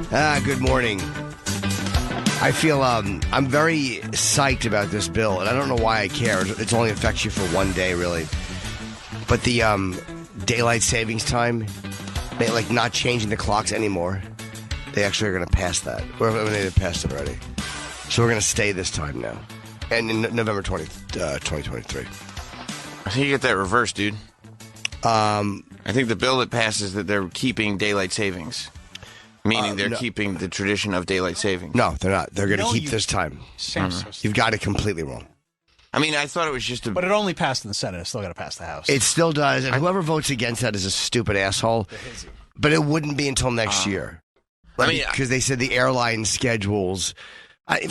Good morning. I feel I'm very psyched about this bill, and I don't know why I care. It only affects you for one day, really. But the daylight savings time, like not changing the clocks anymore, they actually are going to pass that. They passed it already. So we're going to stay this time now. And in November 2023. I think you get that reversed, dude. I think the bill that passes that they're keeping daylight savings. Meaning they're keeping the tradition of daylight savings. No, they're not. They're going to keep this time. You've got it completely wrong. I mean, I thought it was just But it only passed in the Senate. It's still got to pass the House. It still does, and whoever votes against that is a stupid asshole. But it wouldn't be until next year. Because they said the airline schedules. Then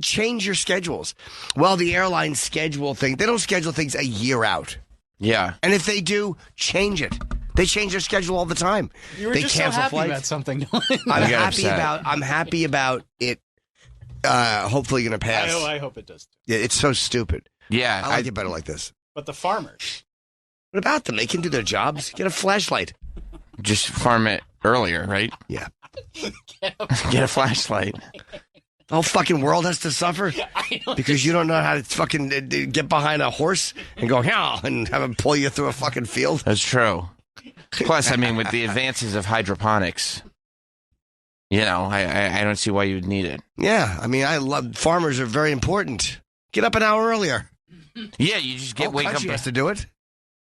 change your schedules. Well, the airline schedule thing, they don't schedule things a year out. Yeah. And if they do, change it. They change their schedule all the time. You were they just cancel so happy flights. about something. I'm happy about it. Hopefully, going to pass. I hope it does. Yeah, it's so stupid. Yeah, I like it better like this. But the farmers. What about them? They can do their jobs. Get a flashlight. Just farm it earlier, right? Yeah. Get a flashlight. The whole fucking world has to suffer because you don't know how to fucking get behind a horse and go, yeah, and have him pull you through a fucking field. That's true. Plus, I mean, with the advances of hydroponics, I don't see why you would need it. Yeah, I mean, farmers are very important. Get up an hour earlier. Yeah, you just wake up. Has to do it.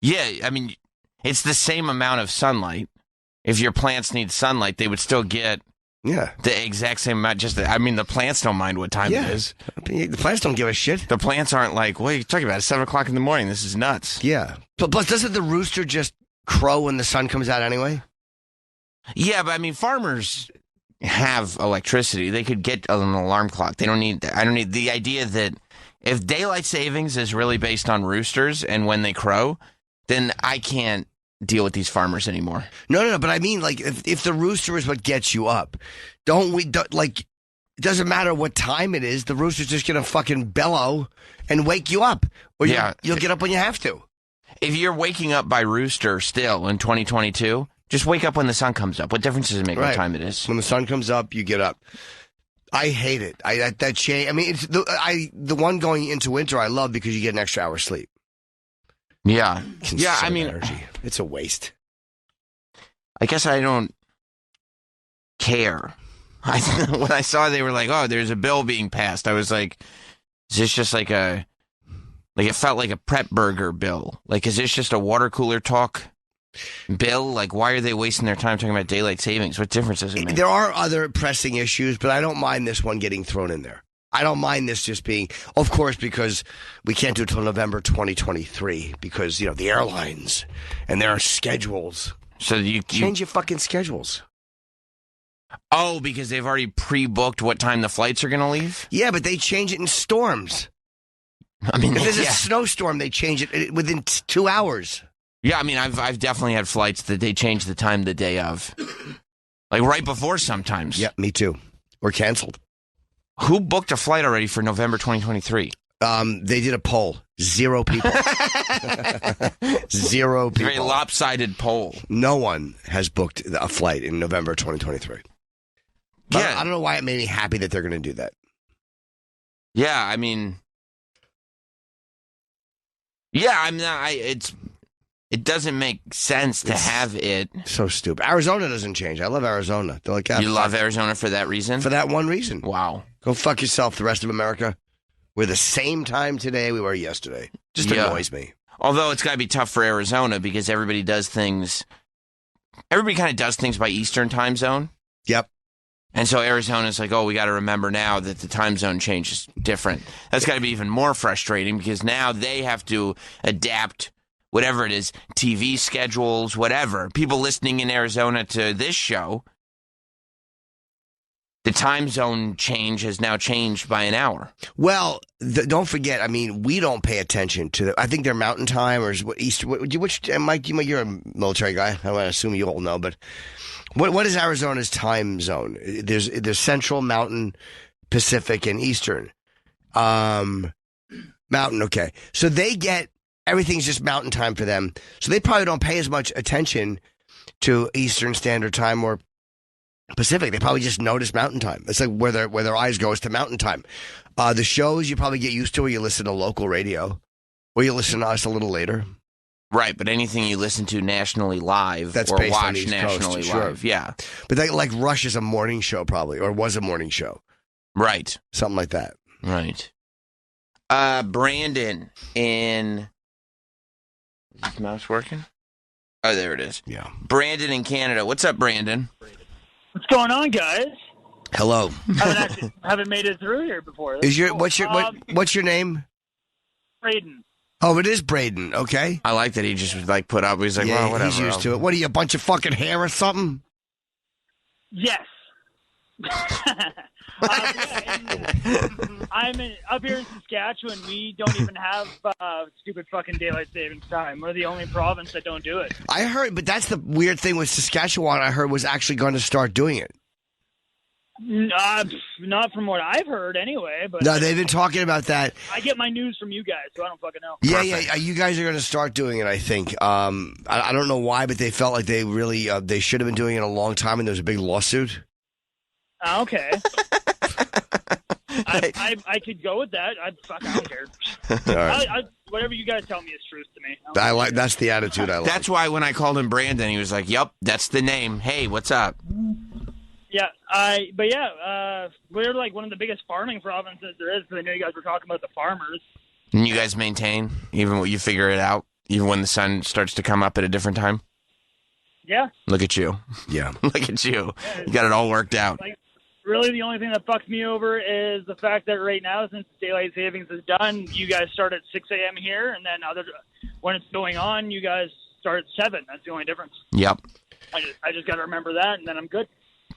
Yeah, I mean, it's the same amount of sunlight. If your plants need sunlight, they would still get the exact same amount. The plants don't mind what time it is. The plants don't give a shit. The plants aren't like, what are you talking about? It's 7 o'clock in the morning. This is nuts. Yeah. Plus, doesn't the rooster just crow when the sun comes out anyway? Yeah, but I mean, farmers have electricity. They could get an alarm clock. I don't need the idea that if daylight savings is really based on roosters and when they crow, then I can't deal with these farmers anymore. No, but I mean, like, if the rooster is what gets you up, it doesn't matter what time it is, the rooster's just going to fucking bellow and wake you up. Or you'll get up when you have to. If you're waking up by rooster still in 2022, just wake up when the sun comes up. What difference does it make what time it is? When the sun comes up, you get up. I hate it. That change. I mean, it's the one going into winter I love because you get an extra hour's sleep. Yeah. I mean, energy. It's a waste. I guess I don't care. When I saw they were like, oh, there's a bill being passed, I was like, is this just like it felt like a prep burger bill? Like, is this just a water cooler talk bill? Like, why are they wasting their time talking about daylight savings? What difference does it make? There are other pressing issues, but I don't mind this one getting thrown in there. I don't mind this just being, of course, because we can't do it until November 2023 because, the airlines and their schedules. So you change your fucking schedules. Oh, because they've already pre-booked what time the flights are going to leave? Yeah, but they change it in storms. I mean, if there's a snowstorm, they change it within 2 hours. Yeah, I mean, I've definitely had flights that they change the time the day of. Like right before sometimes. Yeah, me too. Or canceled. Who booked a flight already for November 2023? They did a poll. 0 people. 0 people. Very lopsided poll. No one has booked a flight in November 2023. But yeah. I don't know why it made me happy that they're going to do that. Yeah, I mean... Yeah, I'm not... It doesn't make sense to have it. So stupid. Arizona doesn't change. I love Arizona. They're like, you love Arizona for that reason? For that one reason. Wow. Go fuck yourself, the rest of America. We're the same time today we were yesterday. Just annoys me. Although it's got to be tough for Arizona because everybody kind of does things by Eastern time zone. Yep. And so Arizona's like, oh, we got to remember now that the time zone change is different. That's got to be even more frustrating because now they have to adapt whatever it is, TV schedules, whatever. People listening in Arizona to this show, the time zone change has now changed by an hour. Well, don't forget, I mean, we don't pay attention to I think they're mountain time or Mike, you're a military guy. I assume you all know, but what is Arizona's time zone? There's Central, Mountain, Pacific, and Eastern. Mountain, okay. So they get everything's just mountain time for them. So they probably don't pay as much attention to Eastern Standard Time or Pacific. They probably just notice Mountain Time. It's like where their eyes go is to Mountain Time. The shows you probably get used to where you listen to local radio, or you listen to us a little later. Right, but anything you listen to nationally live That's or based on watch the East nationally Coast, sure. live, yeah. But like Rush is a morning show probably, or was a morning show. Right. Something like that. Right. Brandon in... Is this mouse working? Oh, there it is. Yeah. Brandon in Canada. What's up, Brandon? What's going on, guys? Hello. haven't made it through here before. What's your name? Braden. Oh, it is Braden. Okay. I like that he just like put up. He's like, Yeah, well, whatever. he's used to it. What are you, a bunch of fucking hair or something? Yes. I'm up here in Saskatchewan. We don't even have stupid fucking daylight savings time. We're the only province that don't do it. I heard, but that's the weird thing with Saskatchewan. I heard was actually going to start doing it. Not from what I've heard, anyway. But No, they've been talking about that. I get my news from you guys, so I don't fucking know. Yeah. You guys are going to start doing it, I think. I don't know why, but they felt like they really they should have been doing it a long time, and there was a big lawsuit. Okay. I could go with that. I don't care. All right. Whatever you guys tell me is truth to me. That's the attitude I like. That's why when I called him Brandon, he was like, "Yep, that's the name. Hey, what's up?" Yeah, we're like one of the biggest farming provinces there is. Because I know you guys were talking about the farmers. And you guys maintain even when you figure it out, even when the sun starts to come up at a different time. Yeah. Look at you. Yeah. Look at you. You got it all worked out. Like, really, the only thing that fucks me over is the fact that right now, since daylight savings is done, you guys start at 6 a.m. here, and then when it's going on, you guys start at 7. That's the only difference. Yep. I just got to remember that, and then I'm good.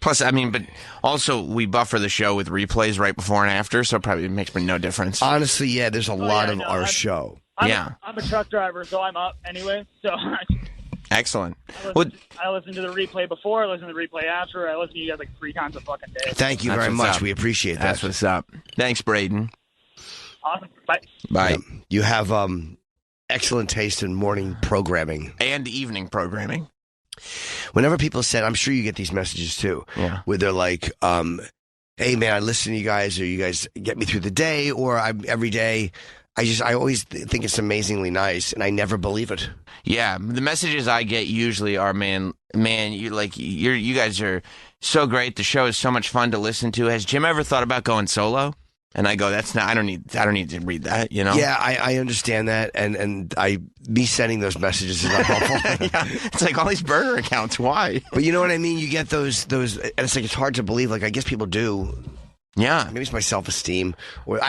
Plus, I mean, but also we buffer the show with replays right before and after, so it probably makes me no difference. Honestly, yeah, there's a lot of our show. I'm a truck driver, so I'm up anyway. So Excellent. I listen to the replay before, I listen to the replay after, I listen to you guys like 3 times a fucking day. Thank you very much. We appreciate that. That's what's up. Thanks, Braden. Awesome. Bye. Bye. Yeah. You have excellent taste in morning programming. And evening programming. Whenever people said, I'm sure you get these messages too, where they're like, hey man, I listen to you guys, or you guys get me through the day, or every day. I always think it's amazingly nice, and I never believe it. Yeah, the messages I get usually are, man, you guys are so great. The show is so much fun to listen to. Has Jim ever thought about going solo? And I go, I don't need to read that, you know? Yeah, I understand that, and me sending those messages is not helpful. Yeah, it's like all these burner accounts. Why? But you know what I mean? You get those, and it's like it's hard to believe. Like I guess people do. Yeah, maybe it's my self-esteem. Or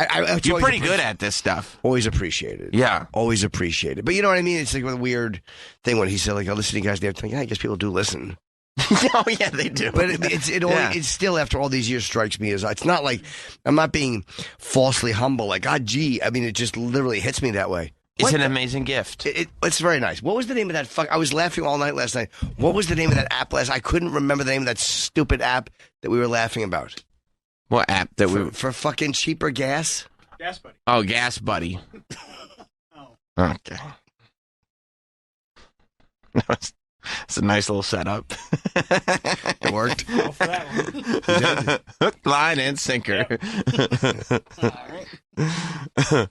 you're pretty good at this stuff. Always appreciated. Yeah, always appreciated. But you know what I mean? It's like a weird thing when he said, like, I listen to you guys. They're like, yeah, I guess people do listen. Oh yeah, they do. But it still, after all these years, strikes me as it's not like I'm not being falsely humble. Like, gee, I mean, it just literally hits me that way. It's an amazing gift. It's very nice. What was the name of that? I was laughing all night last night. What was the name of that app last? I couldn't remember the name of that stupid app that we were laughing about. What app that for fucking cheaper gas? Gas Buddy. Oh, Gas Buddy. Oh. Okay. It's a nice little setup. It worked. Go for that one. Hook, line, and sinker. Yep. All right.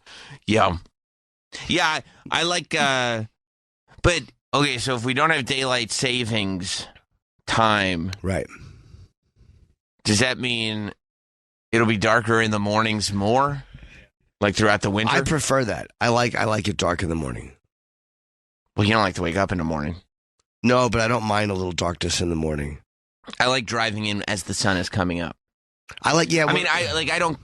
Yeah, I like, but, okay, so if we don't have daylight savings time. Right. Does that mean it'll be darker in the mornings more? Like throughout the winter? I prefer that. I like it dark in the morning. Well, you don't like to wake up in the morning. No, but I don't mind a little darkness in the morning. I like driving in as the sun is coming up. I like, yeah. I don't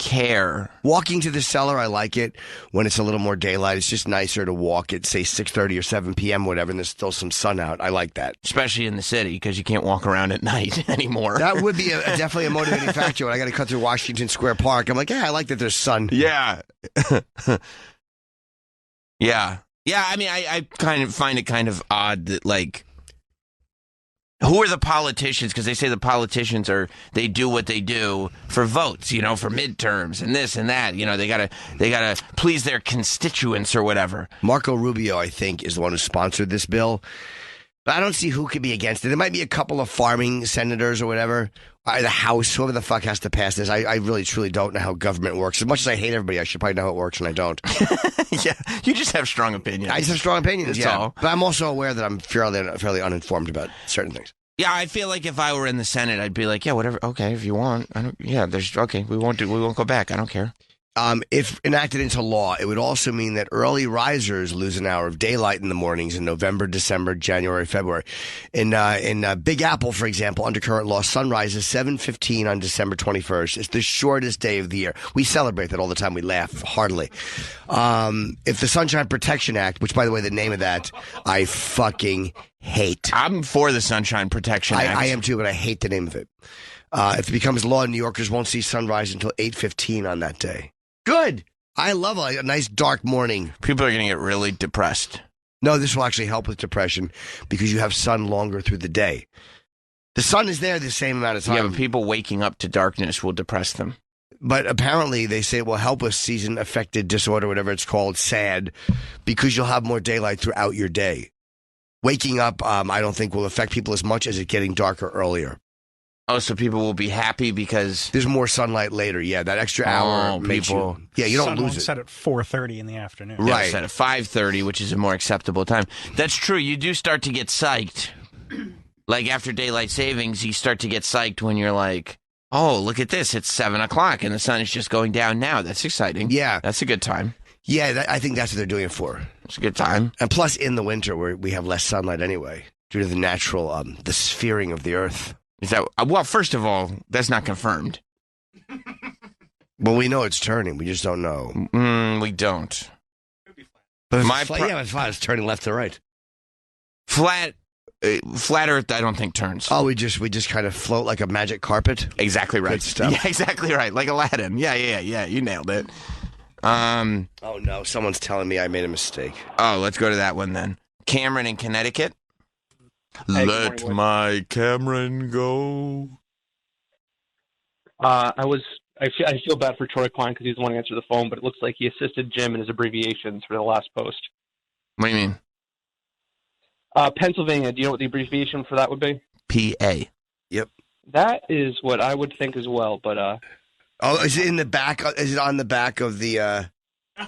care. Walking to the cellar, I like it when it's a little more daylight. It's just nicer to walk at, say, 6:30 or 7 p.m., whatever, and there's still some sun out. I like that. Especially in the city, because you can't walk around at night anymore. That would be definitely a motivating factor when I got to cut through Washington Square Park. I'm like, yeah, I like that there's sun. Yeah. Yeah. Yeah, I mean, I kind of find it kind of odd that, like, who are the politicians? Because they say the politicians they do what they do for votes, you know, for midterms and this and that. You know, they gotta please their constituents or whatever. Marco Rubio, I think, is the one who sponsored this bill. But I don't see who could be against it. There might be a couple of farming senators or whatever. The House, whoever the fuck has to pass this. I really, truly don't know how government works. As much as I hate everybody, I should probably know how it works, and I don't. Yeah, you just have strong opinions. I just have strong opinions, That's all. But I'm also aware that I'm fairly uninformed about certain things. Yeah, I feel like if I were in the Senate, I'd be like, yeah, whatever. Okay, if you want, I don't. Yeah, there's okay. We won't go back. I don't care. If enacted into law, it would also mean that early risers lose an hour of daylight in the mornings in November, December, January, February. In Big Apple, for example, under current law, sunrise is 7:15 on December 21st. It's the shortest day of the year. We celebrate that all the time. We laugh heartily. If the Sunshine Protection Act, which, by the way, the name of that, I fucking hate. I'm for the Sunshine Protection Act. I am too, but I hate the name of it. If it becomes law, New Yorkers won't see sunrise until 8:15 on that day. Good. I love a nice dark morning. People are going to get really depressed. No, this will actually help with depression because you have sun longer through the day. The sun is there the same amount of time. Yeah, but people waking up to darkness will depress them. But apparently they say it will help with season-affected disorder, whatever it's called, SAD, because you'll have more daylight throughout your day. Waking up, I don't think will affect people as much as it getting darker earlier. Oh, so people will be happy because there's more sunlight later. Yeah, that extra hour makes people. You don't sun lose won't it. set at 4:30 in the afternoon. Right. Set at 5:30, which is a more acceptable time. That's true. You do start to get psyched. Like after daylight savings, you start to get psyched when you're like, "Oh, look at this! It's 7 o'clock and the sun is just going down now." That's exciting. Yeah, that's a good time. Yeah, I think that's what they're doing it for. It's a good time. And plus, in the winter, where we have less sunlight anyway, due to the natural, the sphering of the Earth. Is that well? First of all, that's not confirmed. Well, we know it's turning. We just don't know. We don't. But My it's flat. It's turning left to right. Flat Earth, I don't think turns. Oh, we just kind of float like a magic carpet. Exactly right. Good stuff. Yeah, exactly right. Like Aladdin. Yeah. You nailed it. Oh no, someone's telling me I made a mistake. Oh, let's go to that one then. Cameron in Connecticut. Hey, Let my Cameron go. I feel bad for Troy Klein because he's the one who answered the phone, but it looks like he assisted Jim in his abbreviations for the last post. What do you mean? Pennsylvania. Do you know what the abbreviation for that would be? PA. Yep. That is what I would think as well, but Oh, is it in the back? Is it on the back of the?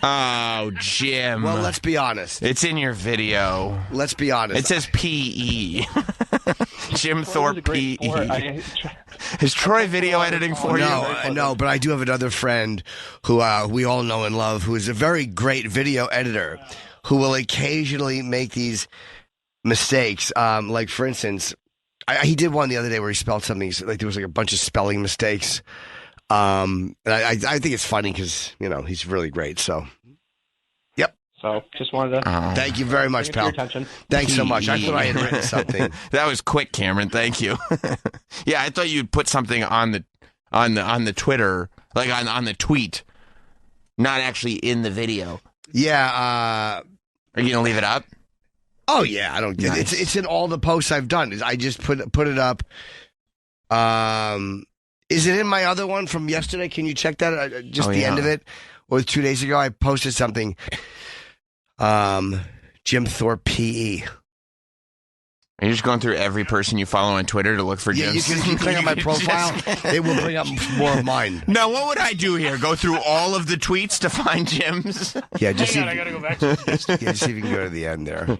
Oh, Jim. Well, let's be honest. It's in your video. Let's be honest. It says PE. Jim Thorpe PE. Is Troy video editing for you? No, but I do have another friend who we all know and love, who is a very great video editor, who will occasionally make these mistakes. Like, for instance, he did one the other day where he spelled something, like there was like a bunch of spelling mistakes. And I think it's funny because, he's really great. So, yep. So, just wanted to... Thank you very much, pal. Thanks so much. I thought I had written something. That was quick, Cameron. Thank you. Yeah, I thought you'd put something on the Twitter, like on the tweet, not actually in the video. Yeah. Are you going to leave it up? Oh, yeah. I don't get it. It's in all the posts I've done. I just put it up. Is it in my other one from yesterday? Can you check that? End of it? Or 2 days ago, I posted something. Jim Thorpe PE. Are you just going through every person you follow on Twitter to look for Jim's? Yeah, you can click on my profile. It will bring up more of mine. Now, what would I do here? Go through all of the tweets to find Jim's? Yeah, just I gotta go back to this. Yeah, just see if you can go to the end there.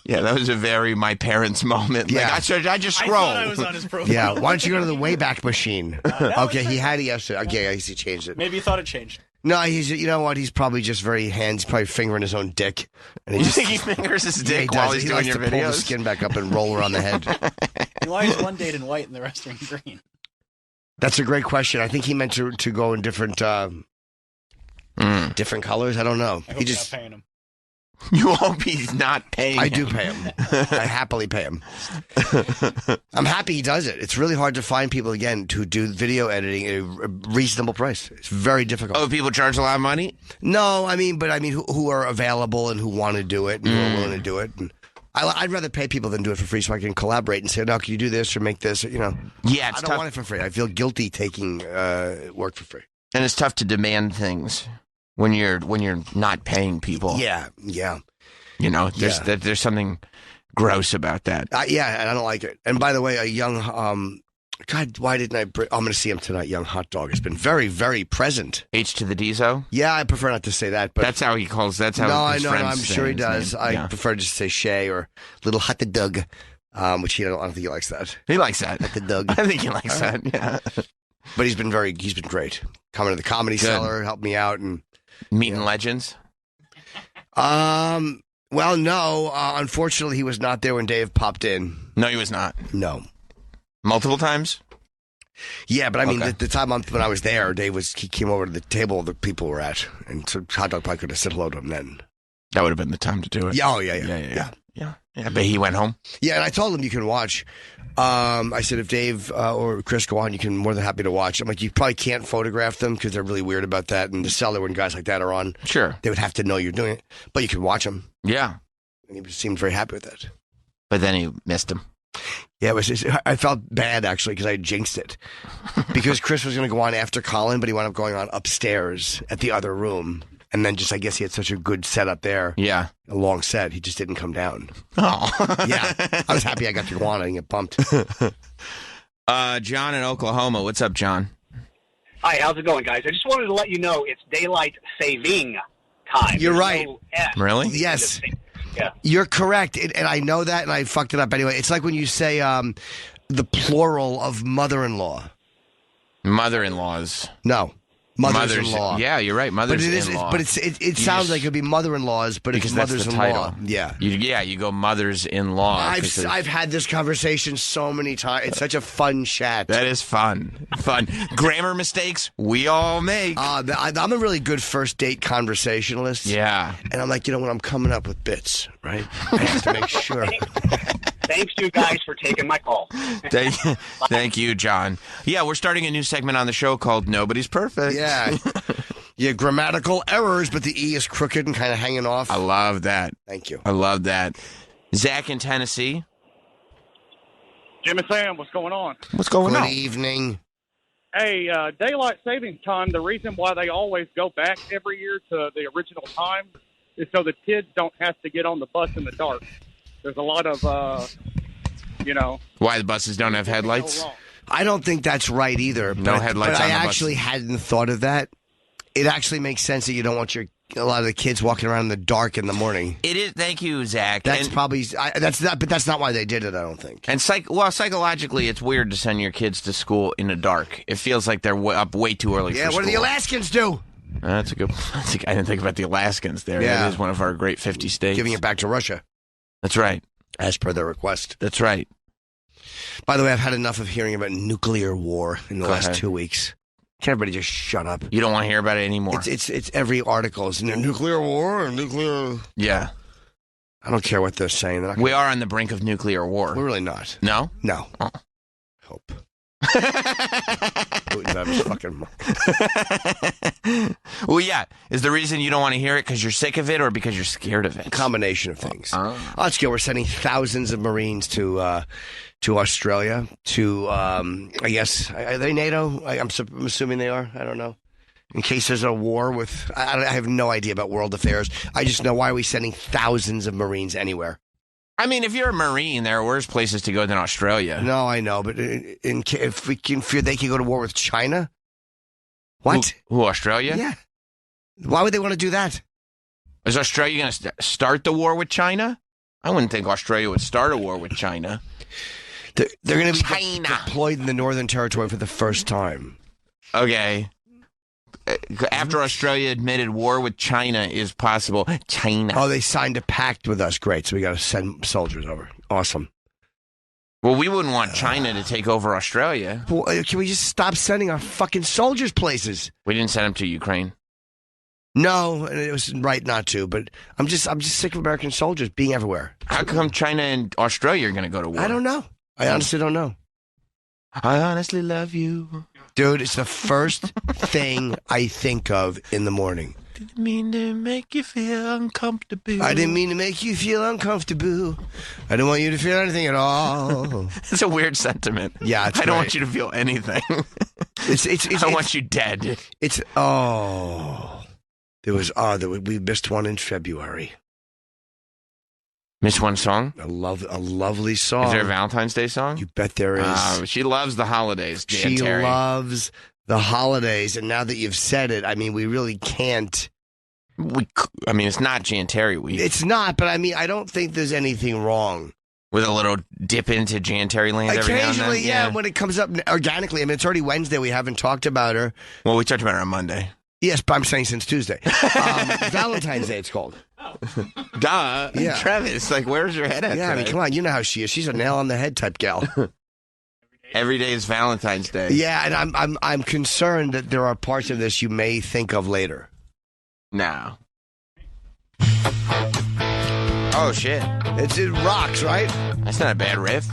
Yeah, that was a very my parents moment. Yeah. Like, I just I scroll. thought I was on his profile. Yeah, why don't you go to the Wayback Machine? Okay, he had it yesterday. Okay, I guess he changed it. Maybe you thought it changed. No, you know what? He's probably just very he's probably fingering his own dick. And You think he fingers his dick while he's doing your videos? He likes to pull the videos? skin back up and roll around the head. Why is one date in white and the rest are in green? That's a great question. I think he meant to go in different different colors. I don't know. I hope you're not paying him. You hope he's not paying I him. do pay him. I happily pay him. I'm happy he does it. It's really hard to find people, again, to do video editing at a reasonable price. It's very difficult. Oh, people charge a lot of money? No, I mean who are available and who want to do it and who are willing to do it. And I'd rather pay people than do it for free so I can collaborate and say, no, can you do this or make this? Yeah, it's I don't tough. want it for free. I feel guilty taking work for free. And it's tough to demand things when you're not paying people. Yeah. There's something gross about that. Yeah, and I don't like it. And by the way, a young, God, why didn't I bring, I'm going to see him tonight. Young hot dog has been very, very present. H to the Dizo? Yeah, I prefer not to say that, but That's how he calls, that's how no, his I know, friends I'm say sure he his does. name. I Yeah. prefer to just say Shay or little hot dog, which I don't think he likes that. He likes that. Hot dog. I think he likes that, yeah. But he's been great. Coming to the Comedy Cellar, helped me out, and Meeting legends? well, no, unfortunately, he was not there when Dave popped in. No, he was not. No. Multiple times? Yeah, but I mean, Okay. the time when I was there, he came over to the table the people were at, and so Hot Dog probably could have said hello to him then. That would have been the time to do it. Yeah, oh, yeah. Yeah, but he went home. Yeah, and I told him you can watch. I said, if Dave or Chris go on, you can more than happy to watch. I'm like, you probably can't photograph them because they're really weird about that. And the Cellar, when guys like that are on, Sure. they would have to know you're doing it. But you can watch them. Yeah. And he seemed very happy with that. But then he missed him. Yeah, I felt bad, actually, because I jinxed it. Because Chris was going to go on after Colin, but he wound up going on upstairs at the other room. And then just, I guess he had such a good setup there. Yeah. A long set. He just didn't come down. Oh. Yeah. I was happy I got to go on and get bumped. John in Oklahoma. What's up, John? Hi, how's it going, guys? I just wanted to let you know it's daylight saving time. You're There's right. no S. Really? Yes. Yeah. You're correct. And I know that, and I fucked it up anyway. It's like when you say the plural of mother-in-law. Mother-in-laws. No. Mothers-in-law. Yeah, you're right. But Mothers-in-law. it sounds like it would be mother-in-laws, but because it's that's the mothers-in-law. title. Yeah. You go mothers-in-law. I've had this conversation so many times. It's such a fun chat. That is fun. Fun. Grammar mistakes we all make. I'm a really good first date conversationalist. Yeah. And I'm like, when I'm coming up with bits, right? I have to make sure. Thanks, you guys, for taking my call. Thank you, John. Yeah, we're starting a new segment on the show called Nobody's Perfect. Yeah. Yeah, grammatical errors, but the E is crooked and kind of hanging off. I love that. Thank you. I love that. Zach in Tennessee. Jim and Sam, what's going on? What's going Good on? evening. Hey, daylight savings time, the reason why they always go back every year to the original time is so the kids don't have to get on the bus in the dark. There's a lot of, Why the buses don't have headlights? go wrong. I don't think that's right either. No headlights but on I the bus. actually hadn't thought of that. It actually makes sense that you don't want a lot of the kids walking around in the dark in the morning. It is. Thank you, Zach. That's And- probably but that's not why they did it. I don't think. And psychologically, it's weird to send your kids to school in the dark. It feels like they're up way too early. Yeah, for what do the school. Alaskans do? That's a good. I didn't think about the Alaskans there. Yeah. That is one of our great 50 states. Giving it back to Russia, That's right. as per their request. That's right. By the way, I've had enough of hearing about nuclear war in the Go last ahead. 2 weeks. Can everybody just shut up? You don't want to hear about it anymore. It's every article is nuclear war or nuclear. Yeah. I don't care what they're saying. They're not We are on the brink of nuclear war. We're really not. No? No. Oh. Hope. Putin's out of his fucking mind. Well, yeah. Is the reason you don't want to hear it because you're sick of it or because you're scared of it? Combination of things. Oh. Let's go. We're sending thousands of Marines to Australia. To I guess are they NATO? I'm assuming they are. I don't know. In case there's a war with, I have no idea about world affairs. I just know why are we sending thousands of Marines anywhere? I mean, if you're a Marine, there are worse places to go than Australia. No, I know, but if we can fear they can go to war with China, what? Who, Australia? Yeah. Why would they want to do that? Is Australia going to start the war with China? I wouldn't think Australia would start a war with China. They're going to be China. deployed in the Northern Territory for the first time. Okay. After Australia admitted war with China is possible, China. Oh, they signed a pact with us. Great. So we got to send soldiers over. Awesome. Well, we wouldn't want China to take over Australia. Well, can we just stop sending our fucking soldiers places? We didn't send them to Ukraine. No, and it was right not to. But I'm just sick of American soldiers being everywhere. How come China and Australia are going to go to war? I don't know. I honestly don't know. I honestly love you. Dude, it's the first thing I think of in the morning. Didn't mean to make you feel uncomfortable. I didn't mean to make you feel uncomfortable. I don't want you to feel anything at all. It's a weird sentiment. Yeah, it's I don't great. want you to feel anything. It's I want you dead. It's we missed one in February. Miss one song? A lovely song. Is there a Valentine's Day song? You bet there is. She loves the holidays, Jan She Terry. loves the holidays, and now that you've said it, I mean, we really can't. It's not Jan Terry week. It's not, but I mean, I don't think there's anything wrong. With a little dip into Jan Terry land every now and then? Occasionally, yeah, when it comes up organically. I mean, it's already Wednesday. We haven't talked about her. Well, we talked about her on Monday. Yes, but I'm saying since Tuesday. Valentine's Day, it's called. Duh. Yeah. Travis, where's your head at Yeah, I mean, today? come on. You know how she is. She's a nail on the head type gal. Every day is Valentine's Day. Yeah, and I'm concerned that there are parts of this you may think of later. No. Oh, shit. It rocks, right? That's not a bad riff.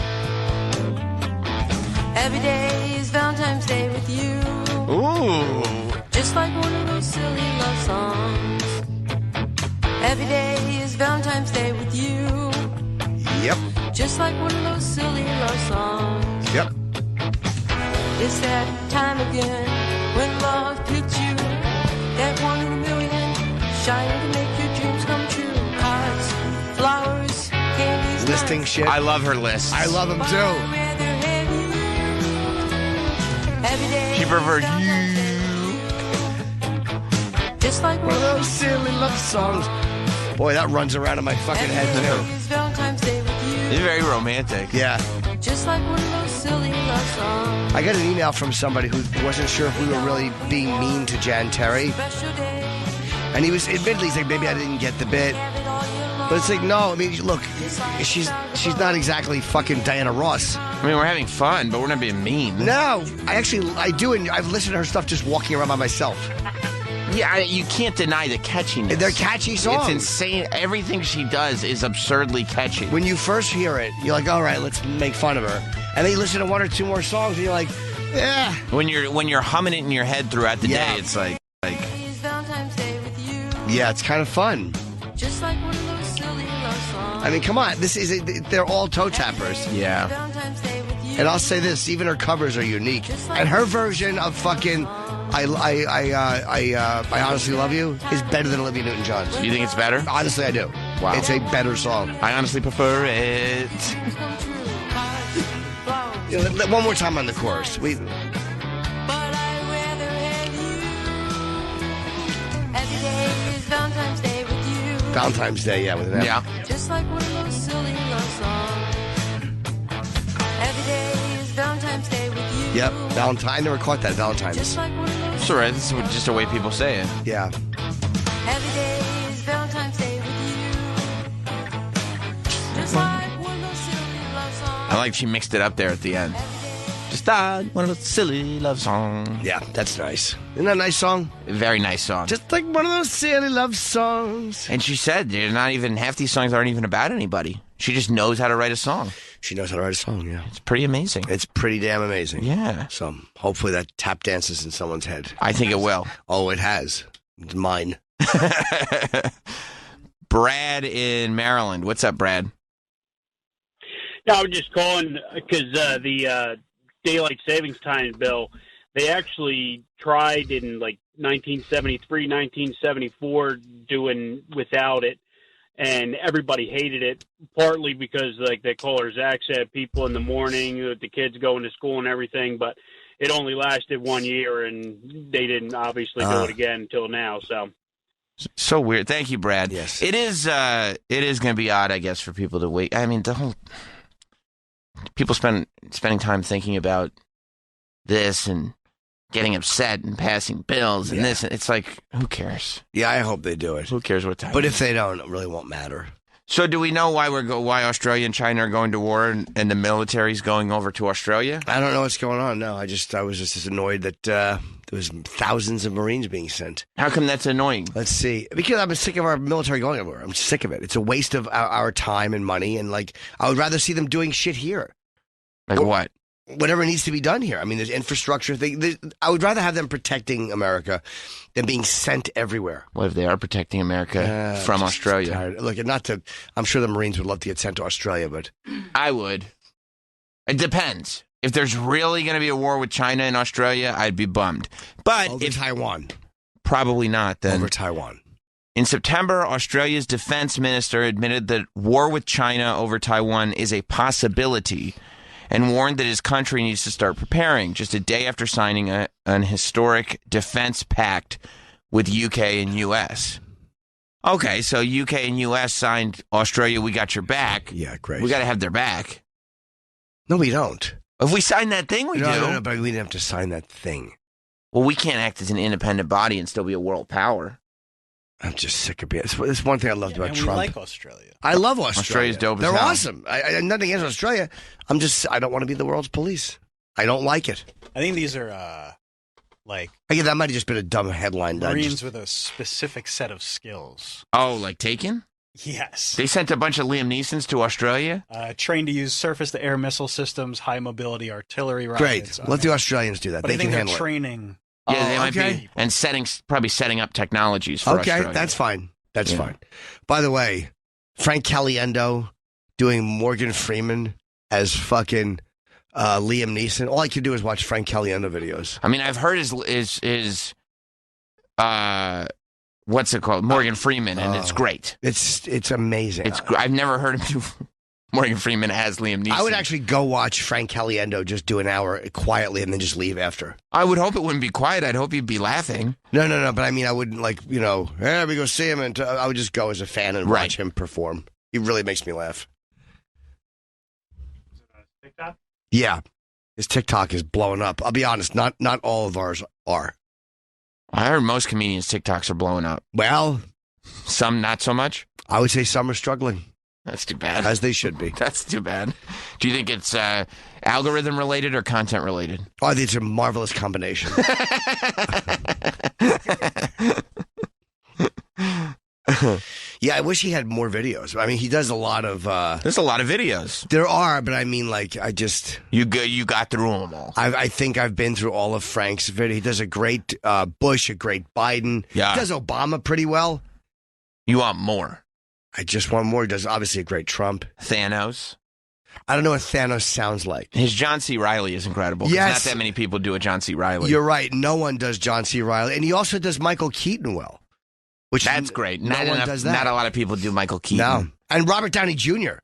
Every day is Valentine's Day with you. Ooh. Just like one of those silly love songs. Every day is Valentine's Day with you. Yep. Just like one of those silly love songs. Yep. It's that time again when love picks you. That one in a million, shining to make your dreams come true. Cards, flowers, candies. Listing nuts. shit. I love her lists. I love them But I'd too. rather have you. Every day She prefers is Valentine's Day with you. Just like One of those silly love songs. Boy, that runs around in my fucking head too. is Valentine's Day with It's you. very romantic. Yeah. Just like one of those silly love songs. I got an email from somebody who wasn't sure if we were really being mean to Jan Terry. Special day. And he was, admittedly, he's like, maybe I didn't get the bit. Have it all year long. But it's like, no, I mean, look, she's not exactly fucking Diana Ross. I mean, we're having fun, but we're not being mean. No, I do, and I've listened to her stuff just walking around by myself. Yeah, you can't deny the catchiness. They're catchy songs. It's insane. Everything she does is absurdly catchy. When you first hear it, you're like, all right, let's make fun of her. And then you listen to one or two more songs, and you're like, yeah. When you're humming it in your head throughout the Yeah. day, it's like It's Valentine's Day with you. Yeah, it's kind of fun. Just like one of those silly love songs. I mean, come on, they're all toe tappers. yeah. Valentine's Day with you. And I'll say this, even her covers are unique. And her version of fucking I Honestly Love You is better than Olivia Newton-John's. You think it's better? Honestly, I do. Wow. It's a better song. I honestly prefer it. Dreams come true. Cards, flowers. One more time on the chorus. But I'd rather have you. Every day is Valentine's Day with you. Valentine's Day, yeah, with an F. Yeah. Just like one of those silly love songs. Every day is Valentine's Day with you. Yep, Valentine. I never caught that, Valentine's. Just like one of those. It's all right. This is just a way people say it. Yeah. Every day is Valentine's Day with you. Just like one of those silly love songs. I like she mixed it up there at the end. Just one of those silly love songs. Yeah, that's nice. Isn't that a nice song? Very nice song. Just like one of those silly love songs. And she said, they're not even half these songs aren't even about anybody. She just knows how to write a song. She knows how to write a song, yeah. It's pretty amazing. It's pretty damn amazing. Yeah. So hopefully that tap dances in someone's head. I think it will. Oh, it has. It's mine. Brad in Maryland. What's up, Brad? No, I'm just calling because the daylight savings time bill, they actually tried in like 1973, 1974 doing without it, and everybody hated it, partly because like the caller Zach said, people in the morning, the kids going to school and everything, but it only lasted 1 year, and they didn't obviously do it again until now. So weird. Thank you, Brad. Yes. It is going to be odd, I guess, for people to wait. I mean, the whole people spending time thinking about this and getting upset and passing bills and this. It's like, who cares? Yeah, I hope they do it. Who cares what time? But if they don't, it really won't matter. So do we know why why Australia and China are going to war and the military's going over to Australia? I don't know what's going on. No, I was just annoyed that there was thousands of Marines being sent. How come that's annoying? Let's see. Because I'm sick of our military going everywhere. I'm sick of it. It's a waste of our time and money. And like, I would rather see them doing shit here. Like what? Whatever needs to be done here. I mean, there's infrastructure. I would rather have them protecting America than being sent everywhere. What if they are protecting America from Just Australia? tired. Look, I'm sure the Marines would love to get sent to Australia, but I would. It depends. If there's really going to be a war with China and Australia, I'd be bummed. But over if Taiwan. probably not, then Over Taiwan. In September, Australia's defense minister admitted that war with China over Taiwan is a possibility and warned that his country needs to start preparing just a day after signing an historic defense pact with UK and US. Okay, so UK and US signed Australia, we got your back. Yeah, great. We got to have their back. No, we don't. If we sign that thing, we do. No, but we didn't have to sign that thing. Well, we can't act as an independent body and still be a world power. I'm just sick of being. It's one thing I loved about and Trump. we like Australia. I love Australia. Australia's dope as They're hell. awesome. I nothing against Australia. I don't want to be the world's police. I don't like it. I think these are like Again, that might have just been a dumb headline. Marines with a specific set of skills. Oh, like Taken? Yes. They sent a bunch of Liam Neesons to Australia? Trained to use surface-to-air missile systems, high-mobility artillery Great. rockets. Let the Australians do that. But They I think can they're handle it. training. Yeah, they might okay. be. And probably setting up technologies for Okay, Australia. that's fine. That's Yeah. fine. By the way, Frank Caliendo doing Morgan Freeman as fucking Liam Neeson. All I could do is watch Frank Caliendo videos. I mean, I've heard his what's it called? Morgan Freeman, and it's great. It's amazing. I've never heard him do Morgan Freeman as Liam Neeson. I would actually go watch Frank Caliendo just do an hour quietly and then just leave after. I would hope it wouldn't be quiet. I'd hope you'd be laughing. No. But I mean, I wouldn't hey, we go see him. And I would just go as a fan and watch him perform. He really makes me laugh. TikTok? Yeah. His TikTok is blowing up. I'll be honest, not all of ours are. I heard most comedians' TikToks are blowing up. Well, some not so much. I would say some are struggling. That's too bad. As they should be. That's too bad. Do you think it's algorithm related or content related? Oh, I think it's a marvelous combination. Yeah, I wish he had more videos. I mean, he does a lot of... There's a lot of videos. There are, but I mean, You got through them all. I think I've been through all of Frank's video. He does a great Bush, a great Biden. Yeah. He does Obama pretty well. You want more. I just want more. He does obviously a great Trump. Thanos. I don't know what Thanos sounds like. His John C. Reilly is incredible. 'Cause Yes. Not that many people do a John C. Reilly. You're right. No one does John C. Reilly. And he also does Michael Keaton well. Which That's great. No one does that. Not a lot of people do Michael Keaton. No. And Robert Downey Jr.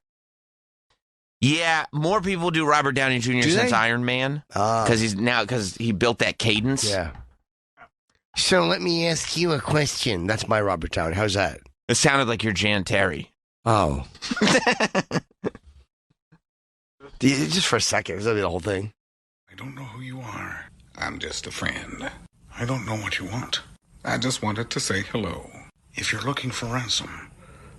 Yeah, more people do Robert Downey Jr. Do since they? Iron Man because he built that cadence. Yeah. So let me ask you a question. That's my Robert Downey. How's that? It sounded like you're Jan Terry. Oh. Just for a second. That'll be the whole thing. I don't know who you are. I'm just a friend. I don't know what you want. I just wanted to say hello. If you're looking for ransom,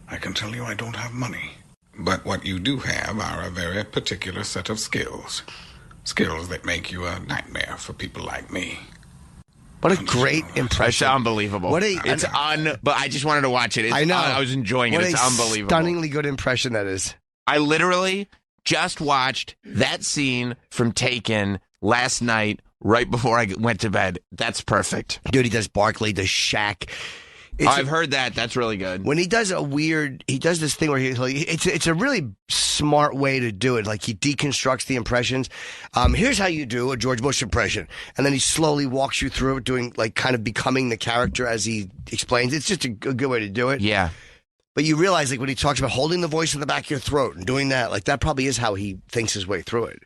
I can tell you I don't have money. But what you do have are a very particular set of skills. Skills that make you a nightmare for people like me. What a great It's impression. unbelievable. But I just wanted to watch it. I know. I was enjoying what it. It's a unbelievable. Stunningly good impression that is. I literally just watched that scene from Taken last night, right before I went to bed. That's perfect. Dude, he does Barkley, does Shaq. I've heard that. That's really good. When he does this thing where it's a really smart way to do it. Like he deconstructs the impressions. Here's how you do a George Bush impression. And then he slowly walks you through it, doing like kind of becoming the character as he explains. It's just a good way to do it. Yeah. But you realize like when he talks about holding the voice in the back of your throat and doing that, like that probably is how he thinks his way through it.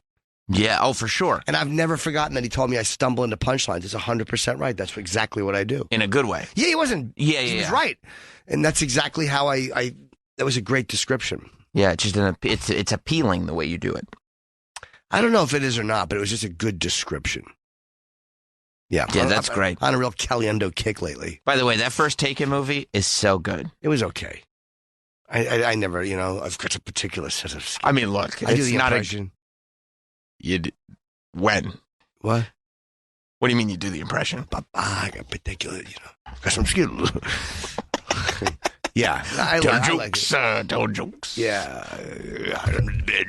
Yeah, oh, for sure. And I've never forgotten that he told me I stumble into punchlines. It's 100% right. That's exactly what I do. In a good way. Yeah, he wasn't. Yeah, he was yeah. right. And that's exactly how I that was a great description. Yeah, it's appealing the way you do it. I don't know if it is or not, but it was just a good description. Yeah. Yeah, that's great. On a real Caliendo kick lately. By the way, that first Taken movie is so good. It was okay. I never, I've got a particular set of skills. I mean, look, I do it's the not impression. When? What? What do you mean you do the impression? I got particular, got some skills. Yeah. I like it. Don't jokes. Yeah. I'm in bed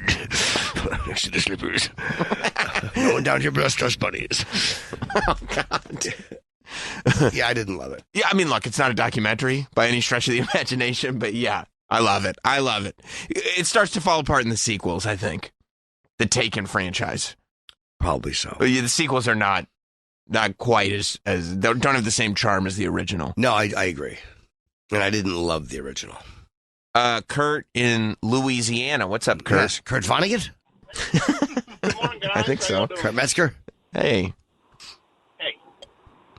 next to the slippers. No one down here but us trust bunnies. Oh, God. Yeah, I didn't love it. Yeah, I mean, look, it's not a documentary by any stretch of the imagination, but yeah, I love it. I love it. It starts to fall apart in the sequels, I think. The Taken franchise. Probably so. Yeah, the sequels are not quite as don't have the same charm as the original. No, I agree. And I didn't love the original. Kurt in Louisiana. What's up, Kurt? Yes. Kurt Vonnegut? Good morning, guys. I think How so. y'all doing? Kurt Metzger? Hey. Hey.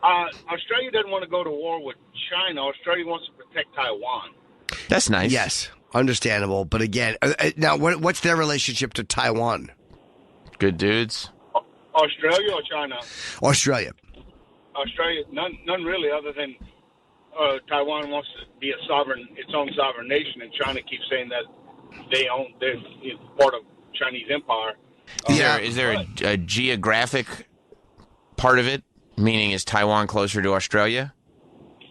Australia doesn't want to go to war with China. Australia wants to protect Taiwan. That's nice. Yes. Understandable. But again, now what's their relationship to Taiwan? Good dudes. Australia or China? Australia. Australia, none really, other than Taiwan wants to be its own sovereign nation, and China keeps saying that they're part of Chinese empire. Is there a geographic part of it? Meaning, is Taiwan closer to Australia?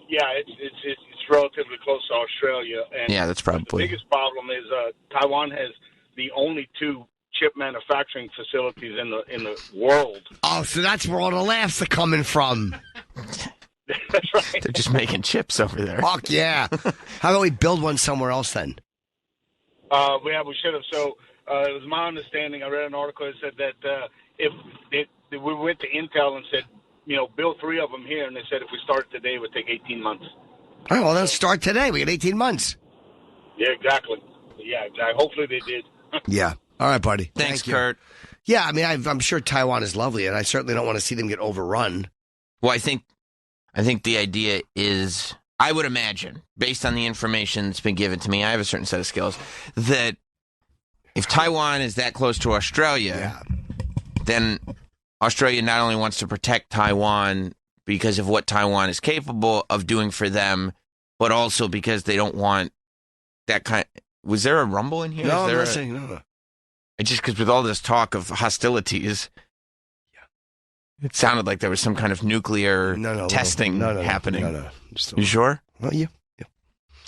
Yeah, it's relatively close to Australia. And Yeah, that's probably. the biggest problem is Taiwan has the only 2 chip manufacturing facilities in the world. Oh, so that's where all the laughs are coming from. That's right. They're just making chips over there. Fuck yeah. How about we build one somewhere else then? We should have. So it was my understanding. I read an article that said that if we went to Intel and said, build 3 of them here, and they said if we started today, it would take 18 months. All right, well, let's start today. We got 18 months. Yeah, exactly. Yeah, exactly. Hopefully they did. Yeah. All right, buddy. Thanks, Thank you. Kurt. Yeah, I mean, I'm sure Taiwan is lovely, and I certainly don't want to see them get overrun. Well, I think the idea is, I would imagine, based on the information that's been given to me, I have a certain set of skills, that if Taiwan is that close to Australia, then Australia not only wants to protect Taiwan because of what Taiwan is capable of doing for them, but also because they don't want that kind. Was there a rumble in here? No, Is I'm there not saying no. It's just because with all this talk of hostilities, it sounded like there was some kind of nuclear testing happening. No. You sure? Well, yeah.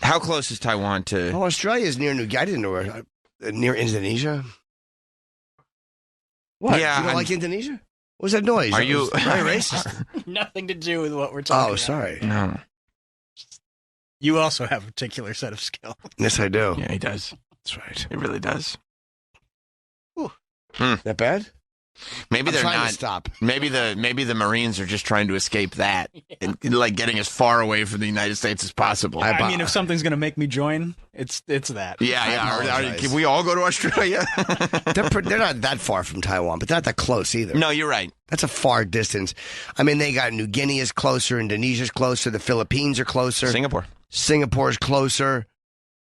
How close is Taiwan to? Oh, Australia is near New. I didn't know where. Near Indonesia. What? Yeah, You don't like Indonesia? What was that noise? Are That you was very racist? Nothing to do with what we're talking about. Oh, sorry. No. You also have a particular set of skills. Yes, I do. Yeah, he does. That's right. It really does. That bad? Maybe I'm they're trying not. to stop. Maybe the Marines are just trying to escape that and like getting as far away from the United States as possible. I mean, if something's going to make me join, it's that. Yeah. Can we all go to Australia? They're not that far from Taiwan, but they're not that close either. No, you're right. That's a far distance. I mean, they got New Guinea is closer, Indonesia's closer, the Philippines are closer. Singapore's closer.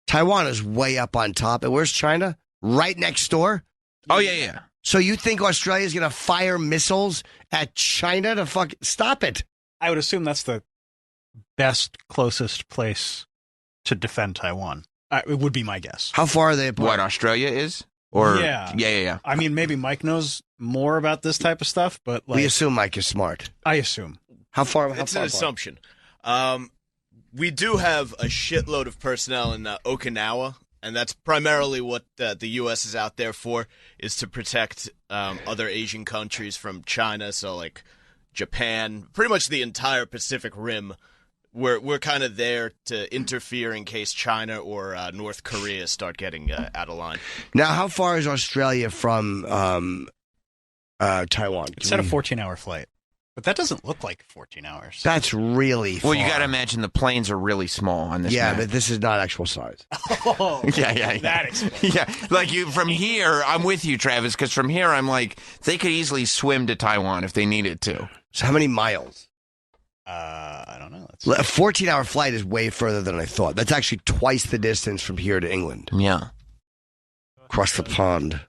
Taiwan is way up on top. And where's China? Right next door? Oh, yeah. So you think Australia's going to fire missiles at China to stop it? I would assume that's the best, closest place to defend Taiwan. It would be my guess. How far are they apart? What, Australia is? Or Yeah. I mean, maybe Mike knows more about this type of stuff, but we assume Mike is smart. I assume. How far? It's an assumption. We do have a shitload of personnel in Okinawa, and that's primarily what the U.S. is out there for, is to protect other Asian countries from China. So, like Japan, pretty much the entire Pacific Rim. We're kind of there to interfere in case China or North Korea start getting out of line. Now, how far is Australia from Taiwan? It's at a 14-hour flight. But that doesn't look like 14 hours. That's really far. Well, you got to imagine the planes are really small on this map. But this is not actual size. Oh, yeah. That explains. Yeah, like from here, I'm with you, Travis, because from here, I'm like, they could easily swim to Taiwan if they needed to. So how many miles? I don't know. A 14-hour flight is way further than I thought. That's actually twice the distance from here to England. Yeah. Across the pond.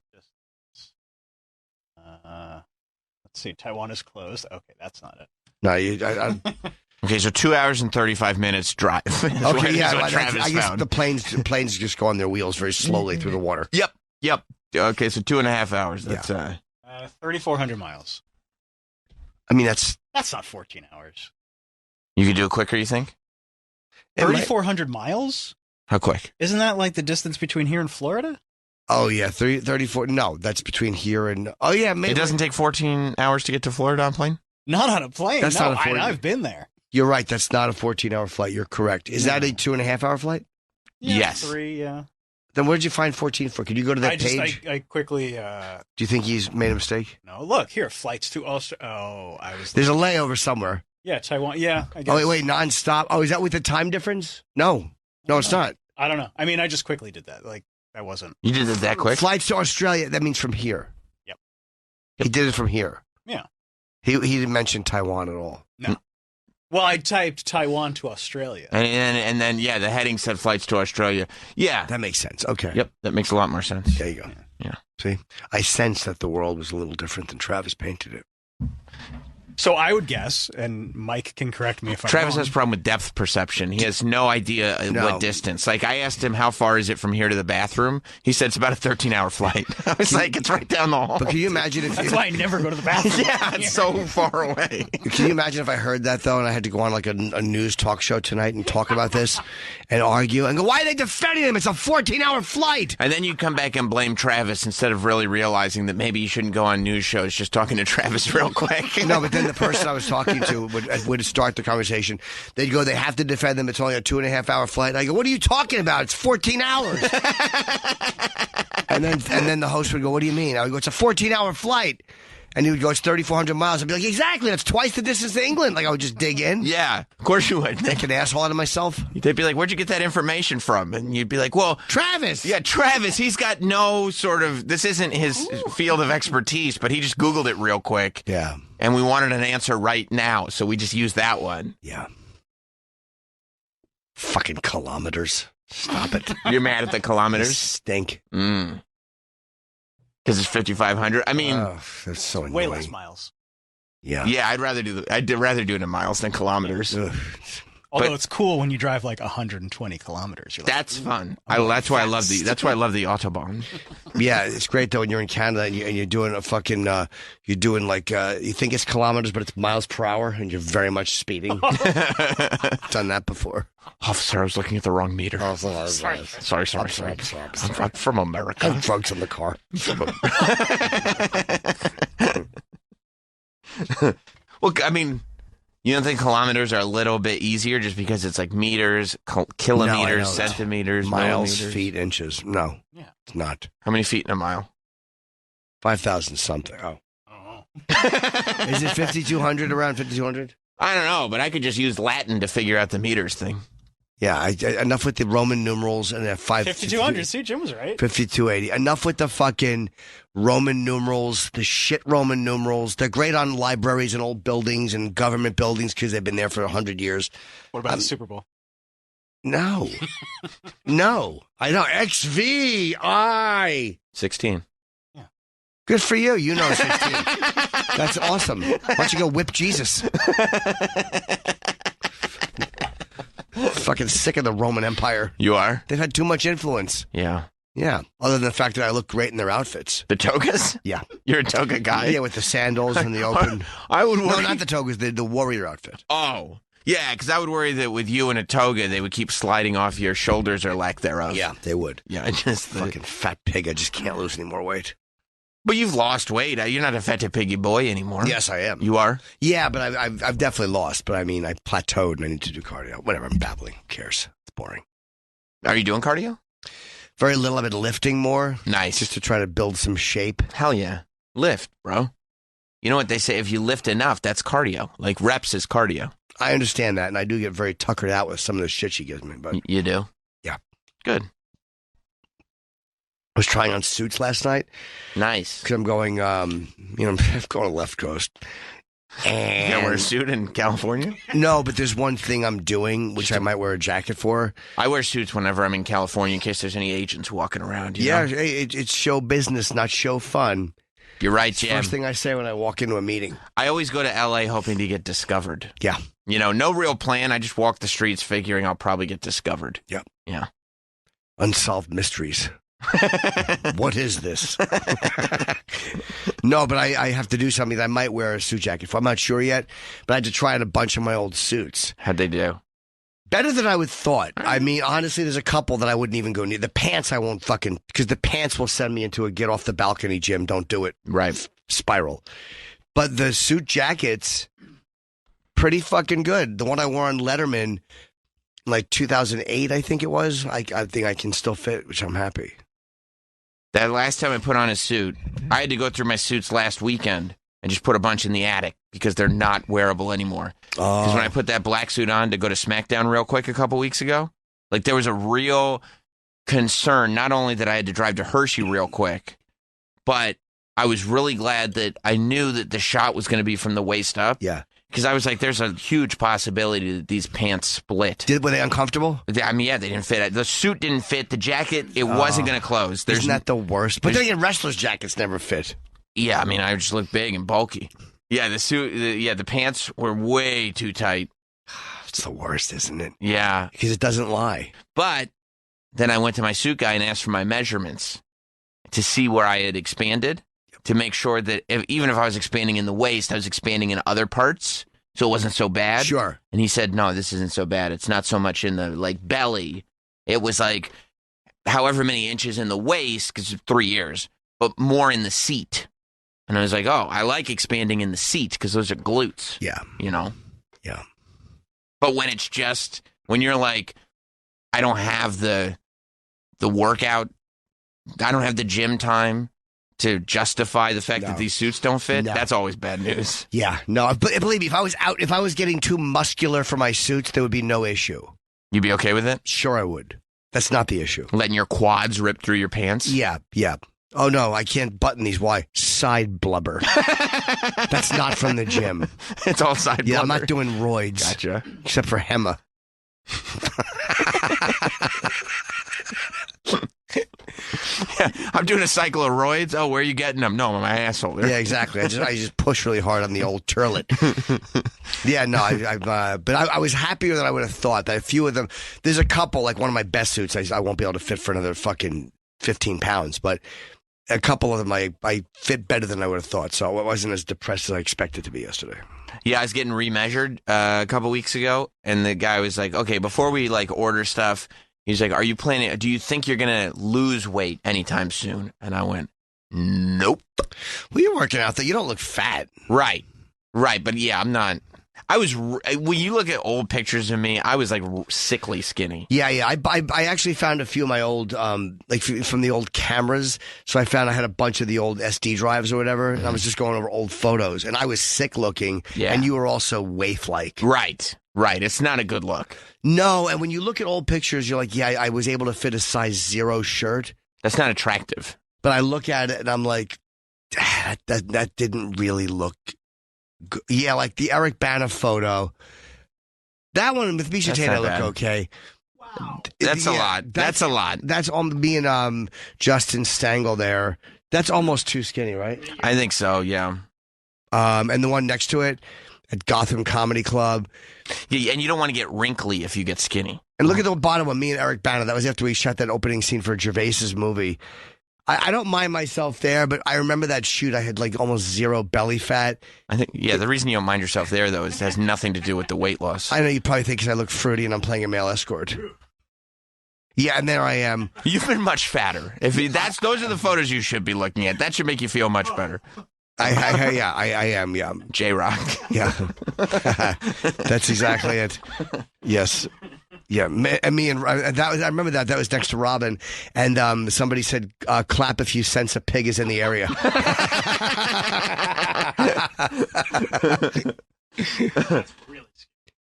Let's see. Taiwan is closed. Okay, that's not it. No, Okay, so 2 hours and 35 minutes drive. Okay, yeah. I guess found. the planes just go on their wheels very slowly through the water. Yep. Okay, so 2.5 hours. That's 3,400 miles. I mean, that's not 14 hours. You could do it quicker, you think? 3,400 miles? How quick? Isn't that like the distance between here and Florida? Oh, yeah, 34. No, that's between here and... Oh, yeah, maybe. It doesn't take 14 hours to get to Florida on plane? Not on a plane. That's not a 14. I've been there. You're right. That's not a 14-hour flight. You're correct. Is that a 2.5-hour flight? Yeah, yes. 3, yeah. Then where did you find 14 for? Could you go to that page? I quickly... Do you think he's made a mistake? No, look, here, flights to Australia. Oh, I was... There's a layover somewhere. Yeah, Taiwan. Yeah, I guess. Oh, wait, nonstop. Oh, is that with the time difference? No, it's not. I don't know. I mean, I just quickly did that. Like, that wasn't. You did it that quick? Flights to Australia, that means from here. Yep. He did it from here. Yeah. He didn't mention Taiwan at all. No. Well, I typed Taiwan to Australia. And then, yeah, the heading said flights to Australia. Yeah. That makes sense. Okay. Yep, that makes a lot more sense. There you go. Yeah. See, I sense that the world was a little different than Travis painted it. So I would guess, and Mike can correct me if I'm Travis wrong. has a problem with depth perception. He has no idea what distance. Like, I asked him, how far is it from here to the bathroom? He said it's about a 13-hour flight. I was like, it's right down the hall. But can you imagine if... That's why I never go to the bathroom. Yeah, it's so far away. Can you imagine if I heard that, though, and I had to go on like a news talk show tonight and talk about this and argue and go, why are they defending him? It's a 14-hour flight. And then you come back and blame Travis instead of really realizing that maybe you shouldn't go on news shows just talking to Travis real quick. No, but then the person I was talking to would start the conversation. They'd go, they have to defend them. It's only a 2.5-hour flight. I go, what are you talking about? It's 14 hours. and then the host would go, what do you mean? I would go, it's a 14-hour flight. And he would go, it's 3,400 miles. I'd be like, exactly. That's twice the distance to England. Like, I would just dig in. Yeah, of course you would. Make an asshole out of myself. They'd be like, where'd you get that information from? And you'd be like, well... Travis! Yeah, Travis. He's got no sort of... This isn't his field of expertise, but he just Googled it real quick. Yeah. And we wanted an answer right now, so we just used that one. Yeah. Fucking kilometers. Stop it. You're mad at the kilometers? They stink. Because it's 5,500. I mean, that's so annoying. Way less miles. Yeah. Yeah, I'd rather do it in miles than kilometers. Although it's cool when you drive like 120 kilometers. You're like, that's fun. That's why I love the Autobahn. Yeah, it's great though when you're in Canada and you're doing a fucking you're doing like you think it's kilometers but it's miles per hour and you're very much speeding. Done that before. Officer, I was looking at the wrong meter. Oh, sorry. I'm from America. I have drugs in the car. Well, I mean, you don't think kilometers are a little bit easier just because it's like meters, kilometers, centimeters, miles, millimeters? feet, inches? No, it's not. How many feet in a mile? 5,000 something. Oh. Is it 5,200, around 5,200? I don't know, but I could just use Latin to figure out the meters thing. Yeah, enough with the Roman numerals and 5,200. See, Jim was right. 5,280. Enough with the fucking Roman numerals, the shit Roman numerals. They're great on libraries and old buildings and government buildings because they've been there for 100 years. What about the Super Bowl? No. No. I know. XVI. 16. Yeah. Good for you. You know 16. That's awesome. Why don't you go whip Jesus? Fucking sick of the Roman Empire. You are? They've had too much influence. Yeah. Yeah. Other than the fact that I look great in their outfits. The togas? Yeah. You're a toga guy? Yeah, with the sandals and the open. I would worry. No, not the togas, the warrior outfit. Oh. Yeah, because I would worry that with you in a toga, they would keep sliding off your shoulders or lack thereof. Yeah, they would. Yeah, I just... Fucking fat pig. I just can't lose any more weight. But you've lost weight. You're not a fat piggy boy anymore. Yes, I am. You are? Yeah, but I've definitely lost. But I mean, I plateaued and I need to do cardio. Whatever, I'm babbling. Who cares? It's boring. Are you doing cardio? Very little. I've been lifting more. Nice. Just to try to build some shape. Hell yeah. Lift, bro. You know what they say? If you lift enough, that's cardio. Like reps is cardio. I understand that, and I do get very tuckered out with some of the shit she gives me. But you do? Yeah. Good. I was trying on suits last night. Nice. Because I'm going, I'm going to left coast. And you gonna wear a suit in California? No, but there's one thing I'm doing, which I might wear a jacket for. I wear suits whenever I'm in California in case there's any agents walking around. You know? It's show business, not show fun. You're right, Jim. First thing I say when I walk into a meeting. I always go to L.A. hoping to get discovered. Yeah. You know, no real plan. I just walk the streets figuring I'll probably get discovered. Yep. Yeah. Unsolved mysteries. What is this? No, but I have to do something that I might wear a suit jacket for. I'm not sure yet, but I had to try on a bunch of my old suits. How'd they do? Better than I would thought. I mean, honestly, there's a couple that I wouldn't even go near. The pants I won't fucking... Because the pants will send me into a get off the balcony, Jim. Don't do it. Right. Spiral. But the suit jackets, pretty fucking good. The one I wore on Letterman, like 2008, I think it was. I think I can still fit, which I'm happy. That last time I put on a suit, I had to go through my suits last weekend. and just put a bunch in the attic because they're not wearable anymore. Because when I put that black suit on to go to SmackDown real quick a couple weeks ago, like there was a real concern, not only that I had to drive to Hershey real quick, but I was really glad that I knew that the shot was going to be from the waist up. Yeah. Because I was like, there's a huge possibility that these pants split. Were they uncomfortable? I mean, yeah, they didn't fit. The suit didn't fit. The jacket, it wasn't going to close. Isn't that the worst? But then again, wrestlers' jackets never fit. Yeah, I mean, I just look big and bulky. Yeah, the suit, the pants were way too tight. It's the worst, isn't it? Yeah. Because it doesn't lie. But then I went to my suit guy and asked for my measurements to see where I had expanded, to make sure that even if I was expanding in the waist, I was expanding in other parts, so it wasn't so bad. Sure. And he said, no, this isn't so bad. It's not so much in the belly. It was like however many inches in the waist, because it's 3 years, but more in the seat. And I was like, oh, I like expanding in the seat because those are glutes. Yeah. Yeah. But when you're like, I don't have the workout, I don't have the gym time to justify the fact that these suits don't fit, that's always bad news. Yeah, no, but believe me, if I was getting too muscular for my suits, there would be no issue. You'd be okay with it? Sure, I would. That's not the issue. Letting your quads rip through your pants? Yeah. Oh, no, I can't button these. Why? Side blubber. That's not from the gym. It's all side blubber. Yeah, I'm not doing roids. Gotcha. Except for Hema. Yeah, I'm doing a cycle of roids. Oh, where are you getting them? No, my asshole. Yeah, exactly. I just push really hard on the old turlet. Yeah, no, but I was happier than I would have thought. That a few of them, there's a couple, like one of my best suits, I won't be able to fit for another fucking 15 pounds, but a couple of them I fit better than I would have thought, so I wasn't as depressed as I expected to be yesterday. Yeah, I was getting remeasured a couple weeks ago, and the guy was like, okay, before we order stuff, he's like, do you think you're going to lose weight anytime soon? And I went, nope. Well, you're working out, though. You don't look fat. Right. But yeah, I'm not. When you look at old pictures of me, I was like sickly skinny. Yeah. I actually found a few of my old, from the old cameras. So I found I had a bunch of the old SD drives or whatever. And I was just going over old photos. And I was sick looking. Yeah. And you were also waif-like. Right. It's not a good look. No. And when you look at old pictures, you're like, yeah, I was able to fit a size 0 shirt. That's not attractive. But I look at it and I'm like, that didn't really look good. Yeah, like the Eric Bana photo. That one with Misha Tate look okay. Wow. That's a lot. That's a lot. That's on me and Justin Stengel there. That's almost too skinny, right? I think so, yeah. And the one next to it at Gotham Comedy Club. Yeah, and you don't want to get wrinkly if you get skinny. And look at the bottom one, me and Eric Bana. That was after we shot that opening scene for Gervais's movie. I don't mind myself there, but I remember that shoot. I had almost 0 belly fat. I think, the reason you don't mind yourself there, though, is it has nothing to do with the weight loss. I know you probably think because I look fruity and I'm playing a male escort. Yeah, and there I am. You've been much fatter. Those are the photos you should be looking at. That should make you feel much better. I am, yeah. J-Rock. Yeah. That's exactly it. Yes. Yeah, I remember that was next to Robin, and somebody said, "Clap if you sense a pig is in the area."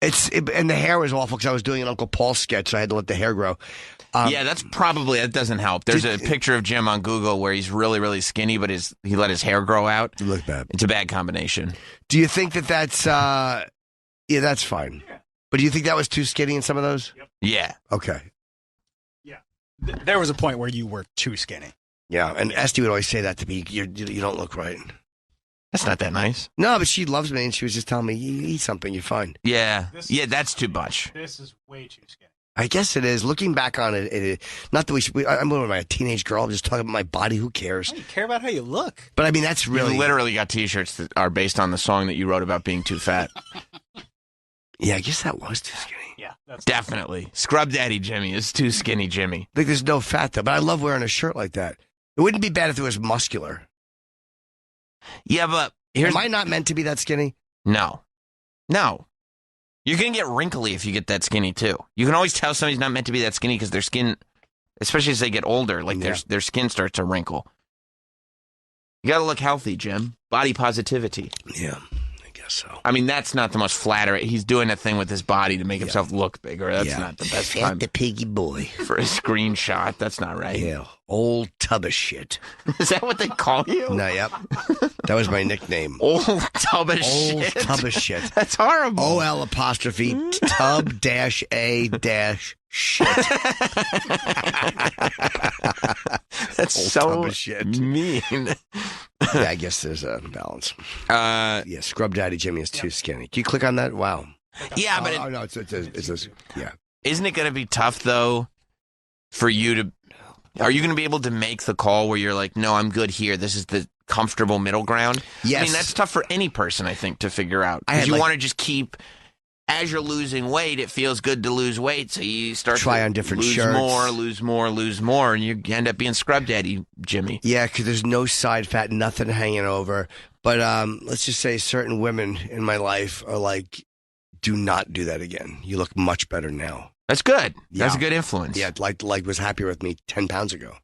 And the hair was awful because I was doing an Uncle Paul sketch, so I had to let the hair grow. Yeah, that doesn't help. There's a picture of Jim on Google where he's really, really skinny, but he let his hair grow out. You look bad. It's a bad combination. Do you think that's? Yeah, that's fine. Yeah. But do you think that was too skinny in some of those? Yep. Yeah. Okay. Yeah. There was a point where you were too skinny. Yeah, and Esty would always say that to me. You don't look right. That's not that nice. No, but she loves me, and she was just telling me, you eat something, you're fine. Yeah. That's too much. This is way too skinny. I guess it is. Looking back on it, not that I'm a teenage girl. I'm just talking about my body. Who cares? I don't care about how you look. But I mean, that's really... You literally got T-shirts that are based on the song that you wrote about being too fat. Yeah, I guess that was too skinny. Yeah. Definitely. Scrub Daddy Jimmy is too skinny Jimmy. I think there's no fat, though. But I love wearing a shirt like that. It wouldn't be bad if it was muscular. Yeah, but... Am I not meant to be that skinny? No. You're going to get wrinkly if you get that skinny, too. You can always tell somebody's not meant to be that skinny because their skin, especially as they get older, their skin starts to wrinkle. You got to look healthy, Jim. Body positivity. Yeah, I guess so. I mean, that's not the most flattering. He's doing a thing with his body to make himself look bigger. That's not the best time. the piggy boy. For a screenshot. That's not right. Yeah, old tub of shit. Is that what they call you? No, yep. That was my nickname. Old tub of shit. Old tub of shit. That's horrible. OL apostrophe tub dash a dash shit. That's Old so tub of shit. mean. Yeah, I guess there's a balance. Yeah, Scrub Daddy Jimmy is too skinny. Can you click on that? Wow. Yeah, but no, it's yeah. Isn't it going to be tough though for you to? Are you going to be able to make the call where you're like, no, I'm good here. This is the comfortable middle ground. Yes. I mean, that's tough for any person, I think, to figure out. I had, Because you like- want to just keep. As you're losing weight, it feels good to lose weight, so you start Try to on different lose shirts. lose more, and you end up being Scrub Daddy Jimmy. Yeah, because there's no side fat, nothing hanging over. But let's just say certain women in my life are like, do not do that again. You look much better now. That's good. That's Yeah. a good influence. Yeah, like was happier with me 10 pounds ago.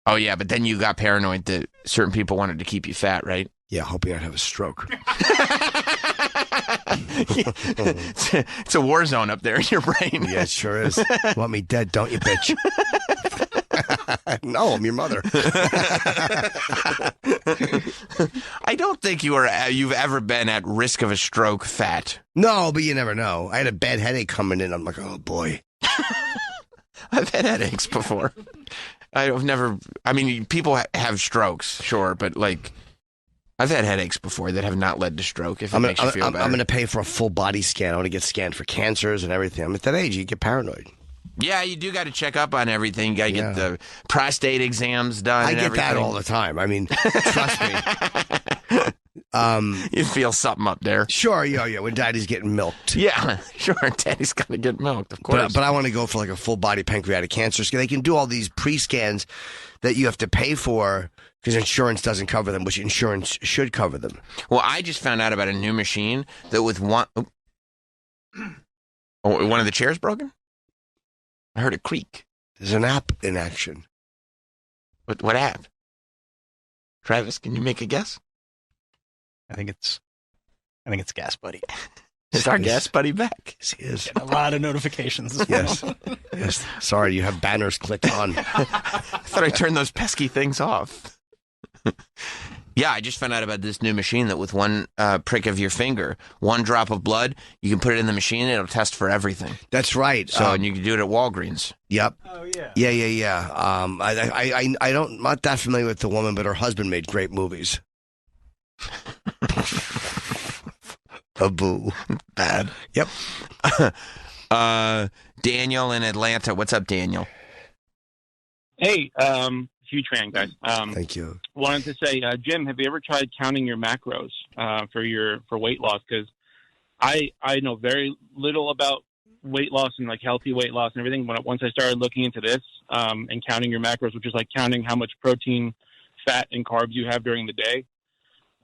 Oh, yeah, but then you got paranoid that certain people wanted to keep you fat, right? Yeah, hoping I'd have a stroke. It's a war zone up there in your brain. Yeah, it sure is. Want me dead, don't you, bitch? No, I'm your mother. I don't think you've ever been at risk of a stroke fat. No, but you never know. I had a bad headache coming in. I'm like, oh, boy. I've had headaches before. I've never. I mean, people have strokes, sure, but like, I've had headaches before that have not led to stroke. If it makes you feel better, I'm going to pay for a full body scan. I want to get scanned for cancers and everything. I'm at that age. You get paranoid. Yeah, you do got to check up on everything. You got to get the prostate exams done. I and get everything. that all the time. I mean, trust me. You feel something up there. Sure, yeah. When Daddy's getting milked. Yeah, sure. Daddy's got to get milked, of course. But I want to go for like a full body pancreatic cancer scan. They can do all these pre-scans that you have to pay for because insurance doesn't cover them, which insurance should cover them. Well, I just found out about a new machine that with one of the chairs broken? I heard a creak. There's an app in action. What app? Travis, can you make a guess? I think it's Gas Buddy. Is our gas buddy back? Yes, he is. Getting a lot of notifications. Yes. Yes. Sorry, you have banners clicked on. I thought I turned those pesky things off. Yeah, I just found out about this new machine that with one prick of your finger, one drop of blood, you can put it in the machine and it'll test for everything. That's right. So, and you can do it at Walgreens. Yep. Oh yeah. Yeah. I don't not that familiar with the woman, but her husband made great movies. A boo. Bad. Yep. Daniel in Atlanta. What's up, Daniel? Hey, huge fan, guys. Thank you. Wanted to say, Jim, have you ever tried counting your macros for weight loss? Because I know very little about weight loss and like healthy weight loss and everything. Once I started looking into this and counting your macros, which is like counting how much protein, fat, and carbs you have during the day,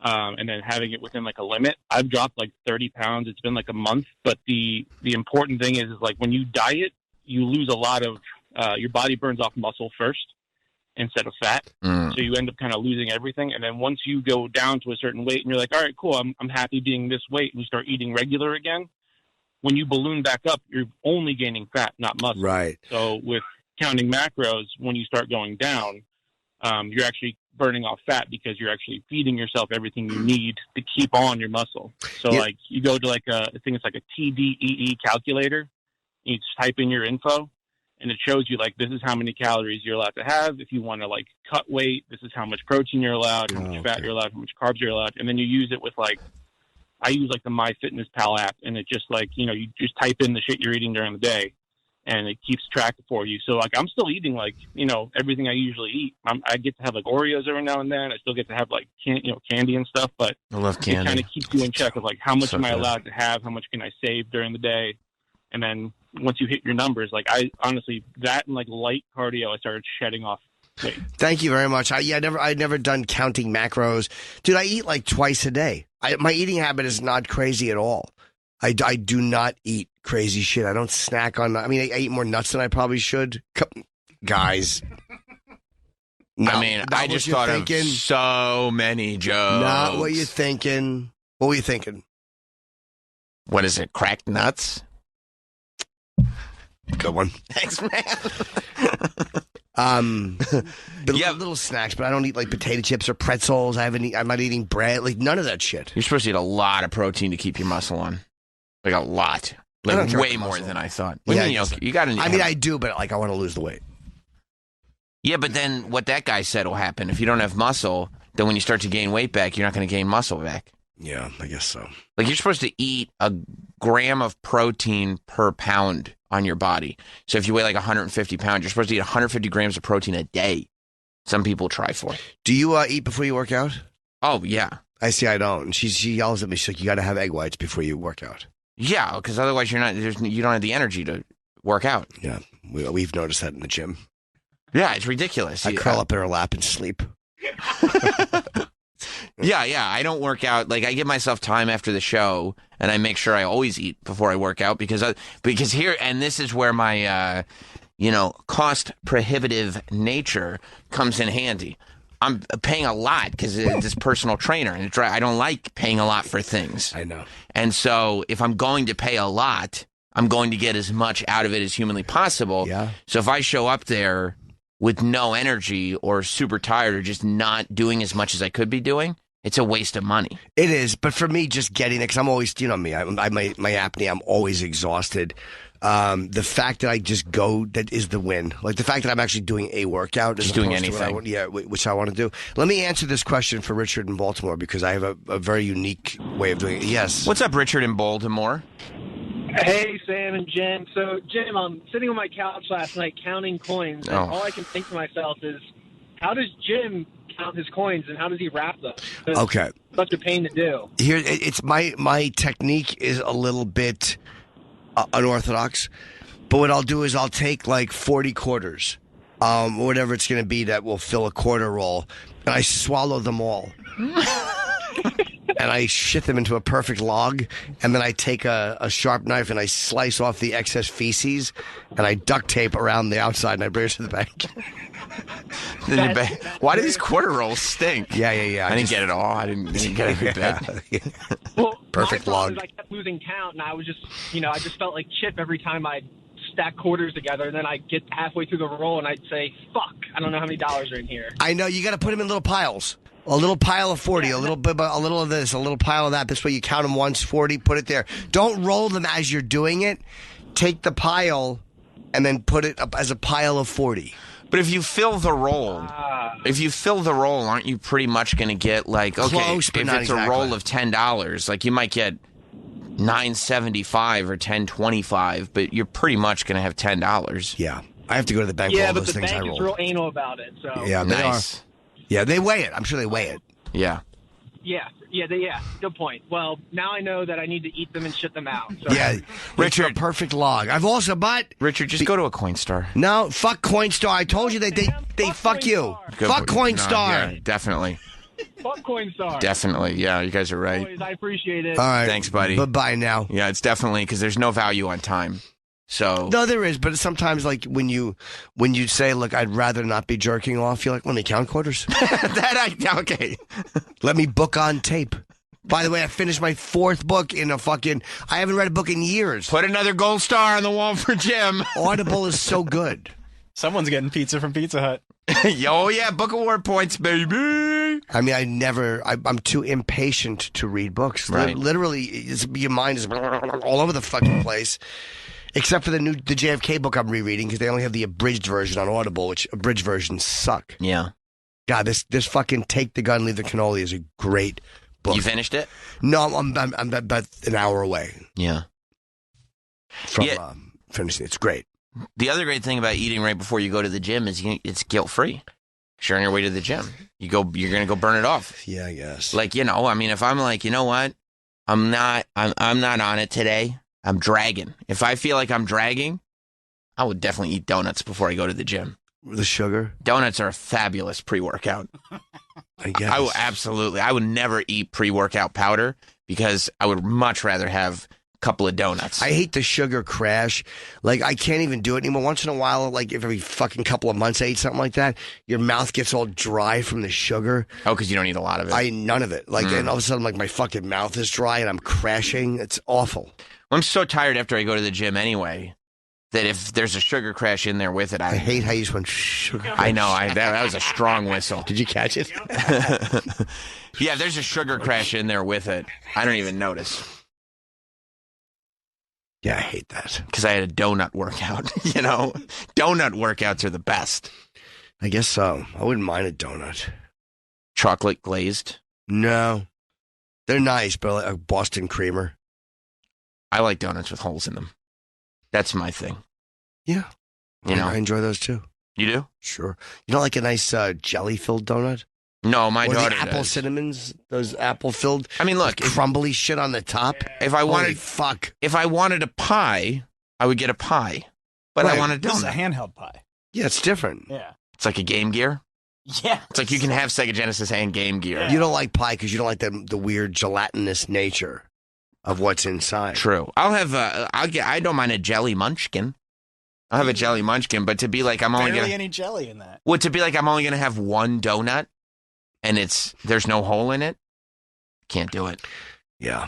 and then having it within like a limit, I've dropped like 30 pounds. It's been like a month, but the important thing is like when you diet, you lose a lot of your body burns off muscle first instead of fat. So you end up kind of losing everything. And then once you go down to a certain weight and you're like, all right, cool, I'm happy being this weight, and you start eating regular again, when you balloon back up, you're only gaining fat, not muscle. Right. So with counting macros, when you start going down, you're actually burning off fat because you're actually feeding yourself everything you need to keep on your muscle. So like you go to like I think it's like a TDEE calculator. You just type in your info and it shows you like, this is how many calories you're allowed to have. If you want to like cut weight, this is how much protein you're allowed, how much fat you're allowed, how much carbs you're allowed. And then you use it with like, I use like the MyFitnessPal app, and it just like, you just type in the shit you're eating during the day and it keeps track for you. So like, I'm still eating like, everything I usually eat. I get to have like Oreos every now and then. I still get to have like, candy and stuff, but I love candy. It kind of keeps you in check of like, how much So am I good. allowed to have? How much can I save during the day? And then once you hit your numbers, like I honestly, that and like light cardio, I started shedding off weight. Thank you very much. I'd never done counting macros. Dude, I eat like twice a day. My eating habit is not crazy at all. I do not eat crazy shit. I don't snack on, I eat more nuts than I probably should. Guys. I mean, I just thought of so many jokes. Not what you're thinking. What were you thinking? What is it? Cracked nuts? Good one. Thanks, man. Little snacks, but I don't eat like potato chips or pretzels. I'm not eating bread. Like none of that shit. You're supposed to eat a lot of protein to keep your muscle on. Like a lot. Like way more than I thought. Yeah, you got to. I mean, I do, but like I want to lose the weight. Yeah, but then what that guy said will happen. If you don't have muscle, then when you start to gain weight back, you're not going to gain muscle back. Yeah, I guess so. Like you're supposed to eat a gram of protein per pound on your body. So if you weigh like 150 pounds, you're supposed to eat 150 grams of protein a day. Some people try for. Do you eat before you work out? Oh, yeah. I see. I don't. And she yells at me. She's like, "You got to have egg whites before you work out." Yeah, because otherwise you don't have the energy to work out. Yeah, we've noticed that in the gym. Yeah, it's ridiculous. I curl up in her lap and sleep. Yeah. I don't work out. Like I give myself time after the show, and I make sure I always eat before I work out because here, and this is where my cost prohibitive nature comes in handy. I'm paying a lot because it's this personal trainer, and I don't like paying a lot for things. I know. And so if I'm going to pay a lot, I'm going to get as much out of it as humanly possible. Yeah. So if I show up there with no energy or super tired or just not doing as much as I could be doing, it's a waste of money. It is, but for me, just getting it, because I'm always, you know me, my apnea, I'm always exhausted. The fact that I just go, that is the win. Like the fact that I'm actually doing a workout. Just doing anything. Which I want to do. Let me answer this question for Richard in Baltimore because I have a very unique way of doing it. Yes. What's up, Richard in Baltimore? Hey, Sam and Jim. So, Jim, I'm sitting on my couch last night counting coins, and all I can think to myself is, how does Jim count his coins, and how does he wrap them? Okay. It's such a pain to do. Here, it's my technique is a little bit unorthodox, but what I'll do is I'll take like 40 quarters, whatever it's going to be that will fill a quarter roll, and I swallow them all. And I shit them into a perfect log, and then I take a sharp knife and I slice off the excess feces, and I duct tape around the outside, and I bring it to the bank. Why do these quarter rolls stink? Yeah. I didn't get it all. I didn't get every bit. Well, perfect my log. I kept losing count, and I was just, I just felt like Chip every time I stack quarters together, and then I'd get halfway through the roll, and I'd say, "Fuck, I don't know how many dollars are in here." I know, you got to put them in little piles. A little pile of 40, a little of this, a little pile of that. This way you count them once, 40, put it there. Don't roll them as you're doing it. Take the pile and then put it up as a pile of 40. But if you fill the roll, aren't you pretty much going to get like, okay, close, but if not it's exactly. a roll of $10, like you might get $9.75 or $10.25, but you're pretty much going to have $10. Yeah. I have to go to the bank for all those things I roll. Yeah, but the bank is real anal about it. So yeah, they nice. are. Yeah, they weigh it. I'm sure they weigh it. Yeah. Yeah. Good point. Well, now I know that I need to eat them and shit them out. So. Yeah, Richard, a perfect log. I've also, Richard, just go to a Coinstar. No, fuck Coinstar. I told you they fuck you. Fuck Coinstar. Yeah, definitely. Fuck Coinstar. Definitely. Yeah, you guys are right. Always, I appreciate it. All right. Thanks, buddy. Bye now. Yeah, it's definitely because there's no value on time. So no, there is, but sometimes like when you say, "Look, I'd rather not be jerking off," you're like, "Let me count quarters." Okay. Let me book on tape. By the way, I finished my 4th book in I haven't read a book in years. Put another gold star on the wall for Jim. Audible is so good. Someone's getting pizza from Pizza Hut. Oh yeah, book award points, baby. I mean, I'm too impatient to read books. Right. Literally, your mind is all over the fucking place. Except for the JFK book I'm rereading because they only have the abridged version on Audible, which abridged versions suck. Yeah. God, this fucking Take the Gun, Leave the Cannoli is a great book. You finished it? No, I'm about an hour away. Yeah. From finishing. It's great. The other great thing about eating right before you go to the gym is it's guilt-free. You're on your way to the gym. You're going to go burn it off. Yeah, I guess. Like, I mean, if I'm like, you know what? I'm not on it today. I'm dragging. If I feel like I'm dragging, I would definitely eat donuts before I go to the gym. The sugar? Donuts are a fabulous pre-workout. I guess. I would never eat pre-workout powder because I would much rather have couple of donuts. I hate the sugar crash. Like, I can't even do it anymore. Once in a while, like every fucking couple of months I eat something like that, your mouth gets all dry from the sugar. Oh, because you don't eat a lot of it. None of it. Like, and all of a sudden, like, my fucking mouth is dry and I'm crashing. It's awful. I'm so tired after I go to the gym anyway that if there's a sugar crash in there with it, I hate how you just went sugar crash. I know. That was a strong whistle. Did you catch it? Yeah, there's a sugar crash in there with it. I don't even notice. Yeah, I hate that. Because I had a donut workout, you know? Donut workouts are the best. I guess so. I wouldn't mind a donut. Chocolate glazed? No. They're nice, but like a Boston creamer. I like donuts with holes in them. That's my thing. Yeah. You know? I enjoy those too. You do? Sure. You don't like a nice jelly-filled donut? No, my or daughter the apple does. cinnamons, those apple-filled. I mean, look, crumbly shit on the top. If I wanted, fuck. If I wanted a pie, I would get a pie. But I want a donut. This is a handheld pie. Yeah, it's different. Yeah. It's like a Game Gear. Yeah. It's like you can have Sega Genesis and Game Gear. Yeah. You don't like pie because you don't like the weird gelatinous nature of what's inside. True. I don't mind a jelly munchkin. I'll have a jelly munchkin, but to be like I'm only Barely gonna any jelly in that. Well, to be like I'm only gonna have one donut and there's no hole in it, can't do it. Yeah.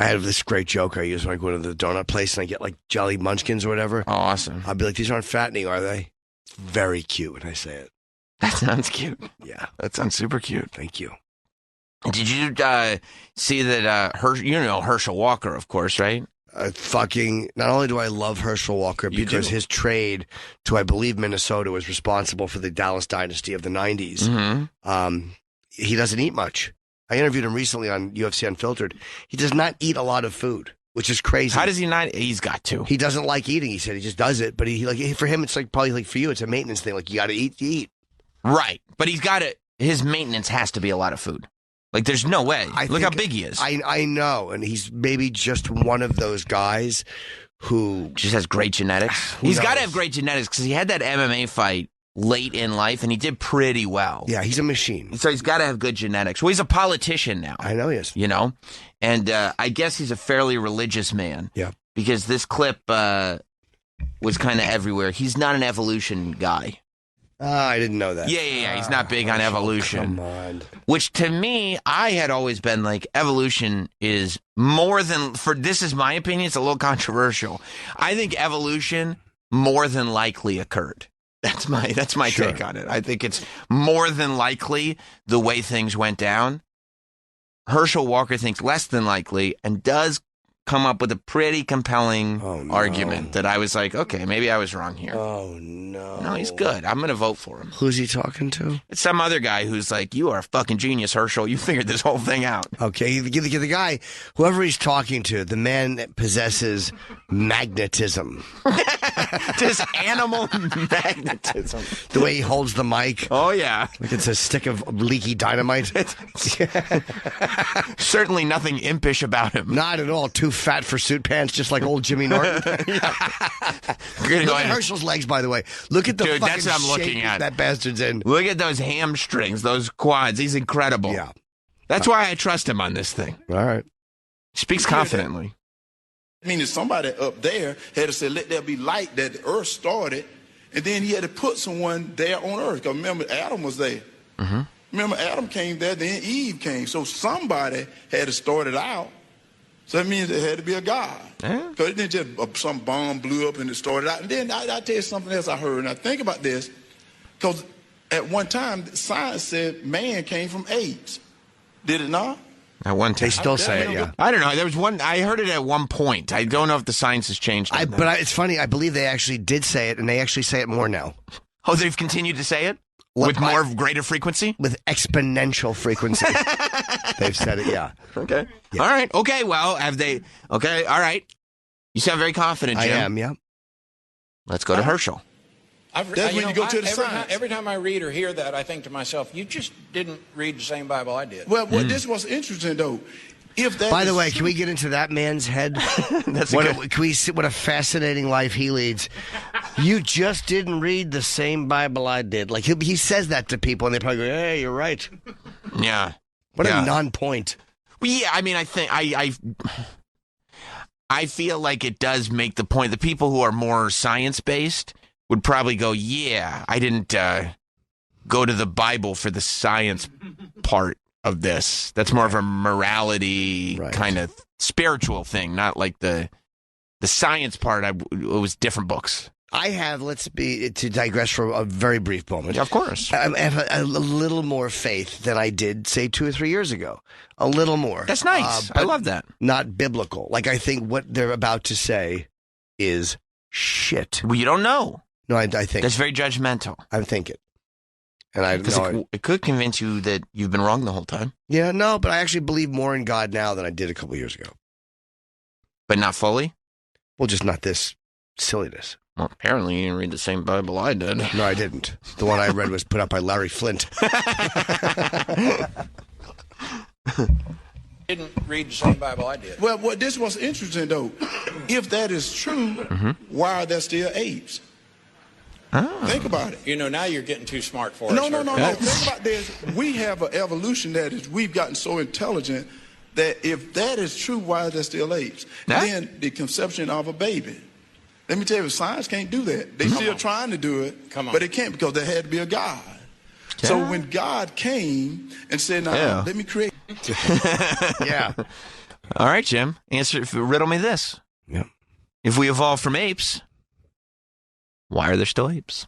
I have this great joke I use when I go to the donut place and I get like jelly munchkins or whatever. Oh, awesome. I'll be like, these aren't fattening, are they? It's very cute when I say it. That sounds cute. Yeah. That sounds super cute. Thank you. Did you see that Herschel Walker, of course, right? Not only do I love Herschel Walker because his trade to, I believe, Minnesota was responsible for the Dallas dynasty of the 90s. Mm-hmm. He doesn't eat much. I interviewed him recently on UFC Unfiltered. He does not eat a lot of food, which is crazy. How does he not? He's got to. He doesn't like eating. He said he just does it. But for him, it's like probably like for you, it's a maintenance thing. Like you got to eat, you eat. Right. But he's got to. His maintenance has to be a lot of food. Like, there's no way. Look how big he is. I know. And he's maybe just one of those guys who just has great genetics. He's got to have great genetics because he had that MMA fight late in life and he did pretty well. Yeah, he's a machine. So he's got to have good genetics. Well, he's a politician now. I know he is. You know? And I guess he's a fairly religious man. Yeah. Because this clip was kind of everywhere. He's not an evolution guy. I didn't know that. Yeah. He's not big on evolution. Come on. Which to me, I had always been like, evolution is more than, this is my opinion, it's a little controversial. I think evolution more than likely occurred. That's my take on it. I think it's more than likely the way things went down. Herschel Walker thinks less than likely and does come up with a pretty compelling argument that I was like, okay, maybe I was wrong here. Oh, no. No, he's good. I'm going to vote for him. Who's he talking to? It's some other guy who's like, you are a fucking genius, Herschel. You figured this whole thing out. Okay, the guy, whoever he's talking to, the man that possesses magnetism. Just animal magnetism. The way he holds the mic. Oh, yeah. Like it's a stick of leaky dynamite. Certainly nothing impish about him. Not at all. Too fat for suit pants, just like old Jimmy Norton. Look at Herschel's legs, by the way. Look at the Dude, fucking that's what I'm shape looking at. That bastard's in. Look at those hamstrings, those quads. He's incredible. Yeah. That's why I trust him on this thing. All right. Speaks confidently. I mean, if somebody up there had to say, let there be light, that the earth started, and then he had to put someone there on earth. Because remember, Adam was there. Mm-hmm. Remember, Adam came there, then Eve came. So somebody had to start it out. So that means there had to be a God. Because it didn't just some bomb blew up and it started out. And then I'll tell you something else I heard. And I think about this, because at one time, science said man came from apes. Did it not? At one time. They still say it, yeah. I don't know. There was one. I heard it at one point. I don't know if the science has changed. It's funny. I believe they actually did say it, and they actually say it more now. Oh, they've continued to say it? With greater frequency? With exponential frequency. They've said it, yeah. Okay. Yeah. All right. Okay, well, have they... Okay, all right. You sound very confident, Jim. I am, yeah. Let's go to Herschel. That's when you go to the science. Every time I read or hear that, I think to myself, you just didn't read the same Bible I did. Well, this was interesting, though. By the way, can we get into that man's head? Can we see what a fascinating life he leads? You just didn't read the same Bible I did. Like he says that to people, and they probably go, "Hey, you're right." Yeah. What a non-point. Well, yeah. I mean, I think I feel like it does make the point. The people who are more science-based would probably go, yeah, I didn't go to the Bible for the science part of this. That's more of a morality kind of spiritual thing, not like the science part. It was different books. I have, to digress for a very brief moment. Yeah, of course. I have a little more faith than I did, say, 2 or 3 years ago. A little more. That's nice. I love that. Not biblical. Like, I think what they're about to say is shit. Well, you don't know. No, I think. That's very judgmental. I think it. And it could convince you that you've been wrong the whole time. Yeah, no, but I actually believe more in God now than I did a couple years ago. But not fully? Well, just not this silliness. Well, apparently you didn't read the same Bible I did. No, I didn't. The one I read was put up by Larry Flint. Didn't read the same Bible I did. Well, this was interesting, though. If that is true, why are there still apes? Think about it. You know, now you're getting too smart for No. us. Think about this. We have an evolution we've gotten so intelligent that if that is true, why are there still apes? And then the conception of a baby. Let me tell you, science can't do that. They're still trying to do it, but they can't because there had to be a God. Yeah. So when God came and said, "Now let me create," yeah. All right, Jim. Riddle me this. Yeah. If we evolved from apes, why are there still apes?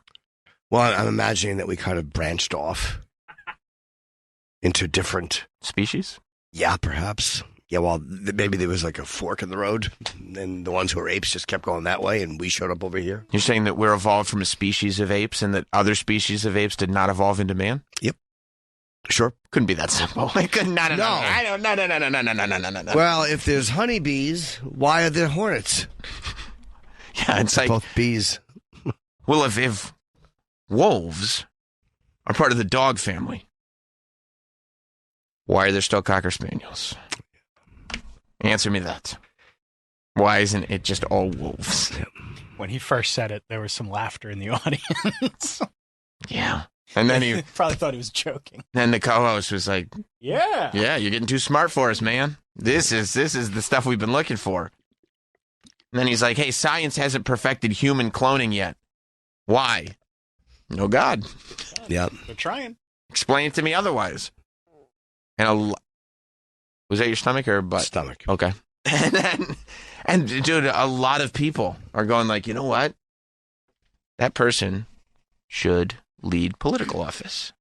Well, I'm imagining that we kind of branched off into different species. Yeah, perhaps. Yeah, well, maybe there was like a fork in the road, and the ones who were apes just kept going that way, and we showed up over here. You're saying that we're evolved from a species of apes, and that other species of apes did not evolve into man? Yep. Sure. Couldn't be that simple. It could not. No. No. Well, if there's honeybees, why are there hornets? Yeah, it's like both bees. Well, if wolves are part of the dog family, why are there still Cocker Spaniels? Answer me that. Why isn't it just all wolves? When he first said it, there was some laughter in the audience. Yeah. And then he probably thought he was joking. Then the co-host was like, yeah, you're getting too smart for us, man. This is the stuff we've been looking for. And then he's like, hey, science hasn't perfected human cloning yet. Why? No God. Yeah. They're trying. Explain it to me otherwise. And was that your stomach or butt? Stomach. Okay. And dude, a lot of people are going like, you know what? That person should lead political office.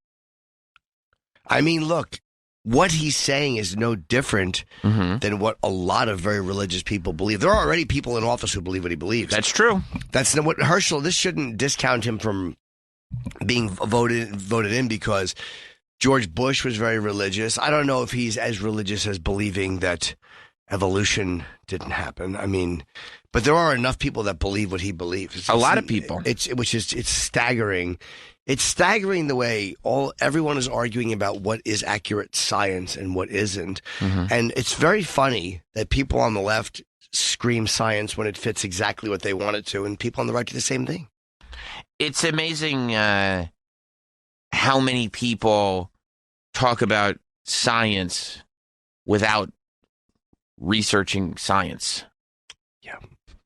I mean, look, what he's saying is no different than what a lot of very religious people believe. There are already people in office who believe what he believes. That's true. That's what Herschel, this shouldn't discount him from being voted in because George Bush was very religious. I don't know if he's as religious as believing that evolution didn't happen. I mean, but there are enough people that believe what he believes. A lot of people. It's staggering. It's staggering the way everyone is arguing about what is accurate science and what isn't. And it's very funny that people on the left scream science when it fits exactly what they want it to, and people on the right do the same thing. It's amazing how many people talk about science without researching science. Yeah.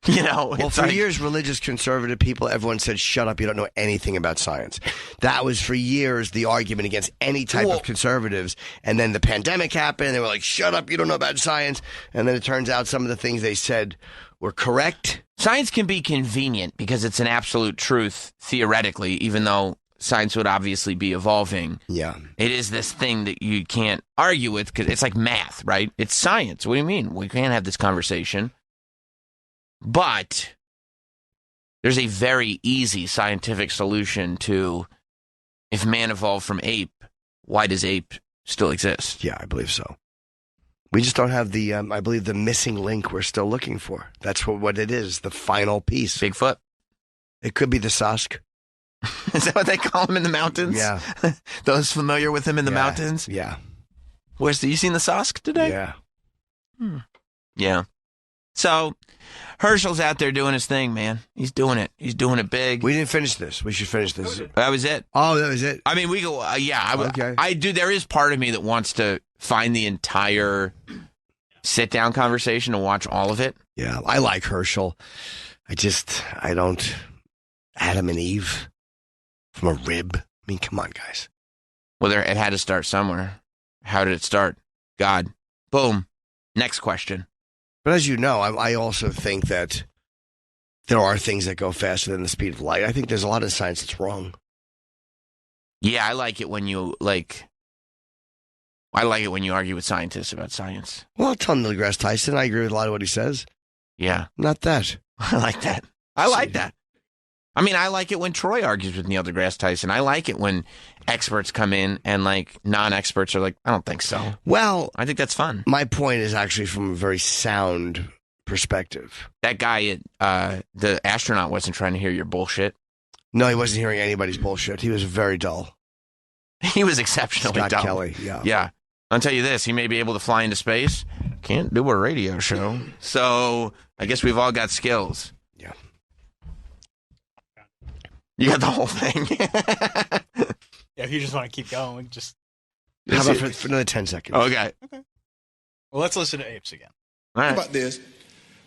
You know, well, for years, religious conservative people, everyone said, shut up, you don't know anything about science. That was for years the argument against any type of conservatives. And then the pandemic happened, and they were like, shut up, you don't know about science. And then it turns out some of the things they said were correct. Science can be convenient because it's an absolute truth, theoretically, even though science would obviously be evolving. Yeah. It is this thing that you can't argue with because it's like math, right? It's science. What do you mean? We can't have this conversation. But there's a very easy scientific solution to if man evolved from ape, why does ape still exist? Yeah, I believe so. We just don't have the, I believe, the missing link we're still looking for. That's what it is, the final piece. Bigfoot? It could be the Sask. Is that what they call him in the mountains? Yeah. Those familiar with him in the mountains? Yeah. You seen the Sask today? Yeah. Yeah. So Herschel's out there doing his thing, man. He's doing it. He's doing it big. We didn't finish this. We should finish this. That was it. Oh, that was it. I mean, we go. Okay. I do. There is part of me that wants to find the entire sit-down conversation and watch all of it. Yeah, I like Herschel. I don't. Adam and Eve from a rib. I mean, come on, guys. Well, it had to start somewhere. How did it start? God. Boom. Next question. But as you know, I also think that there are things that go faster than the speed of light. I think there's a lot of science that's wrong. Yeah, I like it when you argue with scientists about science. Well, I'll tell Neil deGrasse Tyson. I agree with a lot of what he says. Yeah. Not that. I like that. I like that. I mean, I like it when Troy argues with Neil deGrasse Tyson. I like it when experts come in and, like, non-experts are like, I don't think so. Well, I think that's fun. My point is actually from a very sound perspective. That guy, the astronaut, wasn't trying to hear your bullshit. No, he wasn't hearing anybody's bullshit. He was very dull. He was exceptionally Scott dull. Kelly, yeah. Yeah. I'll tell you this, he may be able to fly into space. Can't do a radio show. So I guess we've all got skills. Yeah. You got the whole thing. Yeah, if you just want to keep going, just... How about for another 10 seconds? Okay. Well, let's listen to apes again. All right. How about this?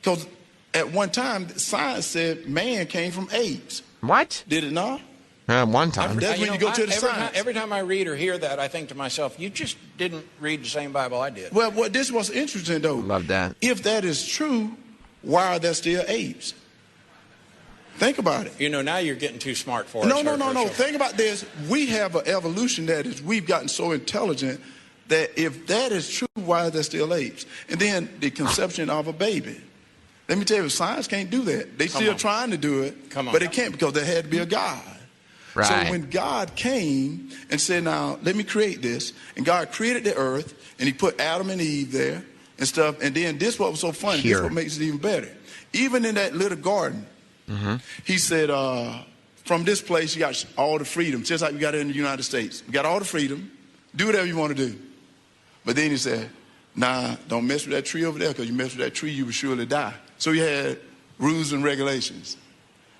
Because at one time, science said man came from apes. What? Did it not? One time. That's when you go to the science. Every time I read or hear that, I think to myself, you just didn't read the same Bible I did. Well, this was interesting, though. Love that. If that is true, why are there still apes? Think about it. You know, now you're getting too smart for No, us. no. Think about this. We have an evolution that is, we've gotten so intelligent that if that is true, why are there still apes? And then the conception of a baby. Let me tell you, science can't do that. They're still trying to do it, but it can't because there had to be a God. Right. So when God came and said, now, let me create this, and God created the earth, and he put Adam and Eve there and stuff, and then this what was so funny, this what makes it even better. Even in that little garden, he said, from this place, you got all the freedom, just like we got it in the United States. You got all the freedom. Do whatever you want to do. But then he said, nah, don't mess with that tree over there, because you mess with that tree, you will surely die. So he had rules and regulations,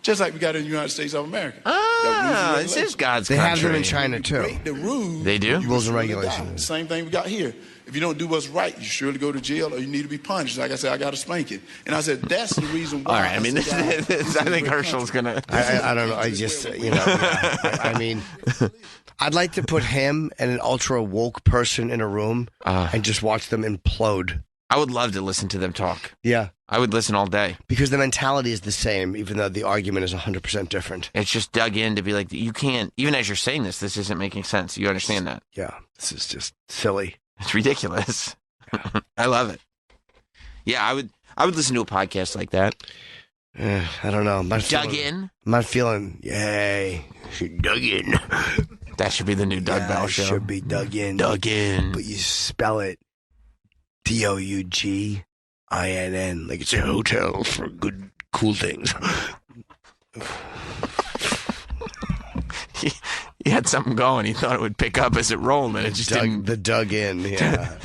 just like we got in the United States of America. Ah, this is God's country. They have them in China, too. The rules. They do? Rules and regulations. Same thing we got here. If you don't do what's right, you surely go to jail or you need to be punished. Like I said, I got to spank it. And I said, that's the reason why. All right, I mean, I think Herschel's going to... I don't know. I just, I mean, I'd like to put him and an ultra woke person in a room and just watch them implode. I would love to listen to them talk. Yeah. I would listen all day. Because the mentality is the same, even though the argument is 100% different. It's just dug in to be like, you can't, even as you're saying this isn't making sense. You understand that? Yeah. This is just silly. It's ridiculous. I love it. Yeah, I would listen to a podcast like that. I don't know. I'm not feeling, yay. She dug in. That should be the new Doug Bell show. Should be dug in. Dug in. But you spell it DOUGINN, like it's a hotel for good, cool things. He had something going. He thought it would pick up as it rolled, and it just didn't. The dug in, yeah.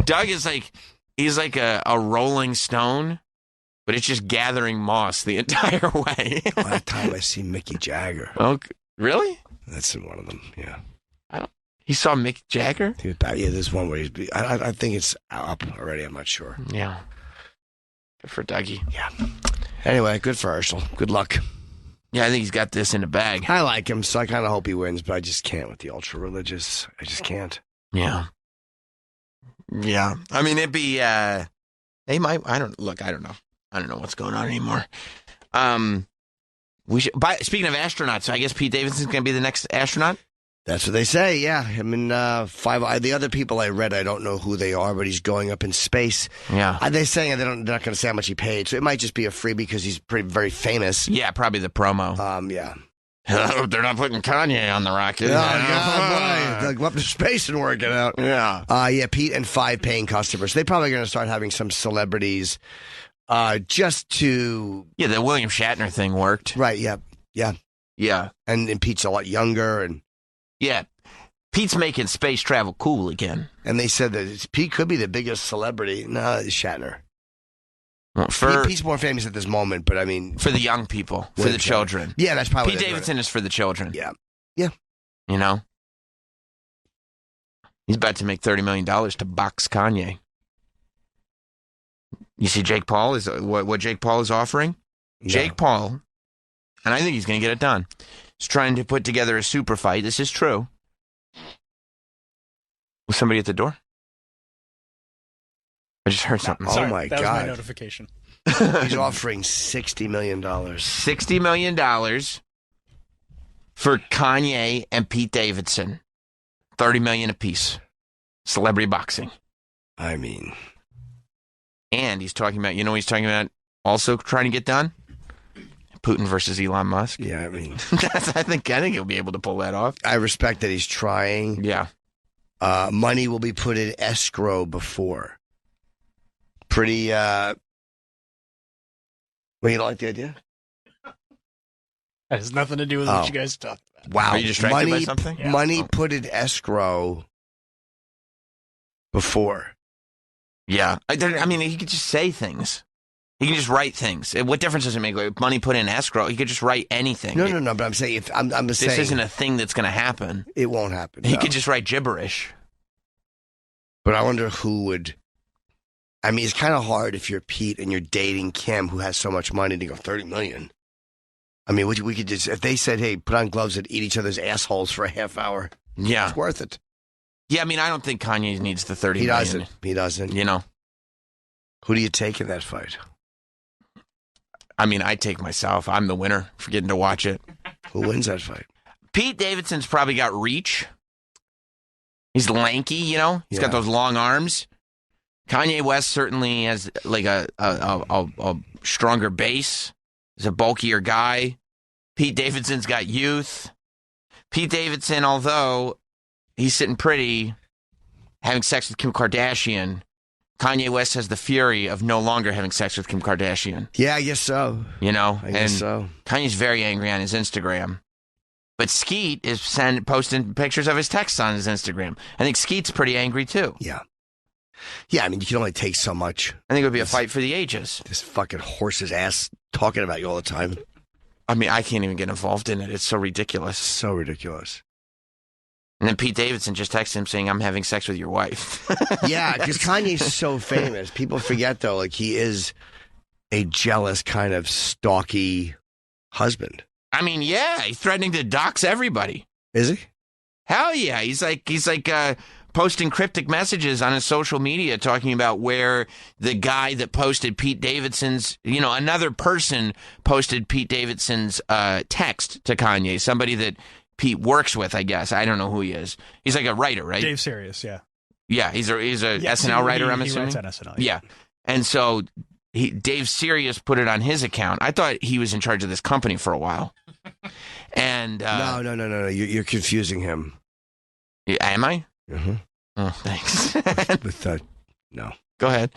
Doug is like, he's like a rolling stone, but it's just gathering moss the entire way. Last time I see Mickey Jagger. Oh, really? That's in one of them, yeah. He saw Mick Jagger? He was back, yeah, there's one where I think it's up already. I'm not sure. Yeah. Good for Dougie. Yeah. Anyway, good for Herschel. Good luck. Yeah, I think he's got this in the bag. I like him, so I kind of hope he wins, but I just can't with the ultra-religious. I just can't. Yeah. Yeah. I mean, it'd be, they might, I don't know. I don't know what's going on anymore. Speaking of astronauts, I guess Pete Davidson's going to be the next astronaut? That's what they say, yeah. I mean, the other people I read, I don't know who they are, but he's going up in space. Yeah. They're saying they're not going to say how much he paid, so it might just be a freebie because he's very famous. Yeah, probably the promo. Yeah. They're not putting Kanye on the rocket. Oh, God, boy. They'll go up to space and work it out. Yeah. Yeah, Pete and 5 paying customers. They're probably going to start having some celebrities just to... Yeah, the William Shatner thing worked. Right, yeah. Yeah. And Pete's a lot younger and... Yeah. Pete's making space travel cool again. And they said that Pete could be the biggest celebrity. No, it's Shatner. Well, Pete's more famous at this moment, but I mean... For the young people. For the children. Yeah, that's probably... Pete Davidson is for the children. Yeah. You know? He's about to make $30 million to box Kanye. You see Jake Paul is what Jake Paul is offering? No. Jake Paul, and I think he's going to get it done, is trying to put together a super fight. This is true. Was somebody at the door? I just heard something. Sorry, oh, my that God. was my notification. He's offering $60 million. $60 million for Kanye and Pete Davidson. $30 million apiece. Celebrity boxing. I mean. And he's talking about, he's talking about also trying to get done? Putin versus Elon Musk. Yeah, I mean. I think he'll be able to pull that off. I respect that he's trying. Yeah. Money will be put in escrow before. Pretty, well, you don't like the idea? That has nothing to do with what you guys talked about. Wow. Are you distracted by something? Yeah. Money put in escrow before. Yeah. I mean, he could just say things. He can just write things. What difference does it make? Like, money put in escrow, he could just write anything. No, but I'm saying, I'm this saying. isn't a thing that's going to happen. It won't happen. He no. could just write gibberish. But I wonder who would. I mean, it's kind of hard if you're Pete and you're dating Kim, who has so much money, to go $30 million. I mean, we could just, if they said, hey, put on gloves and eat each other's assholes for a half hour, Yeah. it's worth it. Yeah, I mean, I don't think Kanye needs the 30 He million. doesn't. He doesn't. Who do you take in that fight? I mean, I take myself. I'm the winner for getting to watch it. Who wins that fight? Pete Davidson's probably got reach. He's lanky, He's got those long arms. Kanye West certainly has like a stronger base. He's a bulkier guy. Pete Davidson's got youth. Pete Davidson, although he's sitting pretty, having sex with Kim Kardashian, Kanye West has the fury of no longer having sex with Kim Kardashian. Yeah, I guess so. I guess so. Kanye's very angry on his Instagram. But Skeet is posting pictures of his texts on his Instagram. I think Skeet's pretty angry, too. Yeah. Yeah, I mean, you can only take so much. I think it would be a fight for the ages. This fucking horse's ass talking about you all the time. I mean, I can't even get involved in it. It's so ridiculous. So ridiculous. And then Pete Davidson just texted him saying, I'm having sex with your wife. Yeah, because Kanye's so famous. People forget, though, like he is a jealous kind of stalky husband. I mean, yeah, he's threatening to dox everybody. Is he? Hell yeah. He's like posting cryptic messages on his social media talking about where the guy that posted Pete Davidson's, another person posted Pete Davidson's text to Kanye, somebody that Pete works with, I guess. I don't know who he is. He's like a writer, right? Dave Sirius, yeah. Yeah, he's a SNL writer, I'm assuming. He writes on SNL. Yeah. And so Dave Sirius put it on his account. I thought he was in charge of this company for a while. And No. You're confusing him. Am I? Mm-hmm. Oh, thanks. With no. Go ahead.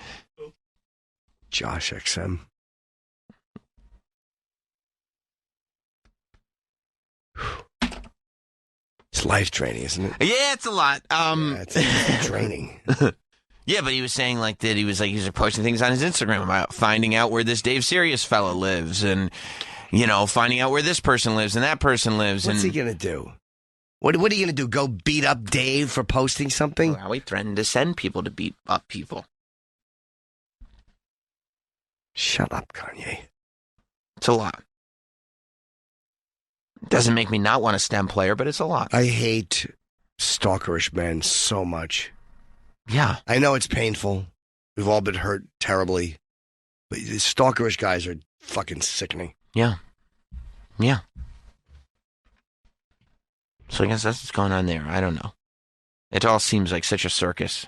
Josh XM. It's life draining, isn't it? Yeah, it's a lot. It's draining. Yeah, but he was saying that he was posting things on his Instagram about finding out where this Dave Sirius fella lives, and finding out where this person lives and that person lives. What's he gonna do? What are you gonna do? Go beat up Dave for posting something? Well, he threatened to send people to beat up people. Shut up, Kanye. It's a lot. It doesn't make me not want a STEM player, but it's a lot. I hate stalkerish men so much. Yeah. I know it's painful. We've all been hurt terribly. But the stalkerish guys are fucking sickening. Yeah. Yeah. So I guess that's what's going on there. I don't know. It all seems like such a circus.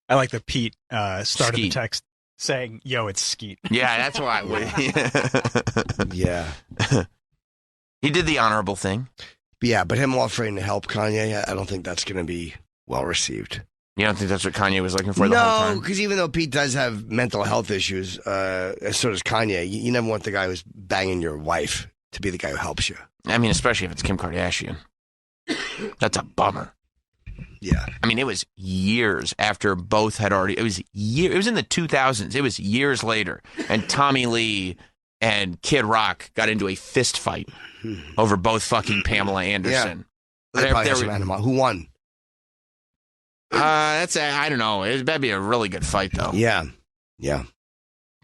I like that Pete started the Skeet. text saying, yo, it's Skeet. Yeah, that's why I would. Yeah. He did the honorable thing. Yeah, but him offering to help Kanye, I don't think that's going to be well received. You don't think that's what Kanye was looking for the whole time? No, because even though Pete does have mental health issues, so does Kanye, you never want the guy who's banging your wife to be the guy who helps you. I mean, especially if it's Kim Kardashian. That's a bummer. Yeah. I mean, it was years after both had already... It was in the 2000s. It was years later. And Tommy Lee and Kid Rock got into a fist fight over both fucking Pamela Anderson. Yeah. Who won? I don't know. It better be a really good fight, though. Yeah.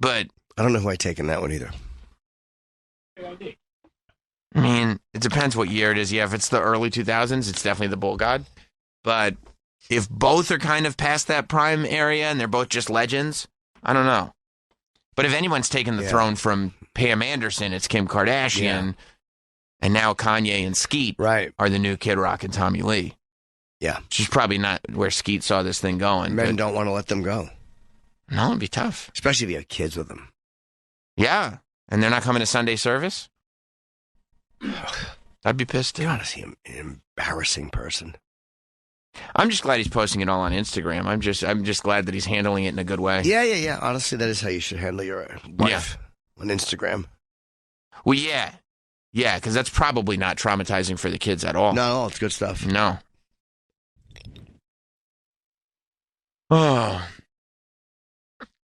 But I don't know who I take in that one either. I mean, it depends what year it is. Yeah, if it's the early 2000s, it's definitely the Bull God. But if both are kind of past that prime area and they're both just legends, I don't know. But if anyone's taken the throne from Pam Anderson, it's Kim Kardashian. Yeah. And now Kanye and Skeet are the new Kid Rock and Tommy Lee. Yeah. Which is probably not where Skeet saw this thing going. Men don't want to let them go. No, it'd be tough. Especially if you have kids with them. Yeah. And they're not coming to Sunday service? I'd be pissed too. You're honestly an embarrassing person. I'm just glad he's posting it all on Instagram. I'm just glad that he's handling it in a good way. Yeah. Honestly, that is how you should handle your wife on Instagram. Well, yeah, because that's probably not traumatizing for the kids at all. No, it's good stuff. No. Oh.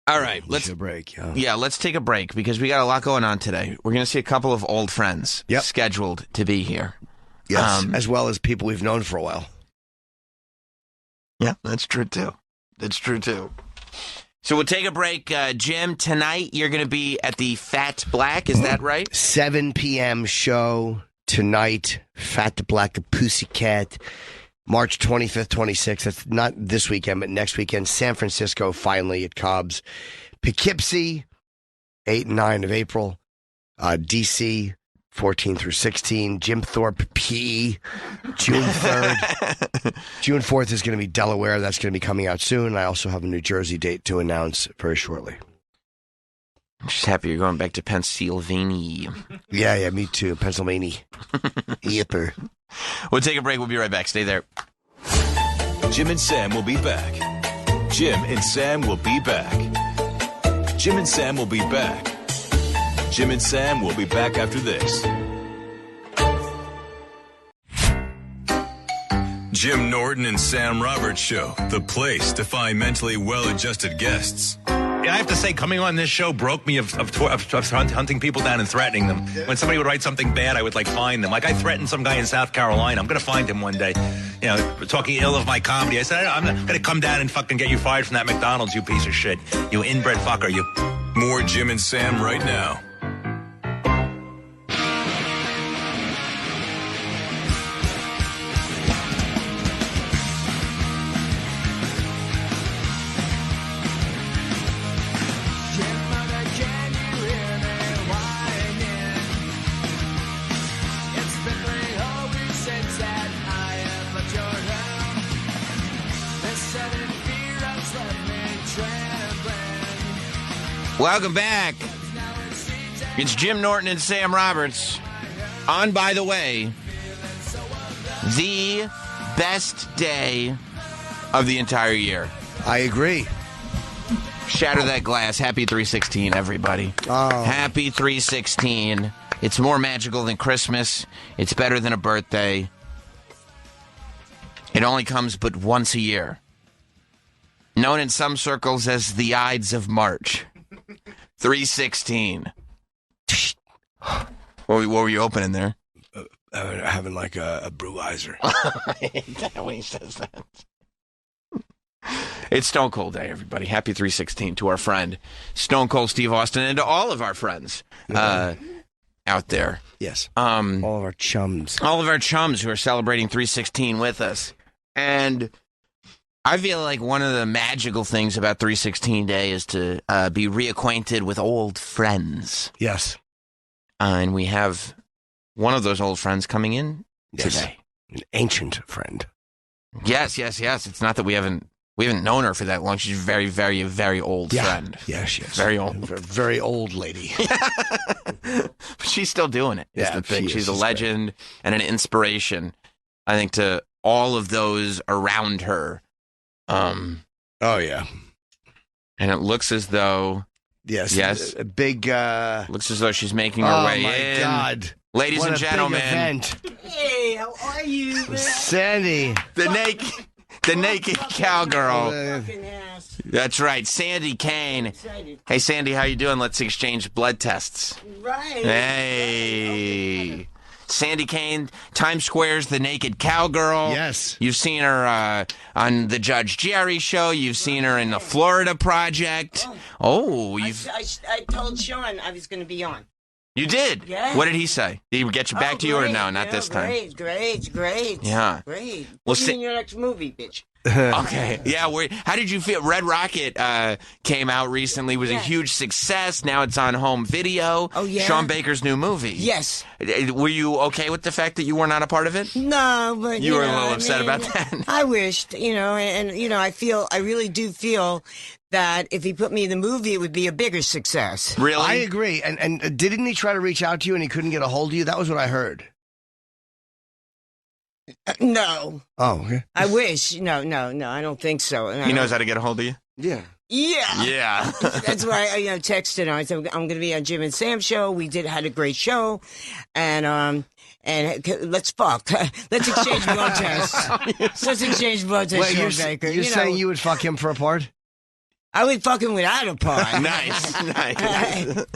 All right, let's take a break. Yeah, let's take a break because we got a lot going on today. We're going to see a couple of old friends scheduled to be here. Yes, as well as people we've known for a while. Yeah, that's true too. So we'll take a break. Jim, tonight you're going to be at the Fat Black, is that right? 7 p.m. show tonight, Fat Black Pussycat, March 25th, 26th. That's not this weekend, but next weekend. San Francisco, finally, at Cobb's. Poughkeepsie, 8 and 9 of April. D.C., 14 through 16. Jim Thorpe, P. June 3rd. June 4th is going to be Delaware. That's going to be coming out soon. I also have a New Jersey date to announce very shortly. I'm just happy you're going back to Pennsylvania. Yeah, me too. Pennsylvania. Yipper. We'll take a break. We'll be right back. Stay there. Jim and Sam will be back. Jim and Sam will be back. Jim and Sam will be back. Jim and Sam will be back after this. Jim Norton and Sam Roberts Show, the place to find mentally well-adjusted guests. I have to say, coming on this show broke me of hunting people down and threatening them. When somebody would write something bad, I would find them. I threatened some guy in South Carolina. I'm going to find him one day. Talking ill of my comedy. I said, I'm not going to come down and fucking get you fired from that McDonald's, you piece of shit. You inbred fucker, you. More Jim and Sam right now. Welcome back. It's Jim Norton and Sam Roberts. On, by the way, the best day of the entire year. I agree. Shatter that glass. Happy 316, everybody. Oh. Happy 316. It's more magical than Christmas. It's better than a birthday. It only comes but once a year. Known in some circles as the Ides of March. 316. What were you opening there? Having like a brewizer. I hate that when he says that. It's Stone Cold Day, everybody. Happy 316 to our friend Stone Cold Steve Austin and to all of our friends out there. Yes. All of our chums. All of our chums who are celebrating 316 with us. And I feel like one of the magical things about 316 Day is to be reacquainted with old friends. Yes. And we have one of those old friends coming in today. An ancient friend. Yes. It's not that we haven't known her for that long. She's a very, very, very old friend. Yeah, she is. Very old. A very old lady. But she's still doing it. Is the thing. She's a legend and an inspiration, I think, to all of those around her. Oh, yeah. And it looks as though... Yes. A big... looks as though she's making her way in. Oh, my God. Ladies what and a gentlemen. Big event. Hey, how are you? Sandy. The naked cowgirl. That's right. Sandy Kane. Hey, Sandy, how you doing? Let's exchange blood tests. Right. Hey. Sandy Kane, Times Square's The Naked Cowgirl. Yes. You've seen her on the Judge Jerry show. You've seen her in the Florida Project. I told Sean I was going to be on. You did? Yeah. What did he say? Did he get you back to you or no? Not this time. Great. Yeah. Great. Well, Put me in your next movie, bitch. Okay. Yeah. How did you feel? Red Rocket came out recently. Was a huge success. Now it's on home video. Oh, yeah? Sean Baker's new movie. Yes. Were you okay with the fact that you were not a part of it? No, but you were a know, little upset about that. I wished, I really do feel that if he put me in the movie, it would be a bigger success. Really? I agree. And didn't he try to reach out to you and he couldn't get a hold of you? That was what I heard. No. Oh, okay. I wish. No, I don't think so. He knows how to get a hold of you? Yeah. Yeah. That's why I texted him. I said, I'm going to be on Jim and Sam's show. We had a great show. And let's fuck. Let's exchange blood tests. Let's exchange blood tests, Wait, Sean Baker. you're saying you would fuck him for a part? I would fuck him without a part. Nice.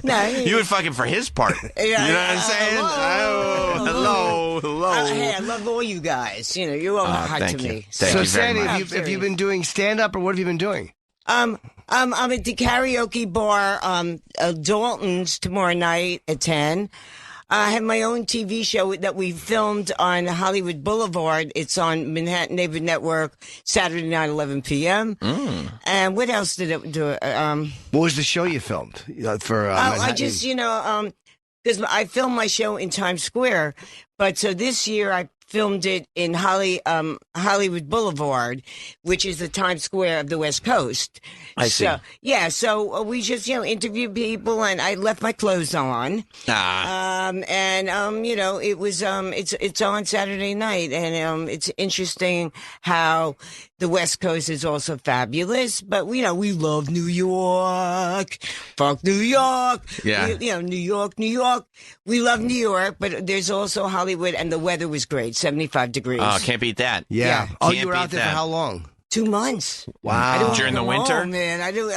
No, you would fuck him for his part. You know what I'm saying? Hello. Hey, I love all you guys. You're all hot to me. So, Sandy, have you been doing stand-up or what have you been doing? I'm at the karaoke bar, Dalton's tomorrow night at 10. I have my own TV show that we filmed on Hollywood Boulevard. It's on Manhattan Neighborhood Network, Saturday night, 11 p.m. And what else did it do? What was the show you filmed for Manhattan? I just, because I filmed my show in Times Square, but so this year I filmed it in Hollywood Boulevard, which is the Times Square of the West Coast. I see. So we just interviewed people, and I left my clothes on. It was it's on Saturday night, and it's interesting how the West Coast is also fabulous, but we love New York. Fuck New York. Yeah. New York. We love New York, but there's also Hollywood, and the weather was great, 75 degrees. Oh, can't beat that. Yeah. Oh, Can't you were out beat there for that. how long? 2 months. Wow. During the winter? Man, I do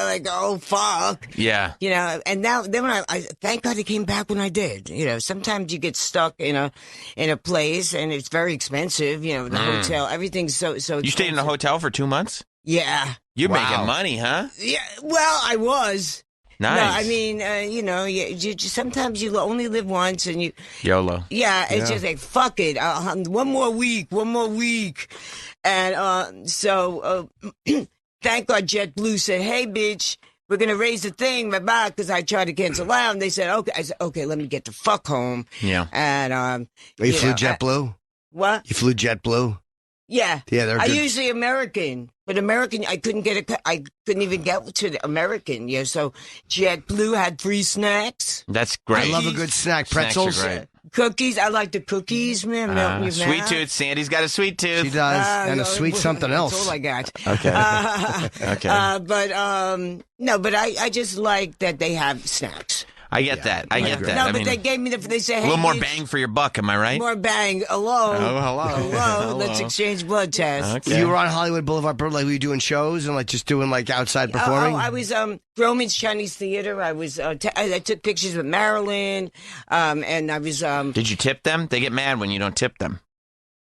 fuck. Yeah. And then when I thank God I came back when I did. Sometimes you get stuck in a place and it's very expensive. The hotel, everything's so. You stayed in a hotel for 2 months? Yeah. You're making money, huh? Yeah. Well, I was. Nice. No, I mean, you sometimes you only live once, and you YOLO. Yeah, it's just like fuck it. One more week, and so thank God JetBlue said, "Hey, bitch, we're gonna raise the thing, bye," because I tried to cancel out, and they said, "Okay." I said, "Okay, let me get the fuck home." Yeah. And You flew JetBlue? What? You flew JetBlue? Yeah. Yeah, they're I good. usually American, but American I couldn't even get to the American. Yeah, so JetBlue had free snacks. That's great. I love a good snack. Pretzels. Snacks are great. Cookies. I like the cookies, man. Melt in your Sweet mouth. tooth. Sandy's got a sweet tooth. She does. And a sweet something else. That's all I got. Okay. Okay. But I just like that they have snacks. I get that. I get that. No, I but mean, they gave me they said, a hey, little more bitch, bang for your buck. Am I right? more bang. Hello. Oh, hello. Let's exchange blood tests. Okay. You were on Hollywood Boulevard, like were you doing shows and like just doing like outside performing? I was Roman's Chinese Theater. I was I took pictures with Marilyn, and I was. Did you tip them? They get mad when you don't tip them.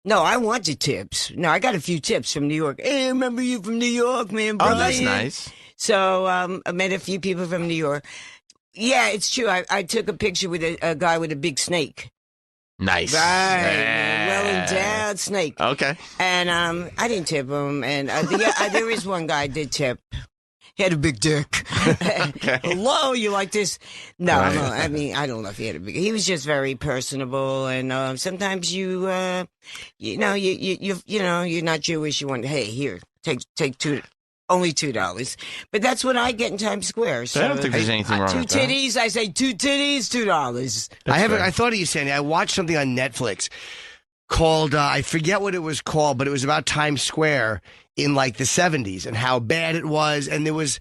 No, I wanted tips. No, I got a few tips from New York. Hey, remember you from New York, man? Brian? Oh, that's nice. So I met a few people from New York. Yeah, it's true. I took a picture with a guy with a big snake. Nice. Right. Well endowed snake. Okay. And I didn't tip him. And there is one guy I did tip. He had a big dick. Okay. Hello, you like this? No, Right. no, I mean, I don't know if he had a big. He was just very personable, and sometimes you're not Jewish. You want, hey, here, take two. Only $2, but that's what I get in Times Square. So I don't think there's anything wrong with that. Two titties, I say 2 titties, $2. I thought of you, Sandy. I watched something on Netflix called I forget what it was called, but it was about Times Square in like the 70s and how bad it was, and there was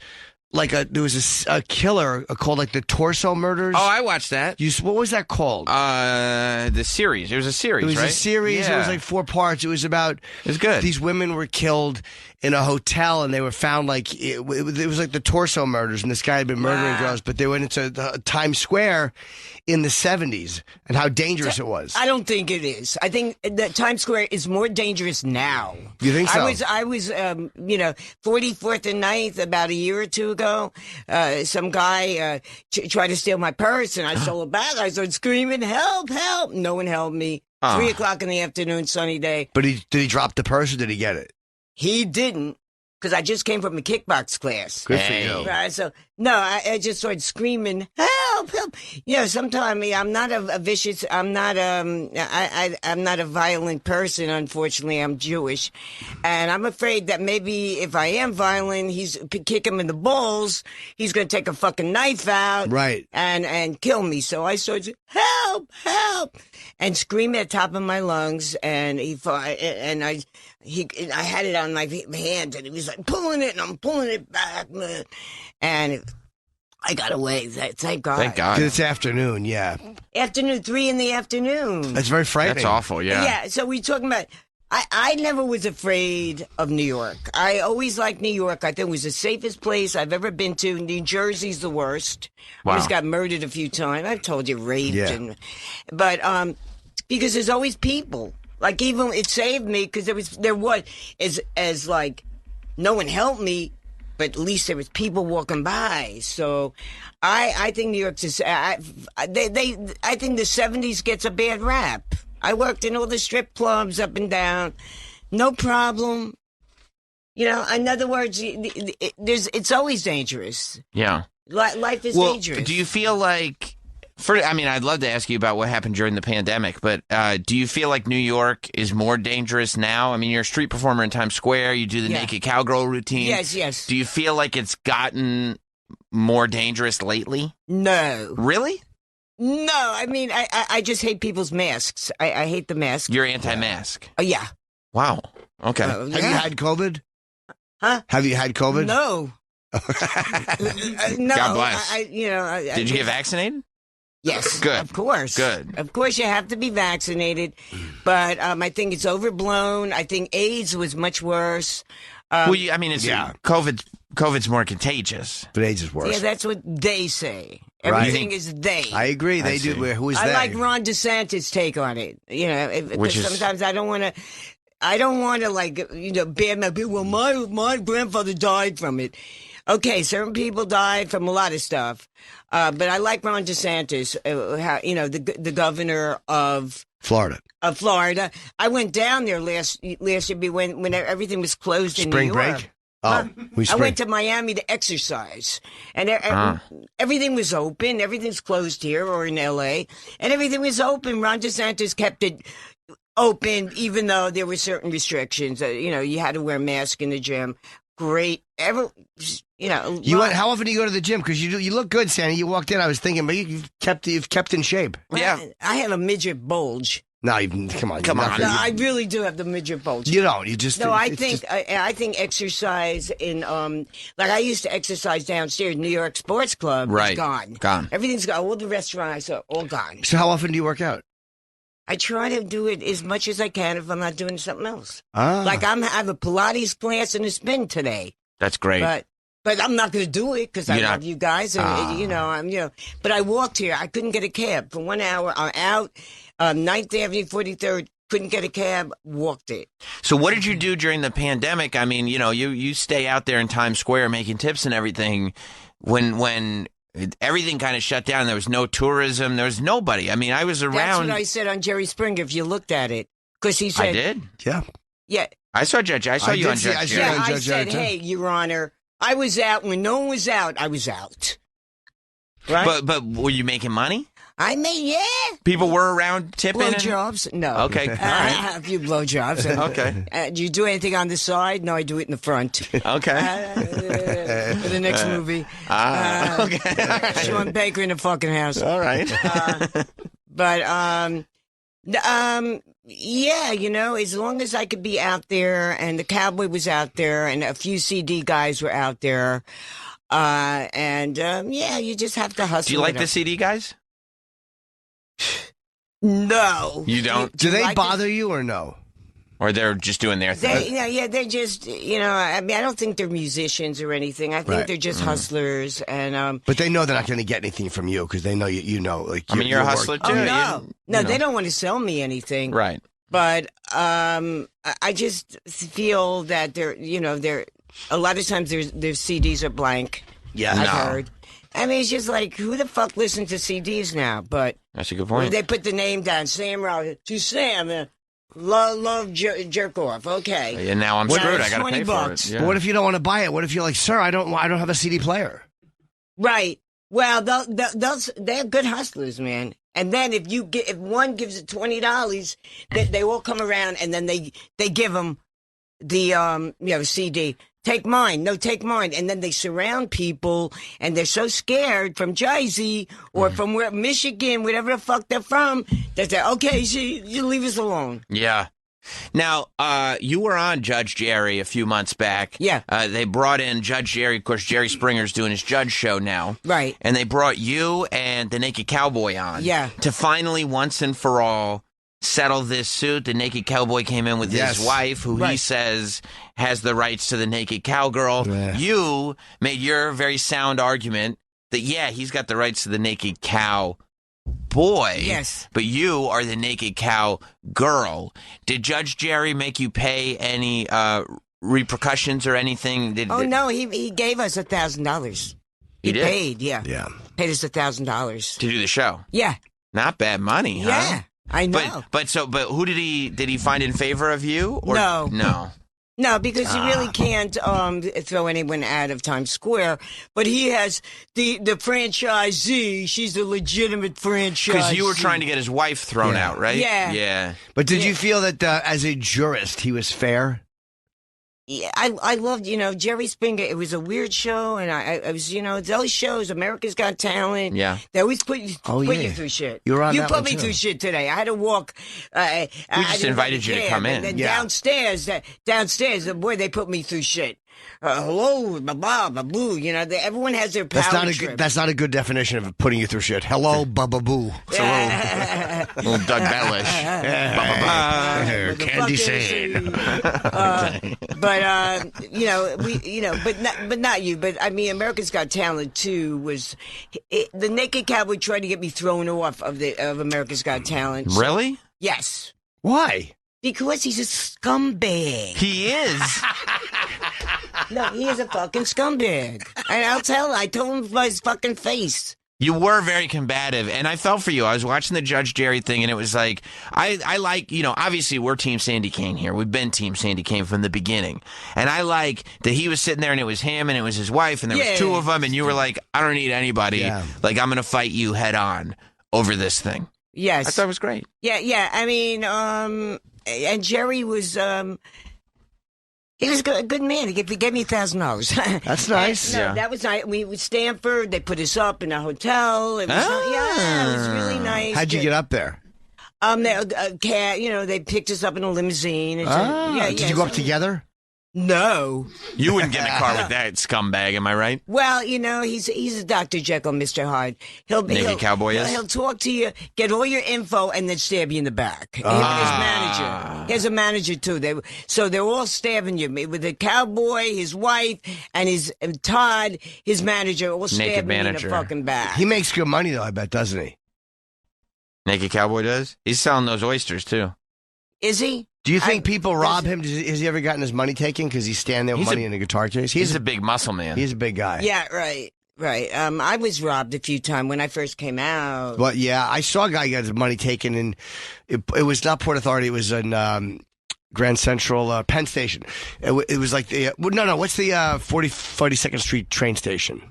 a killer called like the Torso Murders. Oh, I watched that. What was that called? The series. It was a series. It was right? a series. Yeah. It was like 4 parts. It was about. It's good. These women were killed in a hotel, and they were found like it was like the torso murders, and this guy had been murdering girls, but they went into Times Square in the 70s, and how dangerous it was. I don't think it is. I think that Times Square is more dangerous now. You think so? I was 44th and 9th about a year or two ago. Some guy tried to steal my purse, and I stole it back. I started screaming, "Help! Help!" No one helped me. 3 o'clock in the afternoon, sunny day. But did he drop the purse or did he get it? He didn't, because I just came from a kickbox class. Good for you. Right, so, no, I just started screaming, "Help! Help!" Sometimes I'm not a vicious, I'm not I'm not a violent person, unfortunately. I'm Jewish. And I'm afraid that maybe if I am violent, kick him in the balls, he's going to take a fucking knife out. Right. And kill me. So I started, "Help! Help!" and scream at the top of my lungs. And I had it on my hand, and he was like pulling it, and I'm pulling it back, man. And I got away. Thank God. Thank God. 'Cause it's afternoon, yeah. Afternoon, 3 in the afternoon. That's very frightening. That's awful, yeah. Yeah, so we're talking about... I never was afraid of New York. I always liked New York. I think it was the safest place I've ever been to. New Jersey's the worst. Wow. I just got murdered a few times. I've told you, raped. Yeah. But because there's always people. Like, even it saved me because there was as like no one helped me, but at least there was people walking by. So I think New York's is I think the 70s gets a bad rap. I worked in all the strip clubs up and down, no problem. In other words, it's always dangerous. Yeah. Life is Well, dangerous. do you feel like? I'd love to ask you about what happened during the pandemic, but do you feel like New York is more dangerous now? I mean, you're a street performer in Times Square. You do the naked cowgirl routine. Yes. Do you feel like it's gotten more dangerous lately? No. Really? No, I mean, I just hate people's masks. I hate the mask. You're anti-mask? Yeah. Wow. Okay. Have you had COVID? Huh? Have you had COVID? No. No. God bless. Did you get vaccinated? Yes. Good. Of course. Good. Of course you have to be vaccinated. But I think it's overblown. I think AIDS was much worse. COVID's more contagious. But AIDS is worse. Yeah, that's what they say. Right. Everything is they. I agree. They do. Who is I they? like Ron DeSantis' take on it. Which is- sometimes I don't want to bad my people. Well, my grandfather died from it. Okay, certain people died from a lot of stuff. But I like Ron DeSantis, the governor of Florida. I went down there last year when everything was closed in Spring New York. break? Oh, I went to Miami to exercise, and everything was open. Everything's closed here or in L.A., and everything was open. Ron DeSantis kept it open, even though there were certain restrictions. You had to wear a mask in the gym. Great. How often do you go to the gym? Because you look good, Sandy. You walked in. I was thinking, but you've kept in shape. Yeah, I had a midget bulge. No, come on. No, I really do have the midget bulge. You don't. You just. No, I think exercise in like I used to exercise downstairs. New York Sports Club. Right. Is gone. Everything's gone. All the restaurants are all gone. So how often do you work out? I try to do it as much as I can if I'm not doing something else. Like I have a Pilates class and a spin today. That's great. But I'm not going to do it because I love you guys. And, but I walked here. I couldn't get a cab for 1 hour. I'm out 9th Avenue, 43rd. Couldn't get a cab. Walked it. So what did you do during the pandemic? I mean, you stay out there in Times Square making tips and everything. When everything kind of shut down, there was no tourism. There was nobody. I mean, I was around. That's what I said on Jerry Springer. If you looked at it, because he said I did. Yeah. Yeah. I saw Judge. I saw you on Judge. I said, hey, Your Honor, I was out when no one was out. I was out. Right. But were you making money? I mean, yeah. People were around tipping. Blowjobs? No. Okay. All right. A few blowjobs. Okay. Do you do anything on the side? No, I do it in the front. Okay. For the next movie. Okay. Sean Baker in the fucking house. All right. Yeah, as long as I could be out there, and the Cowboy was out there, and a few CD guys were out there, you just have to hustle. Do you like the CD guys? No. You don't? Do they bother you or no? Or they're just doing their thing? They're just, I mean, I don't think they're musicians or anything. I think Right. they're just hustlers. And But they know they're not going to get anything from you because they know you know. Like, I mean, you're a hustler, too. Oh, no. You They know. don't want to sell me anything. Right. But I just feel that they're a lot of times their CDs are blank. Yeah. I've No. heard. I mean, it's just like, who the fuck listens to CDs now? But That's a good point. they put the name down, Sam Rouse. To Sam, love jerk off. Okay. And now I'm Well, screwed. I it's got to pay for $20. it. But what if you don't want to buy it? What if you're like, sir, I don't have a CD player? Right. Well, they're good hustlers, man. And then if one gives it $20, they all come around and then they give them the CD. Take mine. No, take mine. And then they surround people, and they're so scared from Jersey or from Michigan, whatever the fuck they're from, that they're, okay, you leave us alone. Yeah. Now, you were on Judge Jerry a few months back. Yeah. They brought in Judge Jerry. Of course, Jerry Springer's doing his judge show now. Right. And they brought you and the Naked Cowboy on. Yeah. To finally, once and for all, settle this suit. The Naked Cowboy came in with his wife, who he says has the rights to the Naked Cowgirl. Yeah. You made your very sound argument that, he's got the rights to the Naked Cow boy. Yes. But you are the Naked Cow girl. Did Judge Jerry make you pay any repercussions or anything? No, he gave us $1,000. He did? Paid, yeah. Yeah. Paid us $1,000. To do the show? Yeah. Not bad money, huh? Yeah, I know. But who did he find in favor of you? Or, No. No, because he really Ah. can't throw anyone out of Times Square. But he has the franchisee. She's a legitimate franchise. Because you were trying to get his wife thrown out, right? Yeah. Yeah. But did you feel that as a jurist, he was fair? Yeah, I loved, Jerry Springer. It was a weird show, and I was, those shows, America's Got Talent. Yeah. They always put you yeah. through shit. You were on You that put one, me too. through shit today. I had to walk. We just invited you to come in. And then Yeah. downstairs, boy, they put me through shit. Hello, blah, blah, boo. Everyone has their power That's not a trip. good. That's not a good definition of putting you through shit. Hello, Bubba Boo. It's a little Doug Bellish. Candy cane. But not you. But I mean, America's Got Talent too was the Naked Cowboy tried to get me thrown off of America's Got Talent. Really? Yes, Why? because he's a scumbag. He is. No, he is a fucking scumbag. And I told him by his fucking face. You were very combative, and I felt for you. I was watching the Judge Jerry thing, and it was like, I like, obviously we're Team Sandy Kane here. We've been Team Sandy Kane from the beginning. And I like that he was sitting there, and it was him, and it was his wife, and there was two of them, and you were like, I don't need anybody. Yeah. Like, I'm going to fight you head on over this thing. Yes. I thought it was great. Yeah. I mean, and Jerry was, he was a good man. He gave me $1,000. That's nice. No, that was nice. We was Stanford. They put us up in a hotel. It was it was really nice. How'd you get up there? They picked us up in a limousine. And Did you go up together? No. You wouldn't get in a car with that scumbag, am I right? Well, he's a Dr. Jekyll, Mr. Hyde. Naked Cowboy is? He'll talk to you, get all your info, and then stab you in the back. Him and his manager. He has a manager, too. They're all stabbing you. With the cowboy, his wife, and Todd, his manager, all stabbing you in the fucking back. He makes good money, though, I bet, doesn't he? Naked Cowboy does? He's selling those oysters, too. Is he? Do you think people rob him? Has he ever gotten his money taken because he's standing there with money in a guitar case? He's a big muscle man. He's a big guy. Yeah, right. I was robbed a few times when I first came out. Well, yeah, I saw a guy get his money taken, and it was not Port Authority. It was in Grand Central, Penn Station. It was like the what's the 42nd Street train station?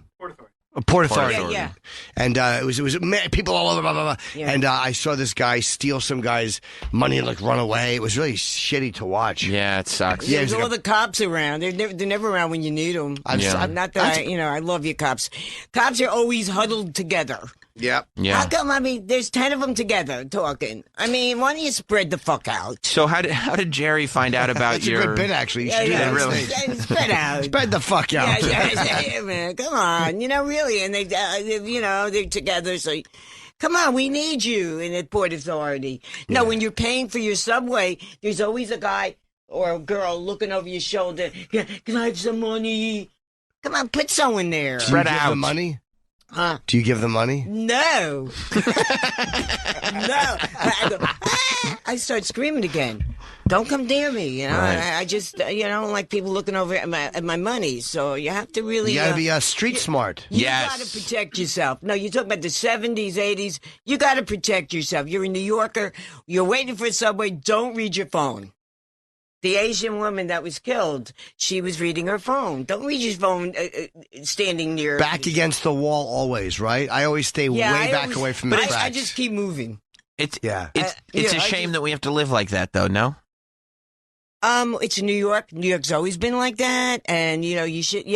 Port Authority. Yeah. And it was people all over, blah, blah, blah. Yeah. And I saw this guy steal some guy's money and run away. It was really shitty to watch. Yeah, it sucks. Yeah, There's all the cops around. They're never around when you need them. Not that I love you, cops. Cops are always huddled together. Yep. Yeah. How come? I mean, there's 10 of them together talking. I mean, why don't you spread the fuck out? So how did Jerry find out about That's your... a good bit, actually. You should do that. Really? Spread out. Spread the fuck out. Yeah, man. Come on. Really. And they're together. So, come on, we need you in the Port Authority. No, when you're paying for your subway, there's always a guy or a girl looking over your shoulder. Can I have some money? Come on, put someone there. Do you give them money? Huh? Do you give them money? No. No. I go, "Ah!" I start screaming again. Don't come near me. You know, Right. I just, I don't like people looking over at my money. So you have to really. You got to be street smart. You got to protect yourself. No, you talk about the 70s, 80s. You got to protect yourself. You're a New Yorker. You're waiting for a subway. Don't read your phone. The Asian woman that was killed, she was reading her phone. Don't read your phone standing near. Back against the wall always, right? I always stay way back away from the tracks. I just keep moving. It's a shame that we have to live like that, though. No. It's New York. New York's always been like that, and you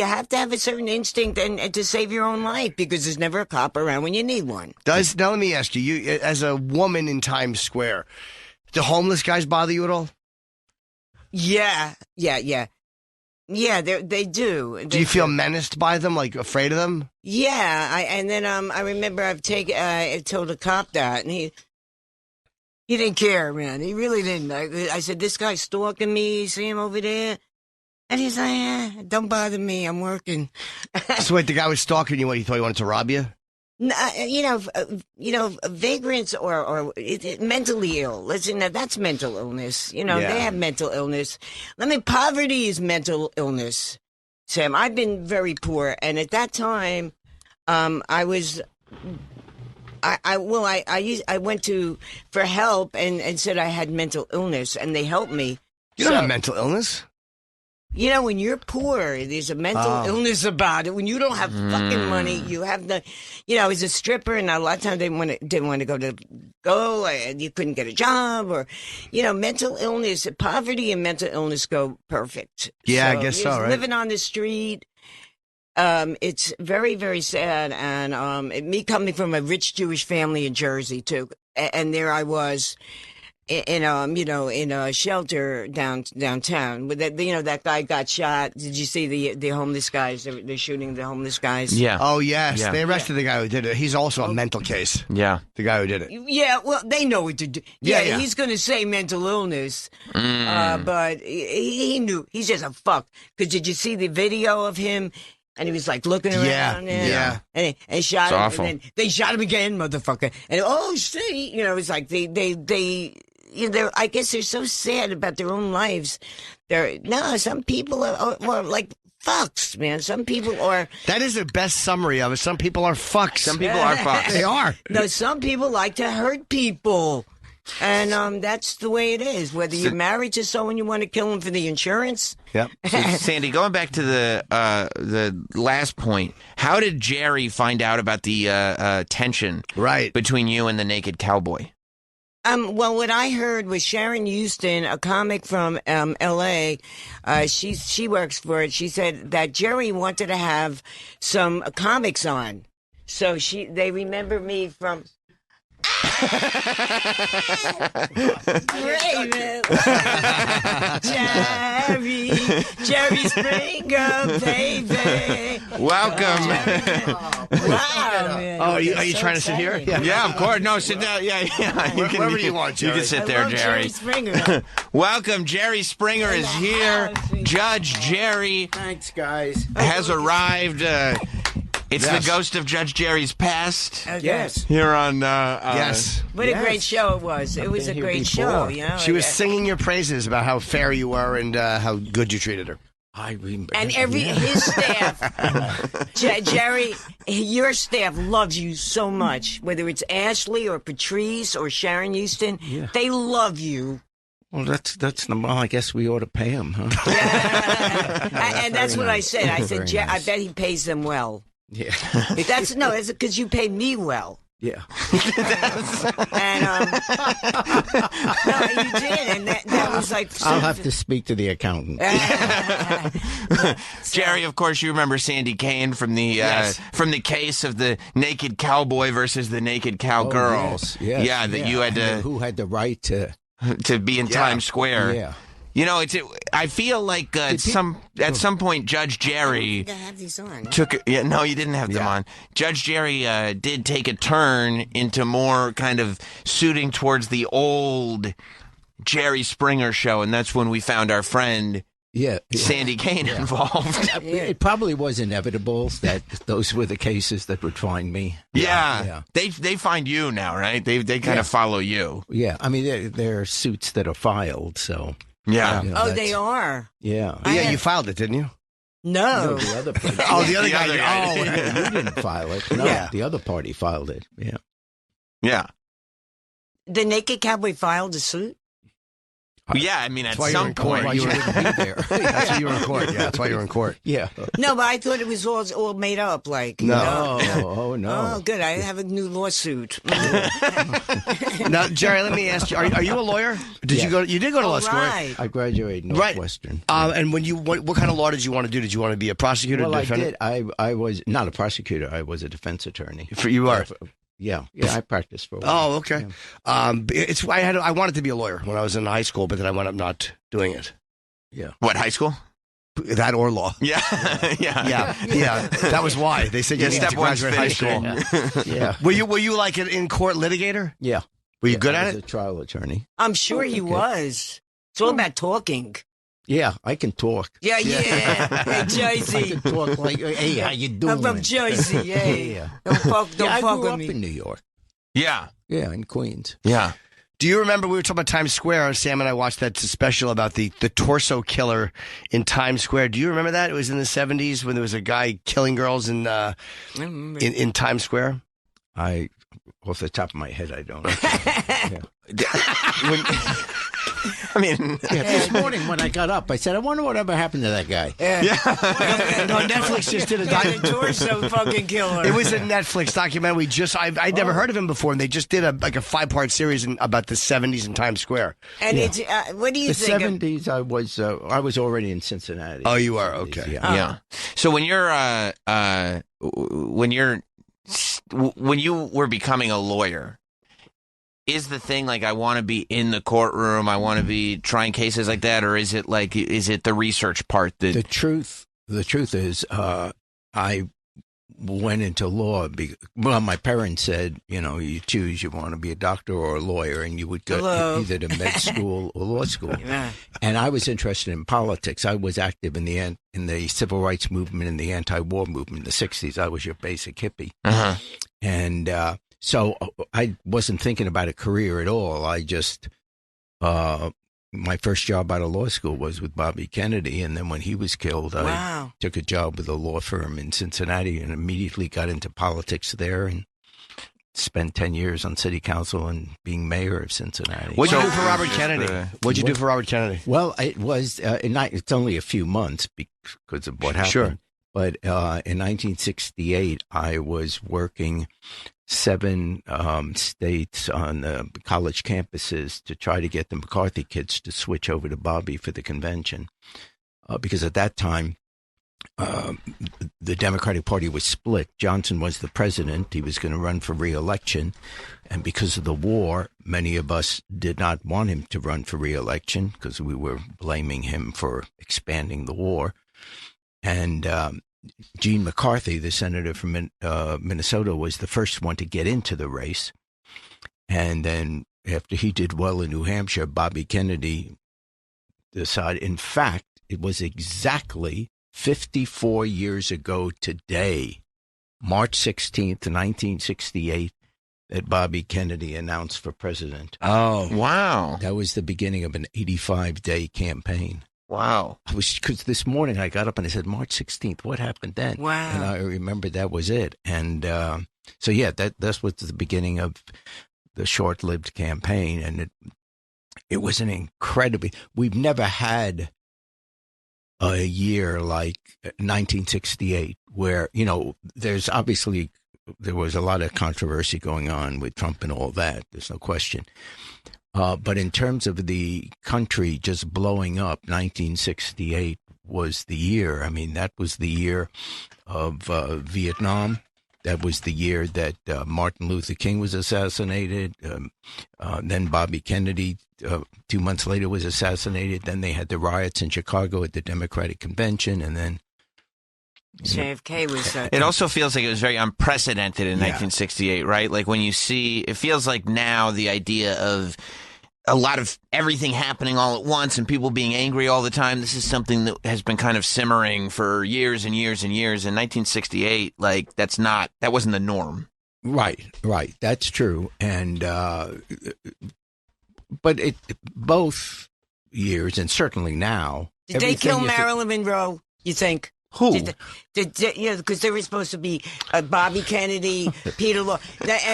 have to have a certain instinct and to save your own life because there's never a cop around when you need one. Now let me ask you, as a woman in Times Square, do homeless guys bother you at all? Yeah, they do. Do you feel menaced by them, like afraid of them? Yeah, I remember I told a cop that, and he didn't care, man. He really didn't. I said, this guy's stalking me. See him over there? And he's like, don't bother me. I'm working. So wait, the guy was stalking you. What, he thought he wanted to rob you? Vagrants or mentally ill. Listen, that's mental illness. They have mental illness. Poverty is mental illness. Sam, I've been very poor, and at that time, I went for help and said I had mental illness, and they helped me. You don't have mental illness. When you're poor, there's a mental illness about it. When you don't have fucking money, you have as a stripper, and a lot of times they didn't want to go, and you couldn't get a job, or, mental illness, poverty and mental illness go perfect. Yeah, I guess so, right? Living on the street, it's very, very sad, and me coming from a rich Jewish family in Jersey too, and there I was. In a shelter downtown. That guy got shot. Did you see the homeless guys? They're shooting the homeless guys. Yeah. Oh yes, they arrested the guy who did it. He's also a mental case. Yeah. The guy who did it. Yeah. Well, they know what to do. Yeah. He's going to say mental illness, but he knew. He's just a fuck. Because did you see the video of him? And he was like looking around, and shot him, awful. and then they shot him again, motherfucker. And see, it's like they. I guess they're so sad about their own lives. Some people are like fucks, man. Some people are. That is the best summary of it. Some people are fucks. Some people are fucks. They are. No, some people like to hurt people. And that's the way it is. Whether you're married to someone, you want to kill them for the insurance. Yep. So, Sandy, going back to the last point, how did Jerry find out about the tension between you and the Naked Cowboy? Well, what I heard was Sharon Houston, a comic from L.A., she works for it. She said that Jerry wanted to have some comics on. So they remember me from... Jerry Springer, baby. Welcome. Wow, man. Oh, are you trying to sit here? Yeah, of course. No, sit down. Yeah. Wherever you want, Jerry. You can sit there, Jerry. Springer. Welcome. Jerry Springer is here. Judge Jerry. Thanks, guys. Has arrived. It's the ghost of Judge Jerry's past. Yes. Here on... yes. What a great show it was. It was a great show, She was singing your praises about how fair you were and how good you treated her. I remember. And his staff, Jerry, your staff loves you so much. Whether it's Ashley or Patrice or Sharon Houston, they love you. Well, that's well, I guess we ought to pay him, huh? Yeah. And that's what I said. I said, Very nice. I bet he pays them well. Yeah. That's because you pay me well. Yeah. And no, you did, and that was like. I'll have to speak to the accountant. Jerry, of course, you remember Sandy Kane from the case of the naked cowboy versus the naked cowgirl. Yes. Yeah, that you had to. Who had the right to be in Times Square? Yeah. I feel like at some point Judge Jerry took. No, you didn't have them on. Judge Jerry did take a turn into more kind of suiting towards the old Jerry Springer show, and that's when we found our friend Sandy Kane involved. It probably was inevitable that those were the cases that would find me. Yeah. They find you now, right? They kind of follow you. Yeah, I mean, they're suits that are filed, so. Yeah. You know, they are. Yeah. Yeah, you filed it, didn't you? No. The other party. The other guy. You didn't file it. No, the other party filed it. Yeah. Yeah. The Naked Cowboy filed a suit? Yeah, I mean, at some point. You wouldn't be there. That's why you were in court. Yeah, that's why you were in court. Yeah. No, but I thought it was all made up. Like, no. Oh, no. Oh, good. I have a new lawsuit. Now, Jerry, let me ask you: Are you a lawyer? Did you go? You did go to law school, right? I graduated Northwestern. And when you, what kind of law did you want to do? Did you want to be a prosecutor? Well, defendant? I did. I was not a prosecutor. I was a defense attorney. You are. Yeah, I practiced for a while. Oh, okay. Yeah. I wanted to be a lawyer when I was in high school, but then I wound up not doing it. Yeah. What, high school? That or law. Yeah. Yeah. That was why they said you needed to graduate high school. Yeah. Were you like an in-court litigator? Yeah. Were you good I at was it? a trial attorney. I'm sure he was. It's all about talking. Yeah, I can talk. Yeah. Hey, Jersey. I can talk like, hey, how you doing? I'm from Jersey. Hey. Yeah. Don't fuck I grew with up me. in New York. Yeah. Yeah, in Queens. Yeah. Do you remember we were talking about Times Square? Sam and I watched that special about the torso killer in Times Square. Do you remember that? It was in the 70s when there was a guy killing girls in Times Square. Off the top of my head, I don't. I mean, this morning when I got up, I said, I wonder whatever happened to that guy. No, Netflix just did a torso fucking killer. It was a Netflix documentary. I'd never heard of him before, and they just did a 5-part series about the 70s in Times Square. And it's what do you think? The 70s, I was already in Cincinnati. Oh, you are? Okay. Yeah. So when you were becoming a lawyer, is the thing like I want to be in the courtroom, I want to be trying cases like that, or is it the research part that the truth is I went into law my parents said, you choose, you want to be a doctor or a lawyer, and you would go either to med school or law school. Yeah. And I was interested in politics. I was active in the civil rights movement and the anti-war movement in the 60s. I was your basic hippie. Uh-huh. And so I wasn't thinking about a career at all. I just, my first job out of law school was with Bobby Kennedy. And then when he was killed, I took a job with a law firm in Cincinnati and immediately got into politics there and spent 10 years on city council and being mayor of Cincinnati. What'd you do for Robert Kennedy? What'd you do for Robert Kennedy? Well, it was, it's only a few months because of what happened. Sure. But in 1968, I was working 7 states on college campuses to try to get the McCarthy kids to switch over to Bobby for the convention. Because at that time, the Democratic Party was split. Johnson was the president. He was going to run for re-election. And because of the war, many of us did not want him to run for re-election because we were blaming him for expanding the war. And Gene McCarthy, the senator from Minnesota, was the first one to get into the race. And then after he did well in New Hampshire, Bobby Kennedy decided, in fact, it was exactly 54 years ago today, March 16th, 1968, that Bobby Kennedy announced for president. Oh, wow. That was the beginning of an 85-day campaign. Wow. Because this morning I got up and I said, March 16th, what happened then? Wow. And I remembered that was it. And so, yeah, that was the beginning of the short-lived campaign. And it was an incredibly, we've never had a year like 1968 where, there's obviously, there was a lot of controversy going on with Trump and all that. There's no question. But in terms of the country just blowing up, 1968 was the year. I mean, that was the year of Vietnam. That was the year that Martin Luther King was assassinated. Then Bobby Kennedy, 2 months later, was assassinated. Then they had the riots in Chicago at the Democratic Convention. And then JFK was... It also feels like it was very unprecedented in 1968, right? Like when you see... It feels like now the idea of a lot of everything happening all at once and people being angry all the time. This is something that has been kind of simmering for years and years and years. In 1968, like that wasn't the norm. Right. That's true. And but both years, and certainly now. Did they kill Marilyn Monroe, you think? Who? Because they were supposed to be Bobby Kennedy, Peter Law.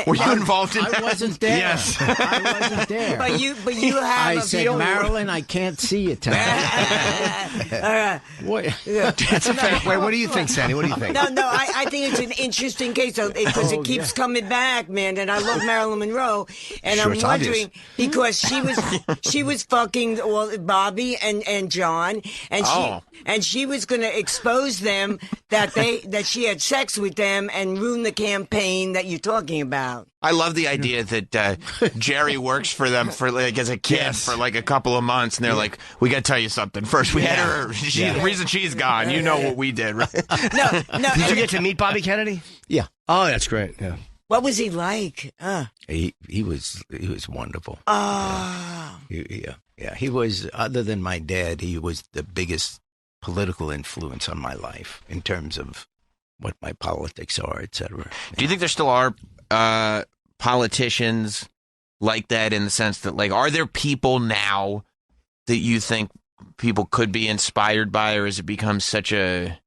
Were you involved in that? I wasn't there. Yes. I wasn't there. But you have I said, Marilyn, I can't see you tonight. What? That's a fair. Wait, what do you think, Sandy? What do you think? No, I think it's an interesting case because it keeps coming back, man. And I love Marilyn Monroe, and Sure, I'm it's wondering obvious. because she was fucking Bobby and John, and she was going to expose them that she had sex with them and ruin the campaign that you're talking about. I love the idea that Jerry works for them for like as a kid for like a couple of months, and they're like, "We got to tell you something first. We had her. The reason she's gone. You know what we did, right?" No. Did you get to meet Bobby Kennedy? Yeah. Oh, that's great. Yeah. What was he like? He was wonderful. Yeah. He was, other than my dad, he was the biggest political influence on my life in terms of what my politics are, etc. Do you think there still are politicians like that, in the sense that, like, are there people now that you think people could be inspired by, or has it become such a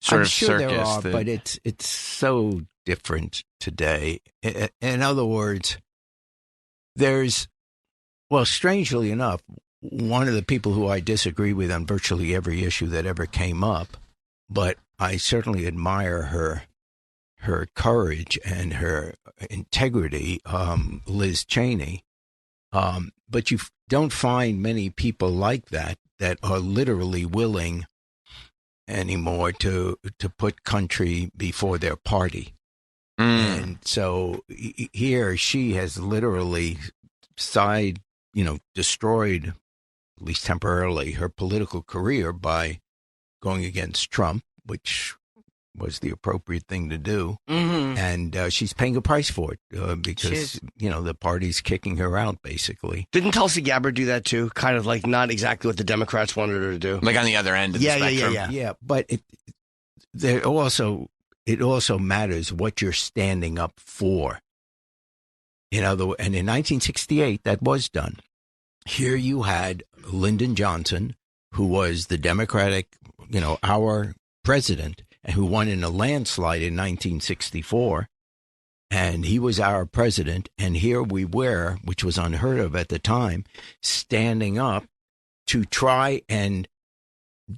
sort of sure circus? There are, but it's so different today. In other words, strangely enough, one of the people who I disagree with on virtually every issue that ever came up, but I certainly admire her courage and her integrity, Liz Cheney. But you don't find many people like that are literally willing anymore to put country before their party. And so here she has literally destroyed, at least temporarily, her political career by going against Trump, which was the appropriate thing to do. Mm-hmm. And she's paying a price for it because, the party's kicking her out, basically. Didn't Tulsi Gabbard do that too? Kind of like not exactly what the Democrats wanted her to do. Like on the other end of the spectrum. Yeah, but it also matters what you're standing up for. And in 1968, that was done. Here you had Lyndon Johnson, who was the Democratic, our president, and who won in a landslide in 1964. And he was our president. And here we were, which was unheard of at the time, standing up to try and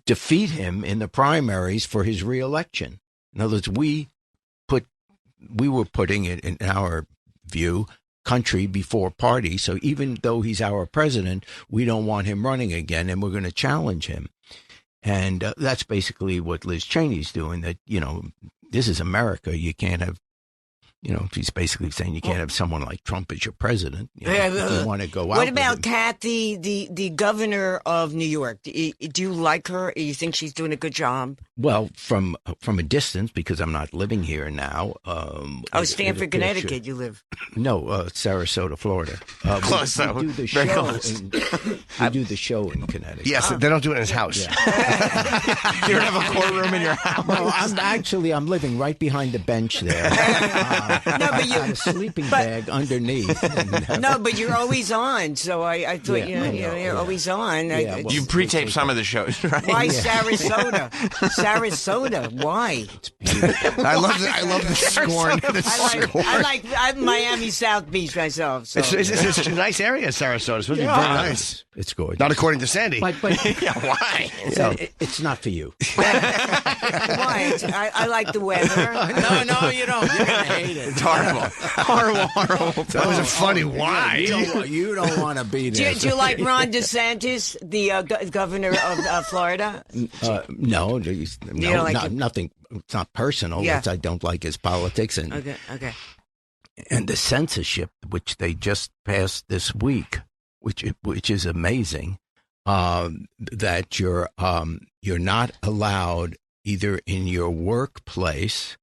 defeat him in the primaries for his reelection. In other words, we were putting it, in our view, country before party. So even though he's our president, we don't want him running again, and we're going to challenge him. And that's basically what Liz Cheney's doing, that, this is America. You can't have, she's basically saying you can't have someone like Trump as your president. You want to go out. What about Kathy, the governor of New York? Do you like her? Do you think she's doing a good job? Well, from a distance, because I'm not living here now. Stanford, Connecticut, you live? No, Sarasota, Florida. Close, though. We do the Very show. close. We do the show in Connecticut. Yes, they don't do it in his house. Yeah. You don't have a courtroom in your house. No, I'm living right behind the bench there. But you got a sleeping bag underneath. No, but you're always on. So I thought you're always on. Yeah, You pre-tape some of the shows, right? Why Sarasota? Sarasota? Why? I love the scorn. I like Miami South Beach myself. So. It's a nice area, Sarasota. It's supposed to be very nice. It's gorgeous. Not according to Sandy. But why? It's not for you. Why? I like the weather. No, you don't. You're gonna hate it. It's horrible. That was a funny why. You don't want to be there. Do you like Ron DeSantis, the governor of Florida? No, nothing. It's not personal. Yeah. I don't like his politics Okay. and the censorship which they just passed this week, which is amazing. That you're not allowed either in your workplace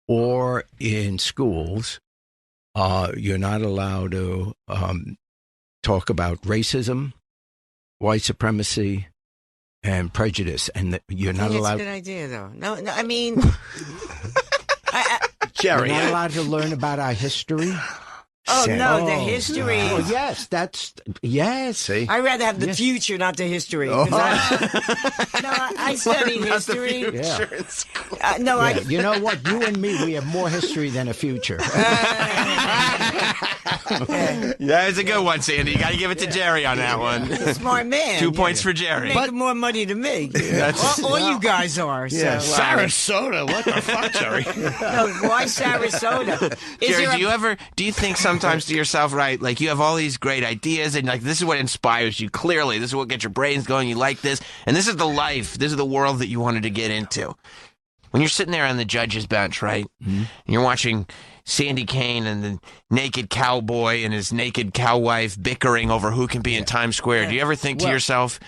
or in schools. You're not allowed to talk about racism, white supremacy, and prejudice, and that you're not That's allowed. a good idea, though. No, I mean, Jerry, you're not allowed to learn about our history. oh no, the history. Oh, yes, yes. See, I'd rather have the future, not the history. 'Cause I studied history. You know what? You and me, we have more history than a future. Yeah, it's a good one, Sandy. You got to give it to Jerry on that one. Smart man. 2 points for Jerry. Making more money than me. That's- all you guys are. Yeah, So. Sarasota. What the fuck, Jerry? No, why Sarasota? Jerry, do you think sometimes to yourself, right, like you have all these great ideas and like this is what inspires you, clearly. This is what gets your brains going. You like this. And this is the life, this is the world that you wanted to get into. When you're sitting there on the judge's bench, right, and you're watching Sandy Kane and the naked cowboy and his naked cow wife bickering over who can be in Times Square, do you ever think to yourself,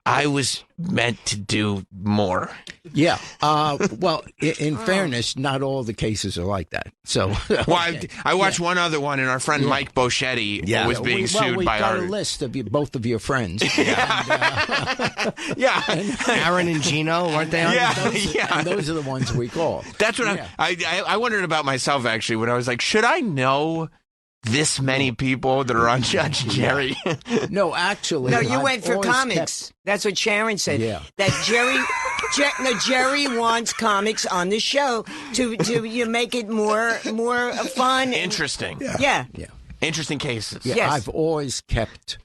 I was meant to do more? Yeah. Well, in fairness, not all the cases are like that. So, well, I watched one other one, and our friend Mike Boschetti was being sued by got our. a list of both of your friends. Aaron and Gino, weren't they on? And those are the ones we call. That's what I wondered about myself, actually, when I was like, should I know this many people that are on Judge Jerry? No, actually. No, you I've went for always comics. That's what Sharon said. Yeah. That Jerry wants comics on the show to you make it more fun. Interesting. Yeah. Interesting cases. Yeah, Yes. I've always kept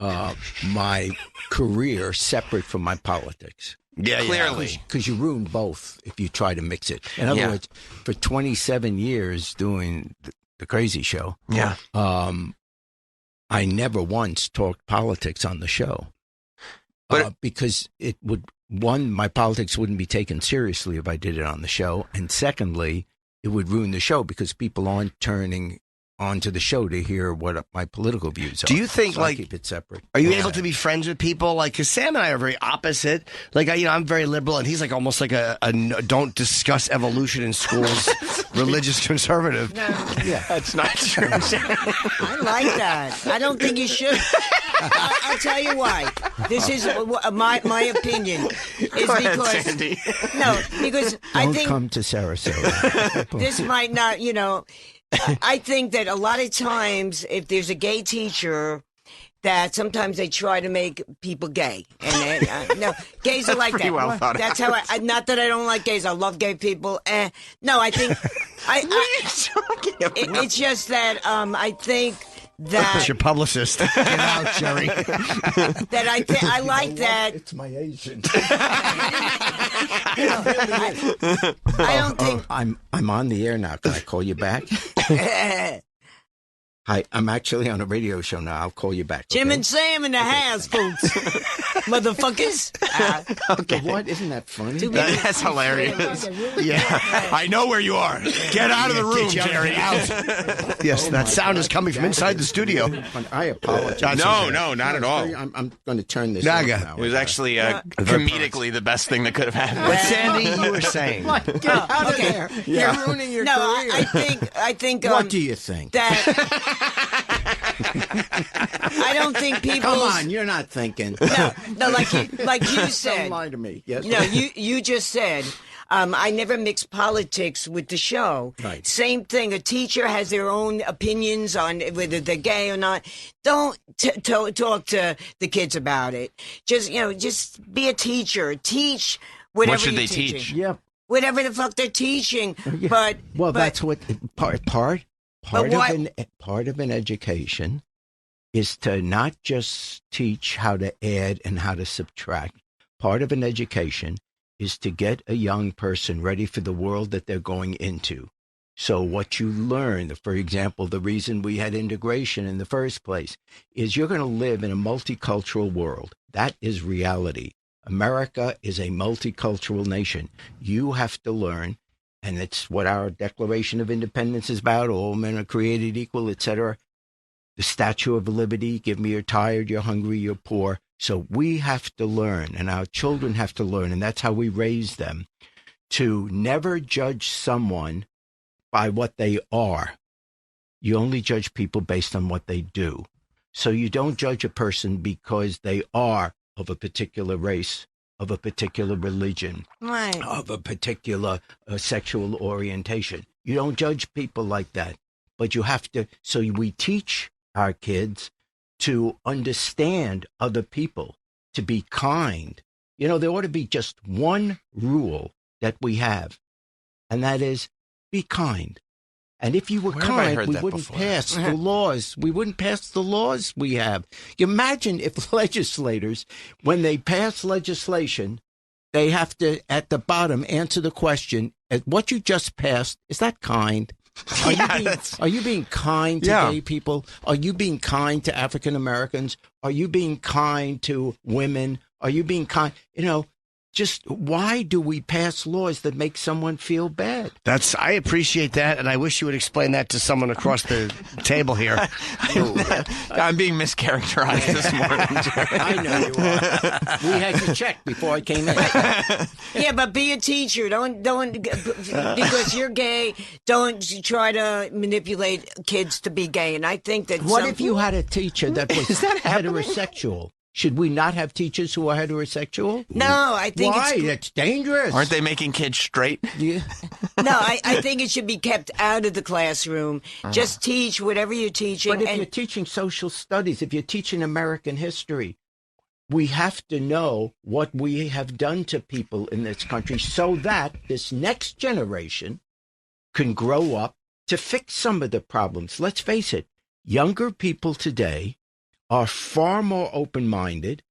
my career separate from my politics. Yeah, clearly. Because you ruin both if you try to mix it. In other words, for 27 years doing the Crazy Show, I never once talked politics on the show. But because it would, one, my politics wouldn't be taken seriously if I did it on the show. And secondly, it would ruin the show because people aren't turning onto the show to hear what my political views are. Do you think, So I like, keep it separate? Are you able to be friends with people? Like, because Sam and I are very opposite. Like, I'm very liberal, and he's like almost like a don't discuss evolution in schools, religious conservative. No. Yeah, that's not true. I like that. I don't think you should. I'll tell you why. This is my opinion. Is Go ahead, because Sandy. no, because I Don't think come to Sarasota. this might not. I think that a lot of times, if there's a gay teacher, that sometimes they try to make people gay, and no, gays are like Pretty that. well thought That's out. how. Not that I don't like gays. I love gay people. No, I think. What are you talking about? It's just that I think that It's your publicist. Get out, Jerry. that I like that. It's my agent. I don't think. I'm on the air now. Can I call you back? Hi, I'm actually on a radio show now. I'll call you back. Jim okay? and Sam in the house, folks. Motherfuckers. Okay. What? Isn't that funny? That's hilarious. Yeah. I know where you are. Get out of the room, Get Jerry. out. Yes, that sound is coming from inside the studio. I apologize. No, not at all. I'm going to turn this Naga. off now. It was actually comedically the best thing that could have happened. But Sandy, you were saying. Get out of there. Yeah. You're ruining your No, career. I think. What do you think? That I don't think people. Come on, you're not thinking. No, like you said. Don't lie to me. Yes. No, you just said. I never mix politics with the show. Right. Same thing. A teacher has their own opinions on whether they're gay or not. Don't talk to the kids about it. Just be a teacher. Teach whatever What should you're they teaching. teach? Yep. Whatever the fuck they're teaching. Yeah. But That's what part of an education is to not just teach how to add and how to subtract. Part of an education is to get a young person ready for the world that they're going into. So what you learn, for example, the reason we had integration in the first place is you're going to live in a multicultural world. That is reality. America is a multicultural nation. You have to learn, and it's what our Declaration of Independence is about. All men are created equal, etc. The Statue of Liberty, give me you're tired, you're hungry, you're poor. So we have to learn, and our children have to learn, and that's how we raise them, to never judge someone by what they are. You only judge people based on what they do. So you don't judge a person because they are of a particular race, of a particular religion, Right. of a particular sexual orientation. You don't judge people like that. But you have to, so we teach our kids to understand other people, to be kind. You know, there ought to be just one rule that we have, and that is be kind. And if you were Where have I kind, heard we that wouldn't before? pass the laws. We wouldn't pass the laws we have. You imagine if legislators, when they pass legislation, they have to, at the bottom, answer the question, what you just passed, is that kind? Are you being kind to gay people? Are you being kind to African Americans? Are you being kind to women? Are you being kind? You know, just why do we pass laws that make someone feel bad? I appreciate that, and I wish you would explain that to someone across the table here. I'm being mischaracterized this morning, Jerry. I know you are. We had to check before I came in. Yeah, but be a teacher. Don't because you're gay. Don't try to manipulate kids to be gay. And I think that What if you had a teacher that was heterosexual? Should we not have teachers who are heterosexual? No, I think Why? it's It's dangerous. Aren't they making kids straight? Yeah. No, I think it should be kept out of the classroom. Just teach whatever you're teaching. But if you're teaching social studies, if you're teaching American history, we have to know what we have done to people in this country so that this next generation can grow up to fix some of the problems. Let's face it, younger people today are far more open-minded.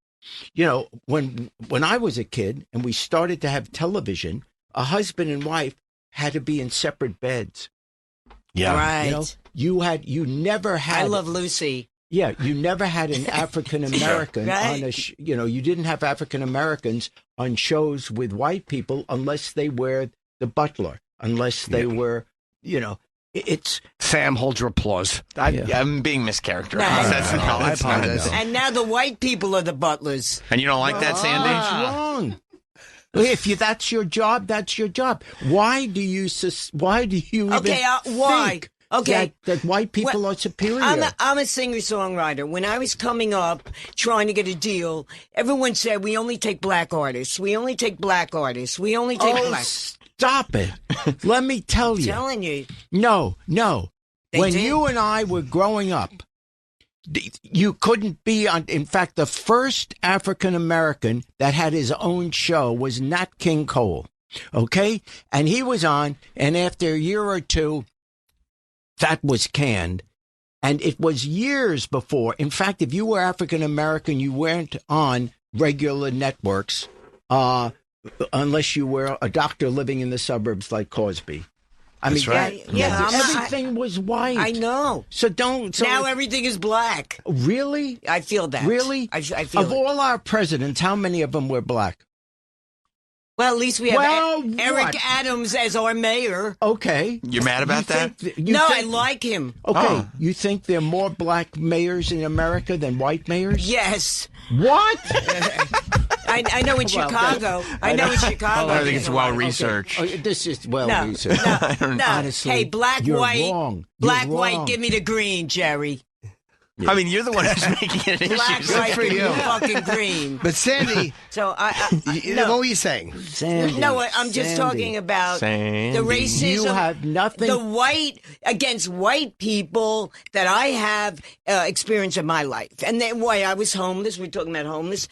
You know, when I was a kid and we started to have television, a husband and wife had to be in separate beds. Yeah. Right. You know, you never had. I Love Lucy. Yeah, you never had an African American Right. on a. You know, you didn't have African Americans on shows with white people unless they were the butler, unless they were, you know. It's Sam, hold your applause. I'm being mischaracterized. I apologize. And now the white people are the butlers. And you don't like that, Sandy? What's wrong? If that's your job, that's your job. Why do you even Okay, why? think Okay. that white people are superior? I'm a singer-songwriter. When I was coming up trying to get a deal, everyone said, we only take black artists. We only take black artists. We only take black. Stop it. Let me tell you. I'm telling you. No. When did. you and I were growing up, you couldn't be on. In fact, the first African American that had his own show was Nat King Cole. Okay? And he was on, and after a year or two, that was canned. And it was years before. In fact, if you were African American, you weren't on regular networks, unless you were a doctor living in the suburbs like Cosby. That's right. Everything was white. I know. So don't. So now everything is black. Really? I feel that. Really? I feel of it. all our presidents, how many of them were black? Well, at least we have Eric what? Adams as our mayor. Okay. You're mad about that? I like him. Okay. You think there are more black mayors in America than white mayors? Yes. What? I know in Chicago. I know in Chicago. I think it's well researched. Okay. This is well No, researched. No. Honestly, Hey, black, you're white. wrong. Black, You're white, wrong. give me the green, Jerry. I mean, you're the one who's making it an Black, issue. white, for give me you. the fucking green. But Sandy, So what were you saying? Sandy, No, I'm just Sandy. talking about Sandy. the racism. You have nothing. The white against white people that I have experienced in my life, and then why I was homeless. We're talking about homeless.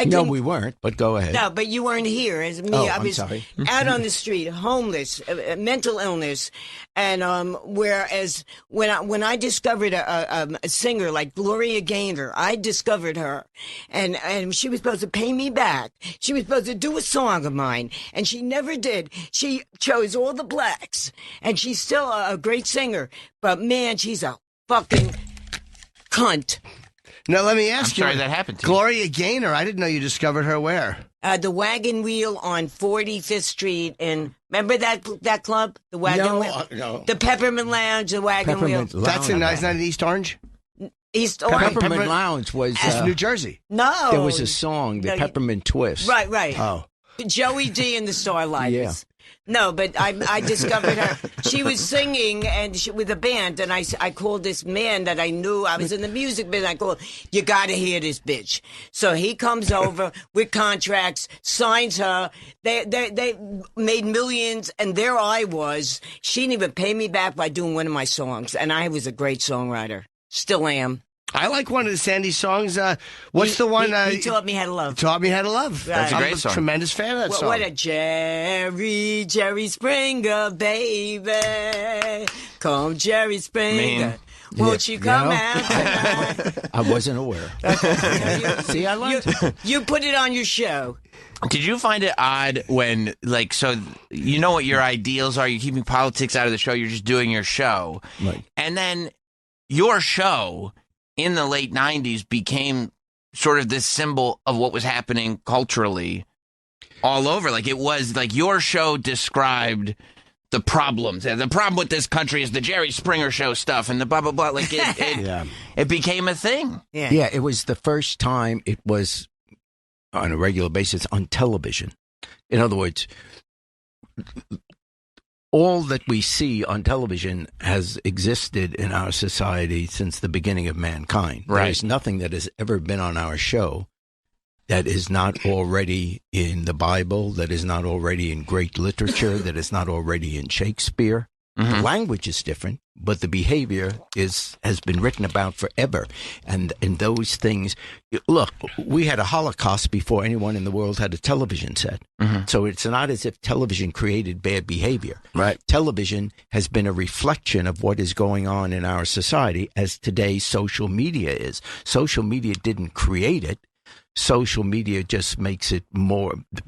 No, we weren't. But go ahead. No, but you weren't here as me. Oh, I I'm was sorry. out on the street, homeless, mental illness, and whereas when I discovered a singer like Gloria Gaynor, I discovered her, and she was supposed to pay me back. She was supposed to do a song of mine, and she never did. She chose all the blacks, and she's still a great singer. But man, she's a fucking cunt. Now, let me ask you. sorry that happened to you. Gloria Gaynor, I didn't know you discovered her where? The Wagon Wheel on 45th Street, and remember that club, the Wagon Wheel, no. the Peppermint Lounge, the Wagon Peppermint Wheel, Lounge. That's not in East Orange? East Orange. Peppermint Lounge was That's New Jersey. No, there was a song, the No, Peppermint Twist. Right. Oh. Joey D and the Starlighters. Yeah. No, but I discovered her. She was singing with a band, and I called this man that I knew. I was in the music business. I called, you got to hear this bitch. So he comes over with contracts, signs her. They made millions, and there I was. She didn't even pay me back by doing one of my songs, and I was a great songwriter. Still am. I like one of the Sandy songs. What's the one? He taught me how to love. Taught me how to love. That's a great song. I'm a tremendous fan of that song. What a Jerry Springer, baby. Come, Jerry Springer. Won't you come out tonight? I wasn't aware. See, I learned. You put it on your show. Did you find it odd when, like, so you know what your ideals are? You're keeping politics out of the show. You're just doing your show. Right. And then your show in the late 90s became sort of this symbol of what was happening culturally all over. Like, it was like your show described the problems. The problem with this country is the Jerry Springer Show stuff and the blah, blah, blah. Like, it became a thing. Yeah, it was the first time it was on a regular basis on television. In other words, all that we see on television has existed in our society since the beginning of mankind. Right. There's nothing that has ever been on our show that is not already in the Bible, that is not already in great literature, that is not already in Shakespeare. Mm-hmm. The language is different, but the behavior has been written about forever. And those things, look, we had a Holocaust before anyone in the world had a television set. Mm-hmm. So it's not as if television created bad behavior. Right. Television has been a reflection of what is going on in our society, as today social media is. Social media didn't create it. Social media just makes it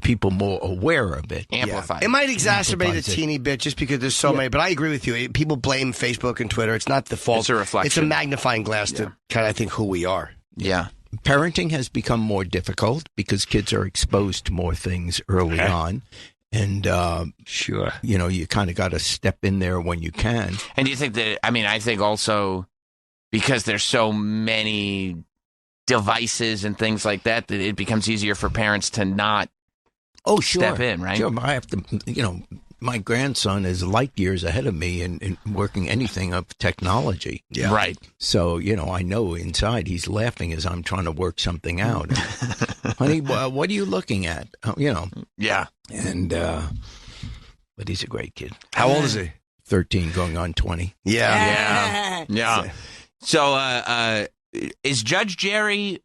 people more aware of it. Amplified. It might exacerbate a Amplifies it. teeny bit just because there's so many, but I agree with you. People blame Facebook and Twitter. It's not the fault. It's a reflection. It's a magnifying glass to kind of, I think, who we are. Yeah. Parenting has become more difficult because kids are exposed to more things early on. And, sure, you kind of got to step in there when you can. And do you think that, I think also because there's so many devices and things like that it becomes easier for parents to not step in, right? Sure, I have to, my grandson is light years ahead of me in working anything of technology. Yeah. Right. So, I know inside he's laughing as I'm trying to work something out. Honey, what are you looking at? Yeah. And, but he's a great kid. How old is he? 13 going on 20. Yeah. So, is Judge Jerry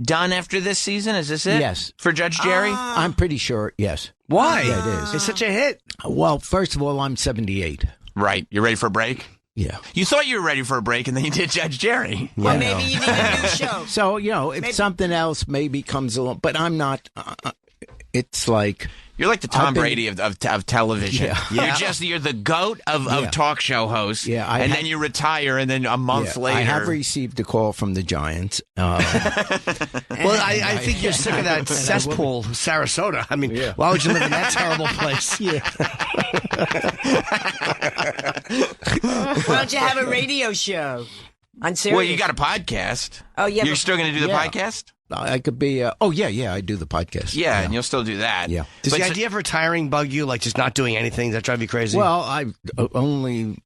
done after this season? Is this it? Yes. For Judge Jerry? I'm pretty sure, yes. Why? Yeah, it is. It's such a hit. Well, first of all, I'm 78. Right. You ready for a break? Yeah. You thought you were ready for a break, and then you did Judge Jerry. Or maybe you need a new show. So, if something else maybe comes along, but I'm not, it's like... You're like the Tom Brady of television. Yeah. You're the GOAT of talk show hosts. Yeah, then you retire, and then a month later. I have received a call from the Giants. Well, I think you're sick of that cesspool, Sarasota. I mean, why would you live in that terrible place? Why don't you have a radio show on Sirius? Well, you got a podcast. Oh, yeah. You're still going to do the podcast? I could be, I do the podcast. Yeah, and you'll still do that. Yeah. Does the idea of retiring bug you, like just not doing anything? Does that drive you crazy? Well, I've only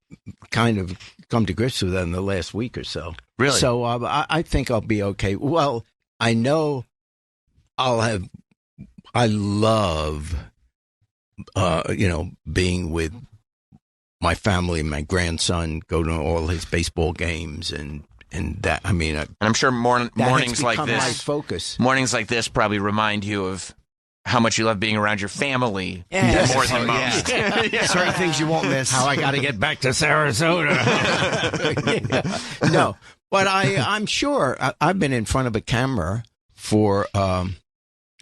kind of come to grips with that in the last week or so. Really? So I think I'll be okay. Well, I know I love, being with my family, my grandson, go to all his baseball games and that, and I'm sure mornings like this, my focus. Mornings like this probably remind you of how much you love being around your family more than most. Certain things you won't miss. How I got to get back to Sarasota. No, but I'm sure I've been in front of a camera for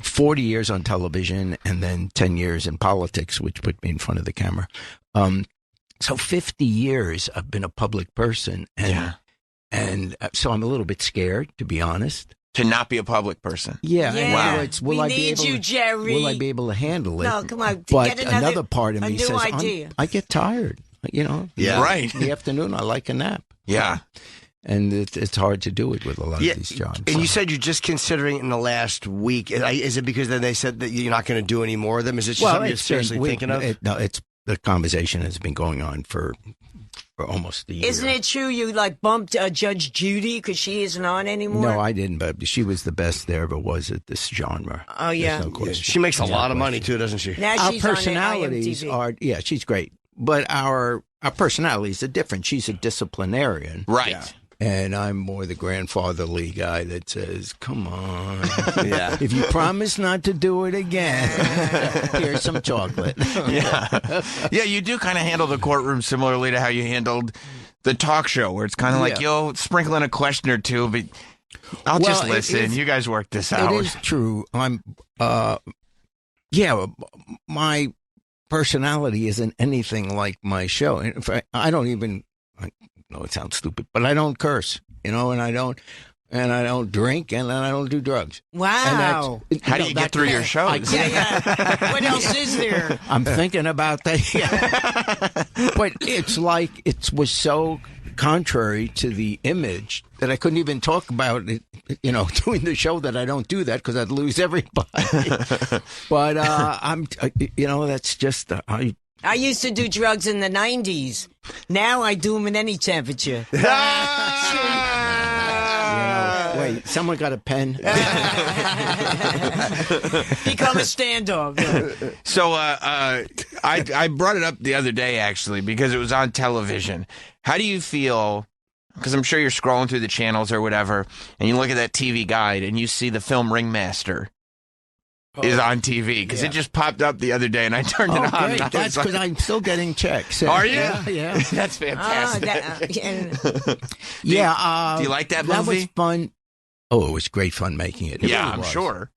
40 years on television and then 10 years in politics, which put me in front of the camera. So 50 years I've been a public person. And so I'm a little bit scared, to be honest. To not be a public person. Yeah. Yeah. Will I need you, Jerry. Will I be able to handle it? No, come on. But Get another part of a me new says, idea. I get tired. Yeah. Right. In the afternoon, I like a nap. Yeah. And it's hard to do it with a lot of these jobs. And you said you're just considering it in the last week. Is it because then they said that you're not going to do any more of them? Is it just something you're seriously thinking of? No, it's the conversation has been going on for almost a year. Isn't it true you bumped Judge Judy because she isn't on anymore? No, I didn't, but she was the best there ever was at this genre. Oh, yeah. There's no question. She makes a lot of money, too, doesn't she? Now our she's personalities on are, she's great. But our personalities are different. She's a disciplinarian. Right. Yeah. And I'm more the grandfatherly guy that says, come on. Yeah. If you promise not to do it again, here's some chocolate. Yeah. Yeah, you do kind of handle the courtroom similarly to how you handled the talk show, where it's kind of like, you'll sprinkle in a question or two, but I'll just listen. You guys work this out. It is true. My personality isn't anything like my show. In fact, I don't even, I know it sounds stupid, but I don't curse, and I don't drink, and I don't do drugs. Wow. How do you get through your shows? What else is there? I'm thinking about that. Yeah. But it's like it was so contrary to the image that I couldn't even talk about it, doing the show, that I don't do that because I'd lose everybody. But that's just I used to do drugs in the 90s. Now I do them in any temperature. Wait, someone got a pen? Become a stand-up. So I brought it up the other day, actually, because it was on television. How do you feel, because I'm sure you're scrolling through the channels or whatever, and you look at that TV guide and you see the film Ringmaster is on TV, because it just popped up the other day and I turned it on. Great. That's because I'm still getting checks. Are you? Yeah. That's fantastic. Do you like that movie? That was fun. Oh, it was great fun making it. It yeah, really I'm was. sure.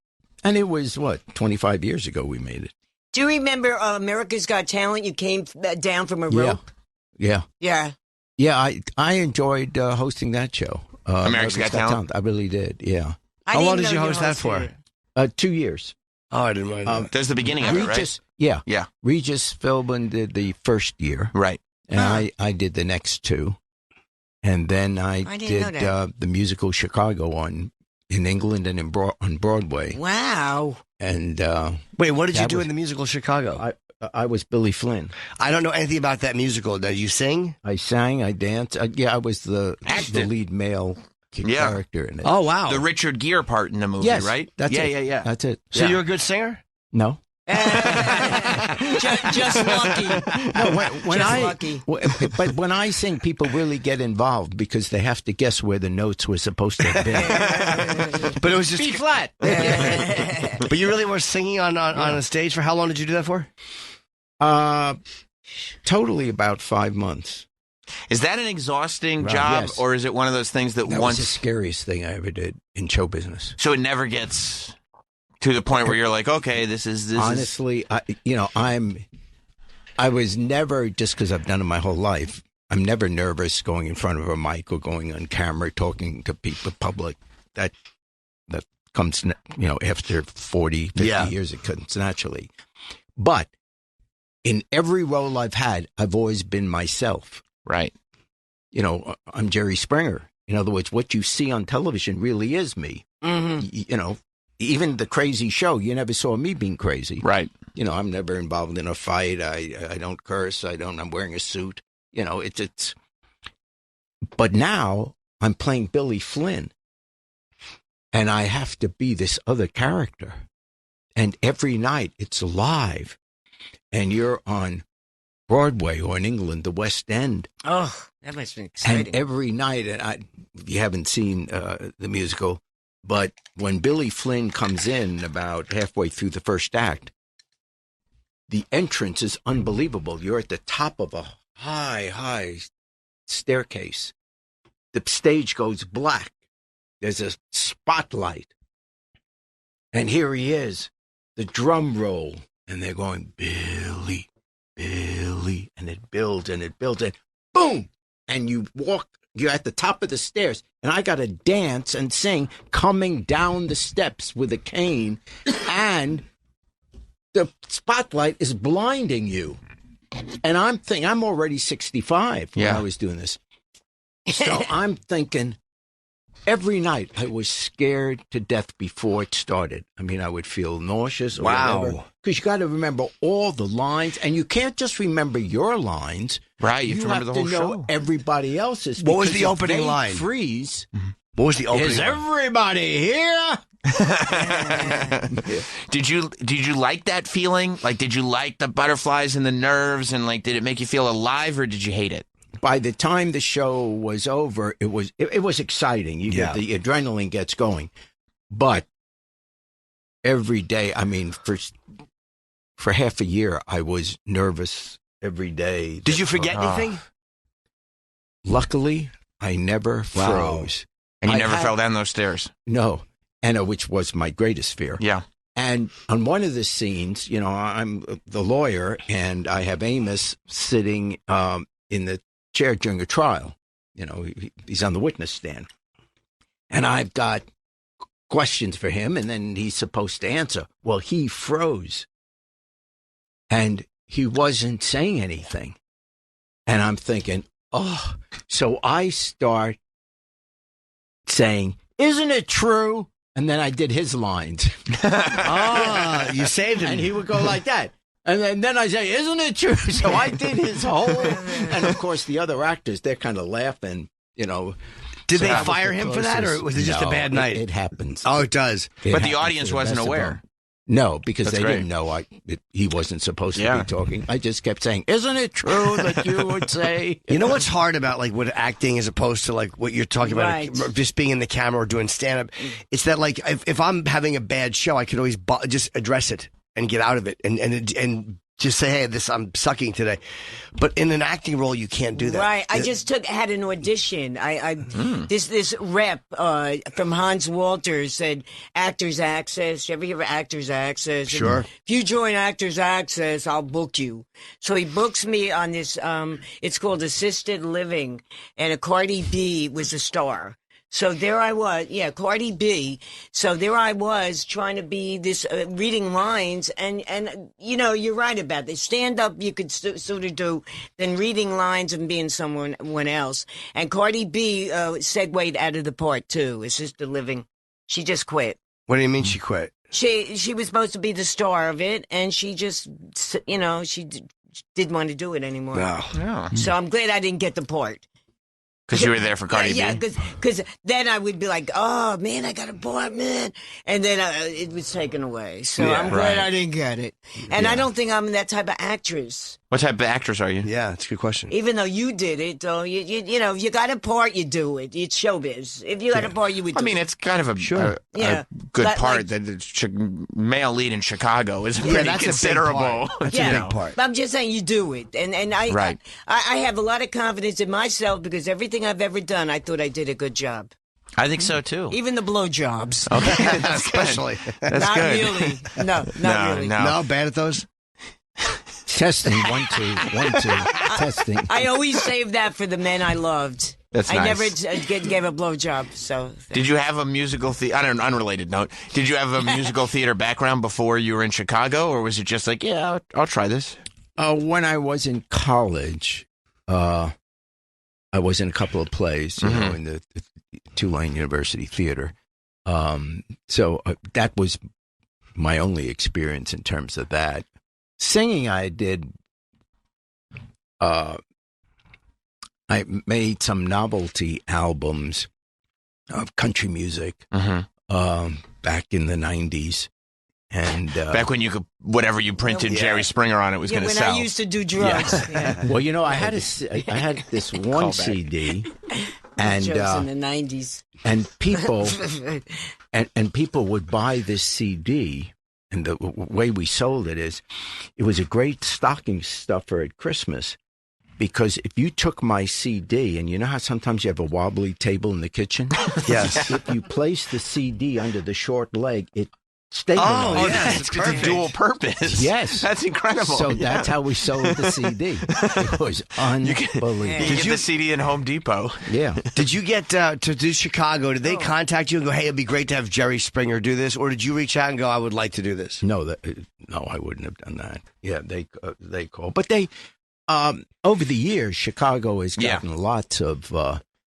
And it was, 25 years ago we made it. Do you remember America's Got Talent? You came down from a rope? Yeah. Yeah. Yeah, I enjoyed hosting that show. America's Got Talent? I really did, yeah. How long did you host that for? 2 years. Oh, I didn't mind. There's the beginning of it, right? Yeah. Regis Philbin did the first year. Right. And I did the next two. And then I did the musical Chicago in England and on Broadway. Wow. And wait, what did you do in the musical Chicago? I was Billy Flynn. I don't know anything about that musical. Did you sing? I sang, I danced. I was the lead male character in it. Oh, wow. The Richard Gere part in the movie, yes, right? That's it. Yeah. That's it. So you're a good singer? No. just lucky. No, lucky. But when I sing, people really get involved because they have to guess where the notes were supposed to have been. But it was just B flat. But you really were singing on a stage for how long did you do that for? Totally about 5 months. Is that an exhausting job, yes. or is it one of those things that was once the scariest thing I ever did in show business? So it never gets to the point where you're like, okay, this is honestly, I was never, just because I've done it my whole life, I'm never nervous going in front of a mic or going on camera talking to people, public. That comes, after 40, 50 years, it comes naturally. But in every role I've had, I've always been myself. Right. I'm Jerry Springer. In other words, what you see on television really is me. Mm-hmm. Even the crazy show, you never saw me being crazy. Right. I'm never involved in a fight. I don't curse. I'm wearing a suit. It's. But now I'm playing Billy Flynn, and I have to be this other character. And every night it's live, and you're on Broadway or in England, the West End. Oh, that must be exciting. And every night, and if you haven't seen the musical, but when Billy Flynn comes in about halfway through the first act, the entrance is unbelievable. You're at the top of a high staircase. The stage goes black. There's a spotlight. And here he is, the drum roll. And they're going, Billy, Billy. And it builds and boom. And you walk, you're at the top of the stairs. And I got to dance and sing coming down the steps with a cane. And the spotlight is blinding you. And I'm already 65 when I was doing this. So I'm thinking, every night I was scared to death before it started. I mean, I would feel nauseous or whatever. Because you got to remember all the lines, and you can't just remember your lines. Right, you have to remember the whole know show. Everybody else's. What was because the if opening they line? Freeze. What was the opening Is line? everybody here? Did you like that feeling? Like, did you like the butterflies and the nerves, and like, did it make you feel alive, or did you hate it? By the time the show was over, it was exciting. You get the adrenaline gets going, but every day, I mean, for half a year, I was nervous every day. Did you forget anything? Luckily, I never froze. And you never fell down those stairs? No, and which was my greatest fear. Yeah. And on one of the scenes, you know, I'm the lawyer, and I have Amos sitting in the chair during a trial. You know, he's on the witness stand. And I've got questions for him, and then he's supposed to answer. Well, he froze. And he wasn't saying anything. And I'm thinking, oh, so I start saying, isn't it true? And then I did his lines. You saved him. And he would go like that. And then I say, isn't it true? So I did his whole, and of course the other actors, they're kind of laughing, you know. Did So they that was fire the him for that, or closest. was it just a bad night? It happens. Oh, it does. But the audience wasn't aware. No, because That's they great. didn't know he wasn't supposed to be talking. I just kept saying, isn't it true that you would say? You know what's hard about like what acting as opposed to like what you're talking about, Right. just being in the camera or doing stand up? It's that like if I'm having a bad show, I could always just address it and get out of it and just say, hey, I'm sucking today. But in an acting role, you can't do that. Right. I just had an audition. This rep from Hans Walters said Actors Access. You ever hear of Actors Access? Sure. If you join Actors Access, I'll book you. So he books me on this. It's called Assisted Living, and a Cardi B was a star. So there I was, Cardi B. So there I was trying to be this, reading lines, and you know, you're right about this. Stand up, you could sort of do, then reading lines and being someone else. And Cardi B segued out of the part too, Assisted Living. She just quit. What do you mean she quit? She was supposed to be the star of it, and she just, you know, didn't want to do it anymore. No. Yeah. So I'm glad I didn't get the part. Because you were there for Cardi B? Yeah, because then I would be like, oh, man, I got a part, man. And then it was taken away. So I'm glad I didn't get it. And I don't think I'm that type of actress. What type of actress are you? Yeah, that's a good question. Even though you did it, though, you know, if you got a part, you do it. It's showbiz. If you got a part, you would do it. I mean, it's kind of a good part. That the male lead in Chicago is pretty that's considerable. A big part. That's a big part. But I'm just saying you do it. And I have a lot of confidence in myself because everything I've ever done, I thought I did a good job. I think so, too. Even the blowjobs. Okay, that's especially. That's not good. really. No, not really. No, bad at those? Testing, 1, 2, 1, 2, testing. I always saved that for the men I loved. That's I nice. never gave a blowjob. So Did you have a musical theater? On an unrelated note, did you have a musical theater background before you were in Chicago, or was it just like, yeah, I'll try this? When I was in college, I was in a couple of plays, you know, in the Tulane University Theater. So that was my only experience in terms of that. Singing, I did. I made some novelty albums of country music back in the 90s. And back when you could, whatever you printed Jerry Springer on it was going to sell. When I used to do drugs. Yeah. Well, you know, I had this one CD, and drugs in the 90s, and people and people would buy this CD. And the way we sold it is, it was a great stocking stuffer at Christmas, because if you took my CD, and you know how sometimes you have a wobbly table in the kitchen? Yes. If you place the CD under the short leg, it stabilizes. Oh, yeah, it's a dual purpose. Yes. That's incredible. So that's how we sold the CD. It was unbelievable. You get the CD in Home Depot. Yeah. Did you get to do Chicago? Did they contact you and go, hey, it'd be great to have Jerry Springer do this? Or did you reach out and go, I would like to do this? No, I wouldn't have done that. Yeah, they called. But they, over the years, Chicago has gotten lots of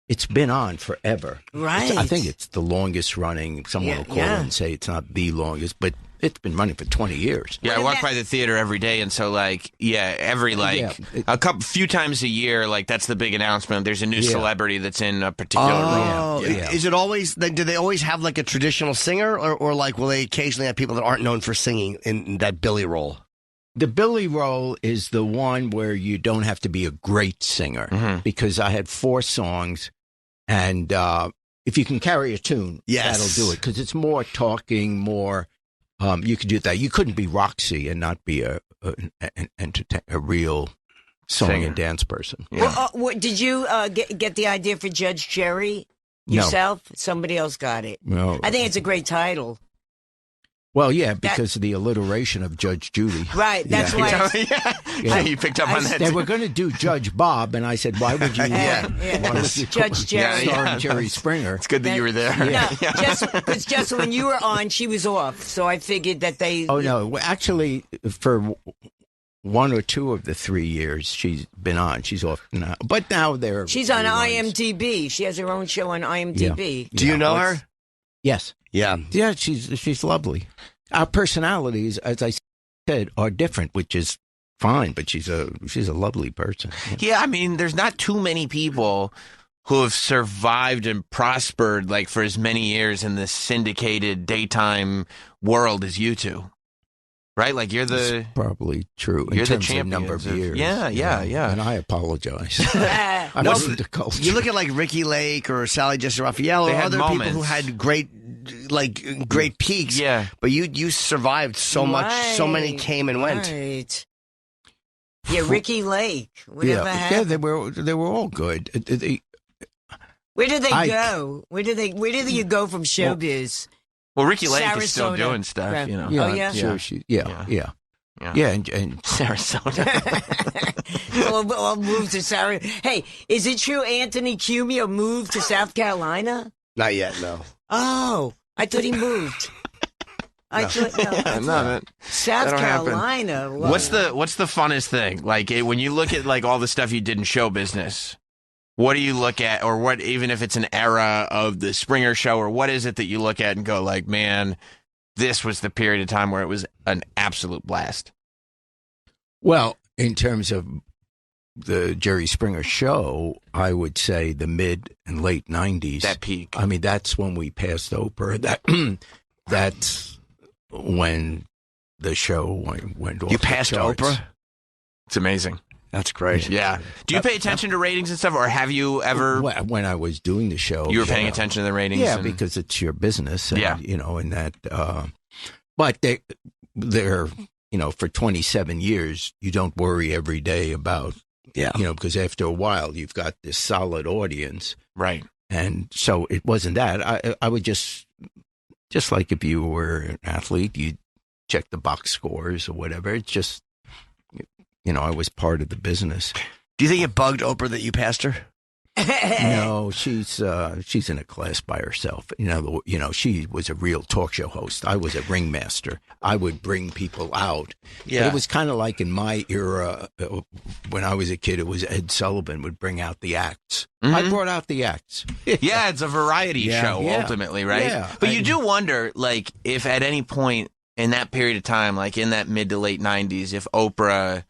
it's been on forever. Right. I think it's the longest running. Someone will call it and say it's not the longest, but it's been running for 20 years. Yeah, I walk by the theater every day, and so every few times a year, that's the big announcement. There's a new celebrity that's in a particular role. Is it always? Do they always have a traditional singer, or will they occasionally have people that aren't known for singing in that Billy role? The Billy role is the one where you don't have to be a great singer, because I had 4 songs, and if you can carry a tune, that'll do it, because it's more talking, more. You could do that. You couldn't be Roxy and not be a real song and dance person. Yeah. Did you get the idea for Judge Jerry yourself? No. Somebody else got it. No. I think it's a great title. Well, yeah, because of the alliteration of Judge Judy. Right, that's why. You picked up on that. They were going to do Judge Bob, and I said, why would you Judge Jerry. Starring Jerry Springer. It's good that you were there. Because just when you were on, she was off, so I figured that they... Oh, no, actually, for 1 or 2 of the 3 years she's been on, she's off now. But now she's on IMDb. She has her own show on IMDb. Yeah. Do you know her? Yes. Yeah. Yeah, she's lovely. Our personalities, as I said, are different, which is fine, but she's a lovely person. Yeah, I mean, there's not too many people who have survived and prospered for as many years in the syndicated daytime world as you two. Right? You're the... That's probably true. You're the champion number of years. Yeah. And I apologize. I wasn't the culture. You look at Ricky Lake or Sally Jesse Raphael or other people who had great peaks. Yeah. But you survived so much. So many came and went. Right. Yeah, Ricky Lake. Whatever happened? Yeah, they were all good. Where did they go? Where did you go from showbiz? Well, Ricky Lake is still doing stuff, Yeah, oh, yeah? Sure, yeah, and Sarasota. I'll move to Sarasota. Hey, is it true Anthony Cumia moved to South Carolina? Not yet, no. Oh, I thought he moved. South Carolina. Wow. What's the funnest thing? When you look at all the stuff you did in show business, what do you look at, or what, even if it's an era of the Springer Show, or what is it that you look at and go man, this was the period of time where it was an absolute blast? Well, in terms of the Jerry Springer Show, I would say the mid and late 90s. That peak. I mean, that's when we passed Oprah. That's when the show went off. You passed Oprah? It's amazing. That's great. Yeah. Do you pay attention to ratings and stuff, or have you ever? When I was doing the show, you were paying attention to the ratings. Yeah, because it's your business. And, and that. But they're for 27 years, you don't worry every day about. Yeah. Because after a while, you've got this solid audience. Right. And so it wasn't that. I would just like if you were an athlete, you check the box scores or whatever. It's just. I was part of the business. Do you think it bugged Oprah that you passed her? No, she's in a class by herself. She was a real talk show host. I was a ringmaster. I would bring people out. Yeah. But it was kind of like in my era when I was a kid. It was Ed Sullivan would bring out the acts. Mm-hmm. I brought out the acts. Yeah, it's a variety show ultimately, right? Yeah. But you do wonder, if at any point in that period of time, in that mid to late 90s, if Oprah.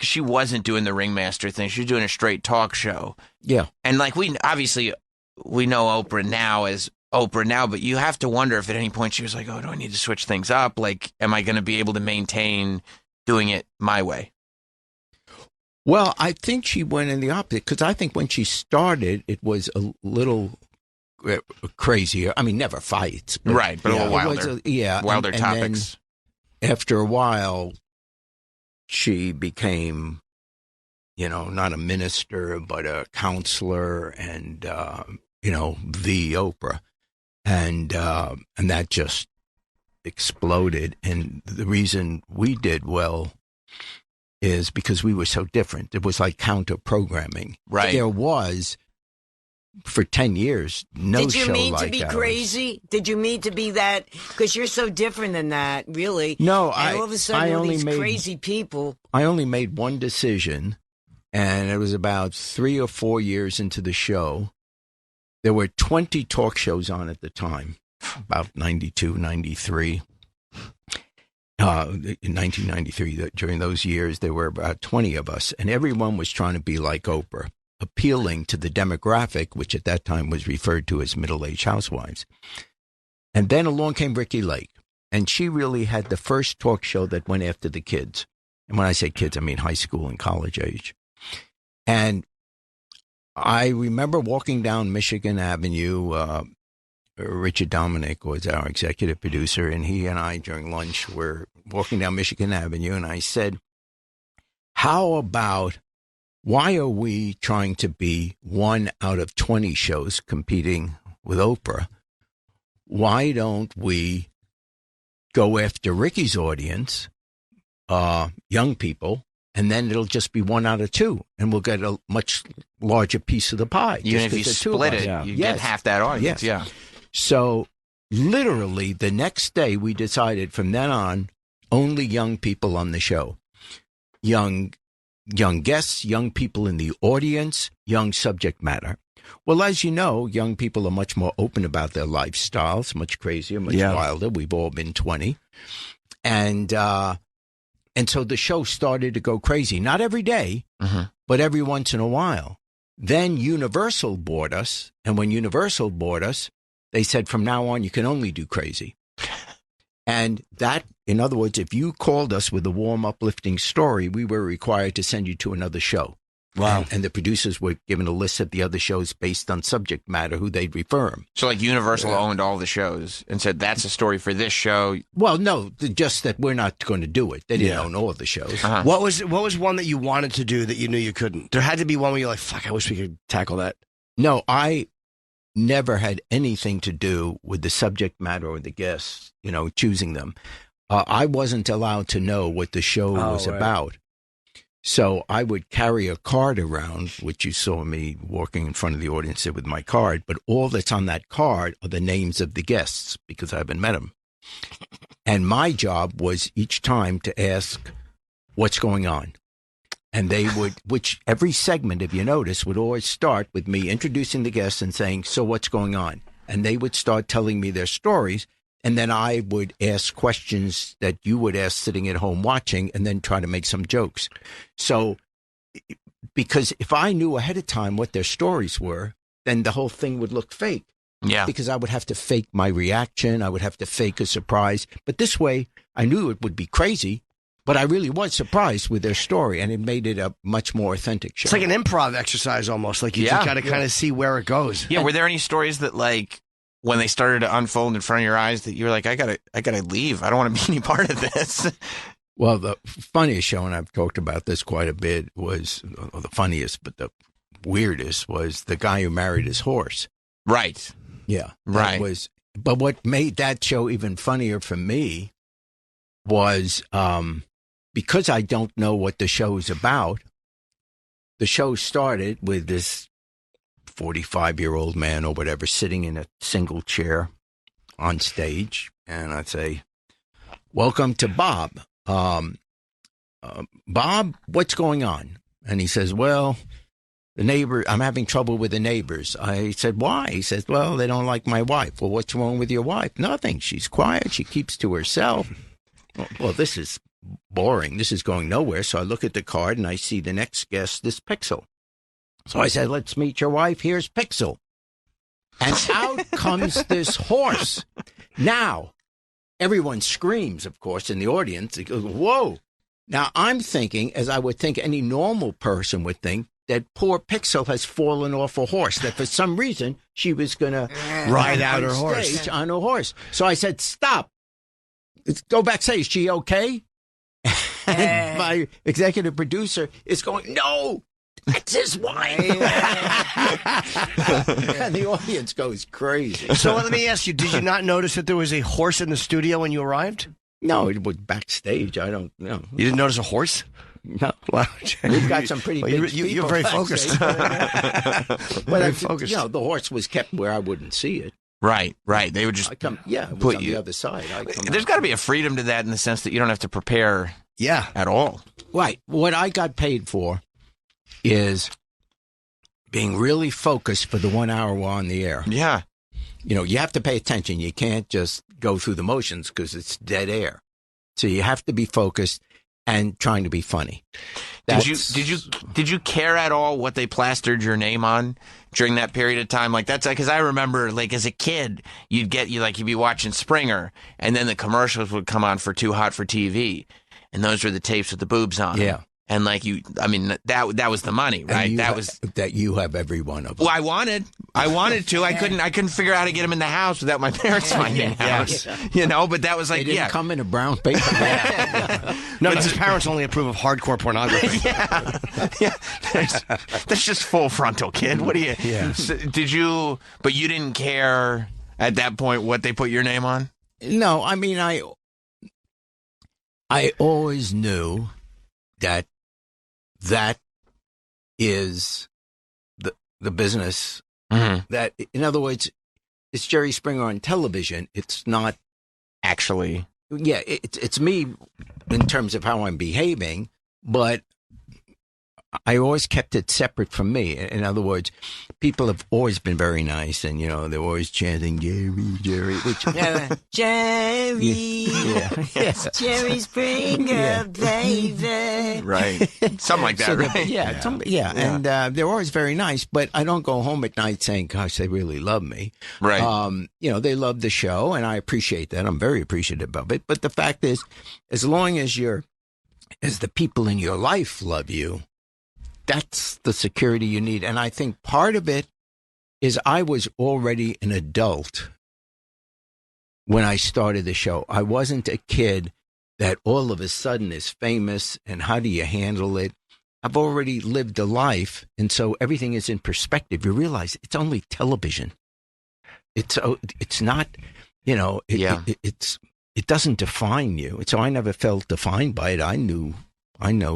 She wasn't doing the ringmaster thing. She was doing a straight talk show. Yeah. And we know Oprah now as Oprah now, but you have to wonder if at any point she was like, oh, do I need to switch things up? Am I going to be able to maintain doing it my way? Well, I think she went in the opposite, because I think when she started, it was a little crazier. I mean, never fights. But, right, but a little wilder. Wilder topics. And then after a while, she became, not a minister, but a counselor and, the Oprah. And that just exploded. And the reason we did well is because we were so different. It was like counter programming. Right. There was, for 10 years, no show like ours. Did you mean to be crazy? Did you mean to be that? Because you're so different than that, really. No, and all of a sudden, all these crazy people. I only made one decision, and it was about 3 or 4 years into the show. there were 20 talk shows on at the time, about 92, 93. In 1993, during those years, there were about 20 of us, and everyone was trying to be like Oprah, appealing to the demographic, which at that time was referred to as middle-aged housewives. And then along came Ricki Lake, and she really had the first talk show that went after the kids. And when I say kids, I mean high school and college age. And I remember walking down Michigan Avenue. Richard Dominic was our executive producer, and he and I, during lunch, were walking down Michigan Avenue, and I said, why are we trying to be 1 out of 20 shows competing with Oprah? Why don't we go after Ricky's audience, young people, and then it'll just be 1 out of 2, and we'll get a much larger piece of the pie. Even if you split it, you get half that audience. Yes. Yeah. So literally the next day we decided from then on, only young people on the show. Young guests, young people in the audience, young subject matter. Well, as you know, young people are much more open about their lifestyles, much crazier, much wilder. We've all been 20. And so the show started to go crazy. Not every day, but every once in a while. Then Universal bought us. And when Universal bought us, they said, from now on, you can only do crazy. And that, in other words, if you called us with a warm, uplifting story, we were required to send you to another show. Wow. And the producers were given a list of the other shows based on subject matter, who they'd refer them. So like Universal owned all the shows and said, that's a story for this show. Well, no, just that we're not going to do it. They didn't own all of the shows. What was one that you wanted to do that you knew you couldn't? There had to be one where you're like, fuck, I wish we could tackle that. No, I never had anything to do with the subject matter or the guests, choosing them. I wasn't allowed to know what the show was about. So I would carry a card around, which you saw me walking in front of the audience with my card, but all that's on that card are the names of the guests because I haven't met them. And my job was each time to ask, what's going on? And they would, which every segment, if you notice, would always start with me introducing the guests and saying, so what's going on? And they would start telling me their stories. And then I would ask questions that you would ask sitting at home watching and then try to make some jokes. So, because if I knew ahead of time what their stories were, then the whole thing would look fake. Yeah. Because I would have to fake my reaction. I would have to fake a surprise. But this way, I knew it would be crazy. But I really was surprised with their story, and it made it a much more authentic show. It's like an improv exercise almost. Like you just got to kind of see where it goes. Yeah. Were there any stories that, like, when they started to unfold in front of your eyes, that you were like, I gotta leave. I don't want to be any part of this. Well, the funniest show, and I've talked about this quite a bit, was the funniest, but the weirdest was the guy who married his horse. Right. Yeah. Right. But what made that show even funnier for me was because I don't know what the show's about. The show started with this 45-year-old man or whatever sitting in a single chair on stage, and I'd say, welcome to Bob. Bob, what's going on? And he says, well, I'm having trouble with the neighbors. I said, why? He says, well, they don't like my wife. Well, what's wrong with your wife? Nothing. She's quiet. She keeps to herself. Well, this is boring. This is going nowhere. So I look at the card and I see the next guest, this Pixel. So I said, let's meet your wife. Here's Pixel. And out comes this horse. Now, everyone screams, of course, in the audience. It goes, whoa. Now, I'm thinking, as I would think any normal person would think, that poor Pixel has fallen off a horse, that for some reason she was going to ride out her horse. On a horse. So I said, stop. Go backstage. Is she okay? And my executive producer is going, no, that's his wife. And the audience goes crazy. So let me ask you, did you not notice that there was a horse in the studio when you arrived? No, it was backstage. I don't know. You didn't notice a horse? No. We've got some pretty big You're very focused. Very focused. The horse was kept where I wouldn't see it. Right. They would just it was put on you the other side. There's got to be a freedom to that in the sense that you don't have to prepare at all. Right. What I got paid for is being really focused for the 1 hour we're on the air. Yeah. You know, you have to pay attention. You can't just go through the motions because it's dead air. So you have to be focused and trying to be funny. Did you care at all what they plastered your name on during that period of time? Like that's because I remember, like as a kid, you'd be watching Springer, and then the commercials would come on for Too Hot for TV, and those were the tapes with the boobs on. Yeah. them. And that was the money, right? That you have every one of them. Well, I wanted to. I couldn't figure out how to get them in the house without my parents finding out. You know, but that was like, they didn't come in a brown paper. No, his parents only approve of hardcore pornography. That's just full frontal, kid. What do you? Yeah. So, but you didn't care at that point what they put your name on? No, I mean, I always knew that is the business. Mm-hmm. That, in other words, it's Jerry Springer on television. It's not actually. Yeah, it's me in terms of how I'm behaving, but I always kept it separate from me. In other words, people have always been very nice, and they're always chanting Jerry, which Jerry, yeah. Jerry Springer, baby, right? Something like that, so right? Yeah. And they're always very nice, but I don't go home at night saying, "Gosh, they really love me." Right? They love the show, and I appreciate that. I'm very appreciative of it. But the fact is, as long as the people in your life love you, that's the security you need. And I think part of it is I was already an adult when I started the show. I wasn't a kid that all of a sudden is famous, and how do you handle it? I've already lived a life, and so everything is in perspective. You realize it's only television. It's not, it doesn't define you. So I never felt defined by it. I know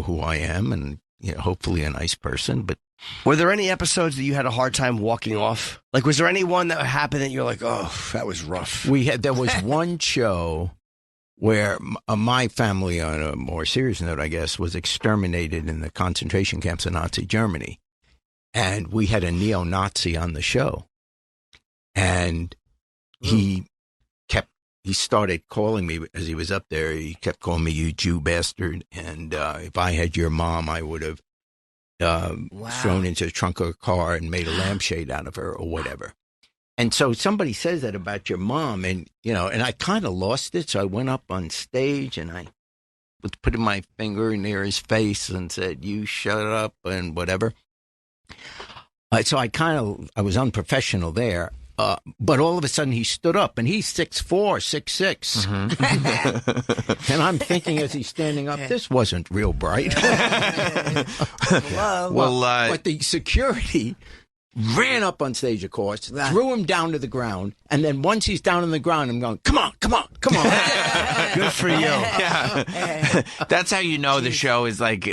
who I am, and hopefully a nice person. But were there any episodes that you had a hard time walking off? Like, was there any one that happened that you're like, oh, that was rough? There was one show where my family, on a more serious note, I guess, was exterminated in the concentration camps of Nazi Germany. And we had a neo-Nazi on the show. And he started calling me as he was up there. He kept calling me, "You Jew bastard." And if I had your mom, I would have thrown into the trunk of a car and made a lampshade out of her or whatever. And so somebody says that about your mom, and I kind of lost it. So I went up on stage and I was putting my finger near his face and said, "You shut up," and whatever. So I was unprofessional there. But all of a sudden he stood up, and he's 6'4", 6'6". Mm-hmm. And I'm thinking as he's standing up, this wasn't real bright. But the security ran up on stage, of course, threw him down to the ground, and then once he's down on the ground, I'm going, come on. Good for you. Yeah. That's how you know the show is like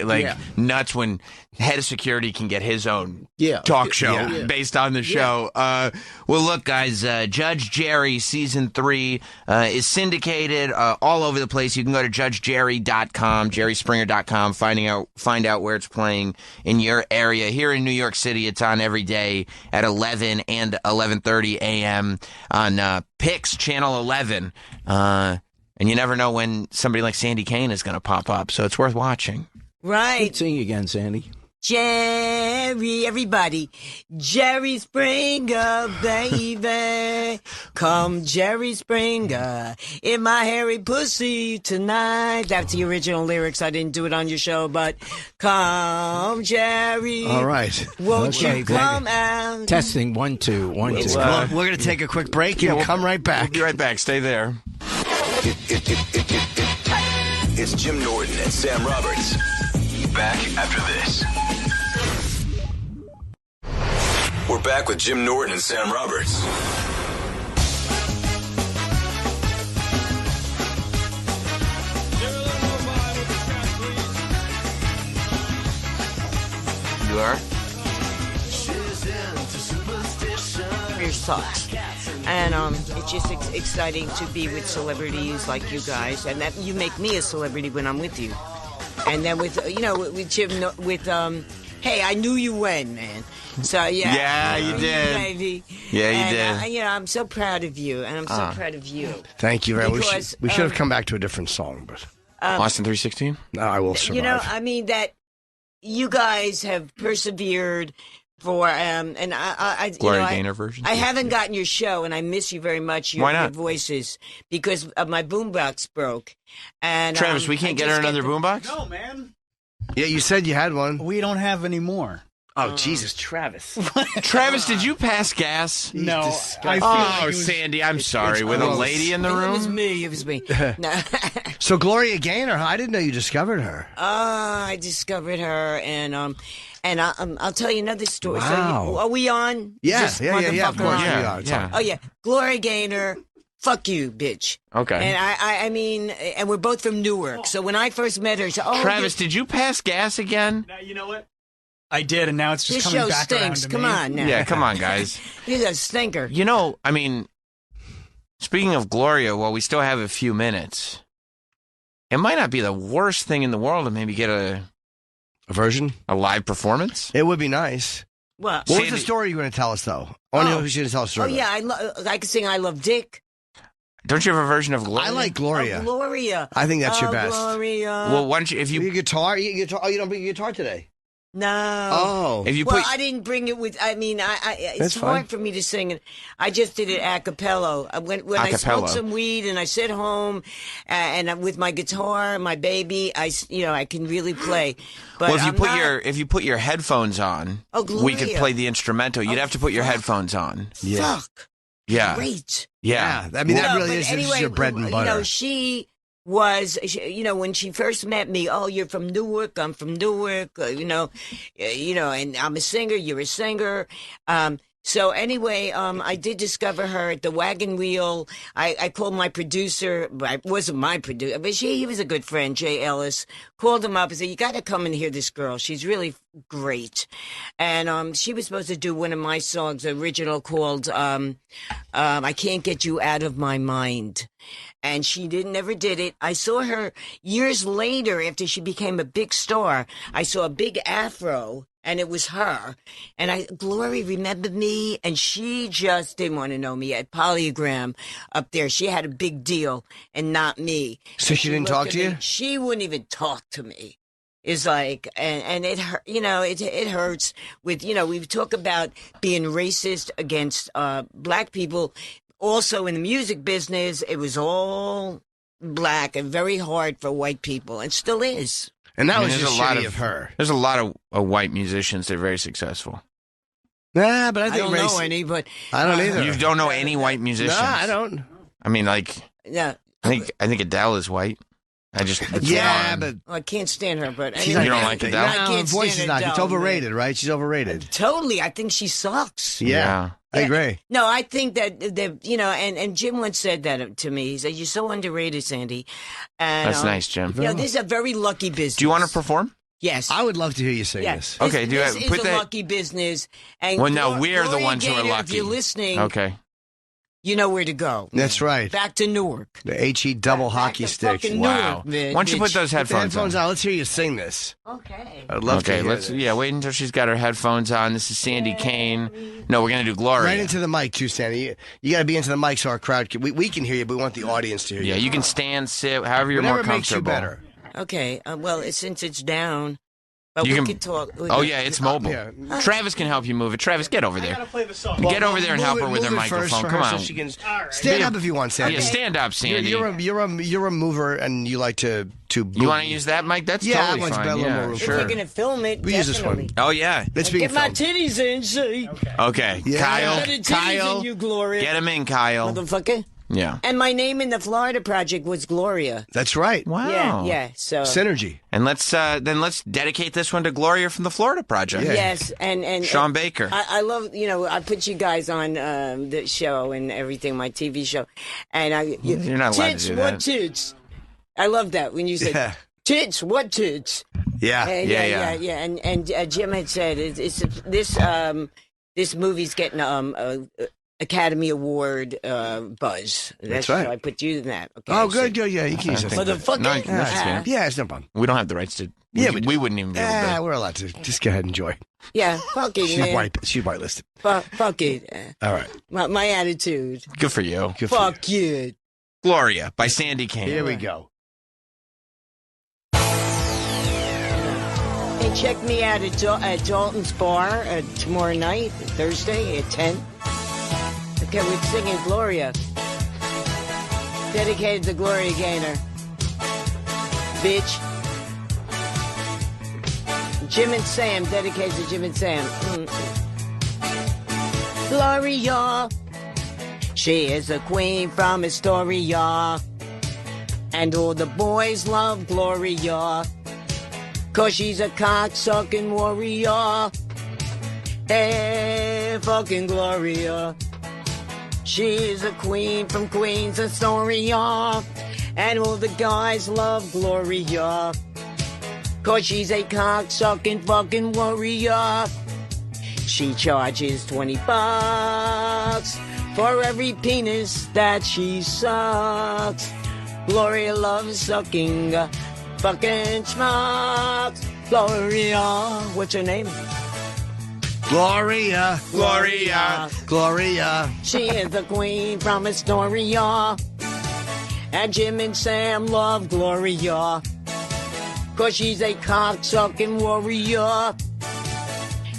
nuts, when head of security can get his own talk show based on the show. Well, look, guys, Judge Jerry Season 3 is syndicated all over the place. You can go to judgejerry.com, jerryspringer.com, find out where it's playing in your area. Here in New York City, it's on every day at 11 and 11:30 a.m. on Pix Channel 11. And you never know when somebody like Sandy Kane is going to pop up, so it's worth watching. Right. Sing again, Sandy. Jerry, everybody. Jerry Springer, baby. Come, Jerry Springer, in my hairy pussy tonight. That's the original lyrics. I didn't do it on your show, but come, Jerry. All right. Won't you come out? Testing 1 2 1 2. We're going to take a quick break and come right back. We'll be right back. Stay there. It's Jim Norton and Sam Roberts. Back after this. We're back with Jim Norton and Sam Roberts. You are? Your thoughts. And it's just exciting to be with celebrities like you guys, and that you make me a celebrity when I'm with you. And then with Jim, hey, I knew you when, man. So yeah, Yeah, you did. baby. Yeah, you and, did. You know, I'm so proud of you, and I'm so proud of you. Thank you very much. Because, We should have come back to a different song, but Austin 316. No, I will survive. You know, I mean that you guys have persevered for, and I Gloria Gaynor version? I haven't gotten your show, and I miss you very much. Why not? Your voices, because my boombox broke. And Travis, we can't get her another boombox? No, man. Yeah, you said you had one. We don't have any more. Oh, Jesus, Travis. Travis, did you pass gas? No. I feel Oh, like it was- Sandy, I'm sorry. With a lady in the room? It was me. It was me. No. So Gloria Gaynor, I didn't know you discovered her. I discovered her, and I'll tell you another story. Wow. So are we on? Yeah, This yeah, of course motherfucker we on? are. It's on. Oh yeah, Gloria Gaynor. Fuck you, bitch. Okay. And I mean, and we're both from Newark. So when I first met her, she said, "Oh, Travis, did you pass gas again? You know what? I did, and now it's just this coming show back around stinks. to Come me. on now." Yeah, come on, guys. He's a stinker. You know, I mean, speaking of Gloria, while we still have a few minutes, it might not be the worst thing in the world to maybe get a version, a live performance. It would be nice. What? What was the story you were going to tell us, though? I want to know who's going to tell us a Oh story. yeah, I can sing "I Love Dick." Don't you have a version of Gloria? I like Gloria. Oh, Gloria. I think that's your Oh, best. Gloria. Well, why don't you, if you guitar, oh, you don't bring your guitar today. No. Oh. If you well, put- I didn't bring it with. I mean, That's it's fine. hard for me to sing it. I just did it a cappella. When I A cappella. smoked some weed and I sit home, and I'm with my guitar, my baby, I can really play. But well, if you I'm not, put your headphones on, Oh, we could Gloria. play the instrumental. You'd have to put your headphones on. Fuck. Yeah. Great. Yeah. I mean, that No, really but is anyway, this is your bread and butter. You know, she was, when she first met me, oh, you're from Newark, I'm from Newark, and I'm a singer, you're a singer. So anyway, I did discover her at the Wagon Wheel. I called my producer, but it wasn't my producer, but he was a good friend, Jay Ellis. Called him up and said, "You got to come and hear this girl. She's really great." And she was supposed to do one of my songs, original called "I Can't Get You Out of My Mind." And she never did it. I saw her years later after she became a big star. I saw a big afro, and it was her. And Glory remembered me, and she just didn't want to know me at Polygram up there. She had a big deal, and not me. So she didn't looked talk at to me. you? She wouldn't even talk to me. It's like, and it hurt, it hurts with, we talk about being racist against black people. Also in the music business, it was all black and very hard for white people, and still is. And that I mean, was there's just a lot shitty of her. There's a lot of white musicians that are very successful. Nah, but I I think don't know any, but I don't either. You don't know any white musicians? Nah, I don't. I mean, like, yeah. I think Adele is white. Yeah, but Well, I can't stand her. But she's anyway, You don't like Adele? I No, can't her voice stand is not. It's Adele, overrated, right? She's overrated. man. Totally, I think she sucks. Yeah, I agree. No, I think that and Jim once said that to me. He said, "You're so underrated, Sandy." And, That's nice, Jim. This is a very lucky business. Do you want to perform? Yes. I would love to hear you sing Yes. this. Okay, This put is a that- lucky business. And Well, no, we're the Gloria ones who are Gaynor, lucky. If you're listening, Okay. you know where to go. That's right. Back to Newark. The HE double hockey stick. fucking Wow. Newark, man, Why don't you put bitch. those Put the headphones headphones on? on. Let's hear you sing this. Okay. I'd love to Okay, hear let's this. wait until she's got her headphones on. This is Sandy Kane. No, we're gonna do Gloria. Right into the mic, too, Sandy. You got to be into the mic so our crowd can. We can hear you, but we want the audience to hear you. Yeah, you can stand, sit, however you're Whatever more makes you comfortable. better. Okay. Well, since it's down, but You we can- could talk. Oh yeah, it's mobile. Yeah. Travis can help you move it. Travis, get over there. Play the song. Get over there and help her with her move it first microphone. for Come her on. So she can stand up if you want, Sandy. Yeah, stand up, Sandy. You're a mover, and you like to. You want to use that mic? That's Yeah, totally that one's fine. better, a little Yeah, more If sure. you're gonna film it, We use this one. definitely. Oh yeah. It's being Get my filmed. titties in, see. Okay, Yeah. Kyle. Get the titties Kyle, in, you Gloria. get him in, Kyle. Motherfucker. Yeah. And my name in the Florida Project was Gloria. That's right. Wow. Yeah. So Synergy. And let's dedicate this one to Gloria from the Florida Project. Yeah. yes, and Sean Baker. I love I put you guys on the show and everything, my TV show, and You're not allowed to tits, do what that. tits? I love that when you say Yeah. tits, what tits? Yeah. Yeah. And Jim had said this movie's getting Academy Award buzz. That's right. So I put you in that. Okay, Oh, good. Yeah, you can use it. Motherfucker. Yeah, it's no problem. We don't have the rights to. We wouldn't even be able to. We're allowed to. Just go ahead and enjoy. Yeah, fuck it, man. She's whitelisted. Fuck it. All right. My attitude. Good for you. Fuck you. Gloria by Sandy Kane. Here we go. Hey, check me out at Dalton's Bar tomorrow night, Thursday at 10. Okay, we're singing Gloria. Dedicated to Gloria Gaynor. Bitch. Jim and Sam, dedicated to Jim and Sam. Gloria. She is a queen from Astoria. And all the boys love Gloria. 'Cause she's a cocksucking warrior. Hey, fucking Gloria. She's a queen from Queens, Astoria. And all the guys love Gloria. 'Cause she's a cocksucking fucking warrior. She charges $20 for every penis that she sucks. Gloria loves sucking fucking schmucks. Gloria, what's her name? Gloria. Gloria. Gloria. She is the queen from Astoria. And Jim and Sam love Gloria. 'Cause she's a cocksucking warrior.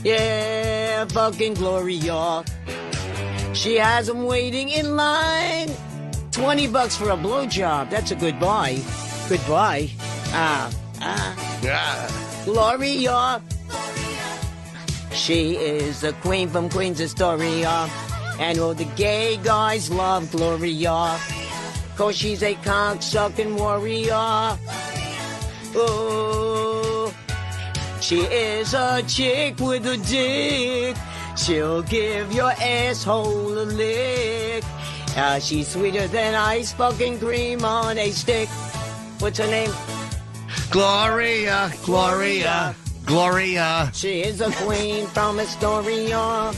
Yeah, fucking Gloria. She has them waiting in line. $20 for a blowjob. That's a good buy. Good buy. Gloria. She is the queen from Queens Astoria. And all the gay guys love Gloria. 'Cause she's a cocksucking warrior. Oh, she is a chick with a dick. She'll give your asshole a lick. She's sweeter than ice fucking cream on a stick. What's her name? Gloria. Gloria. Gloria. She is a queen from Astoria.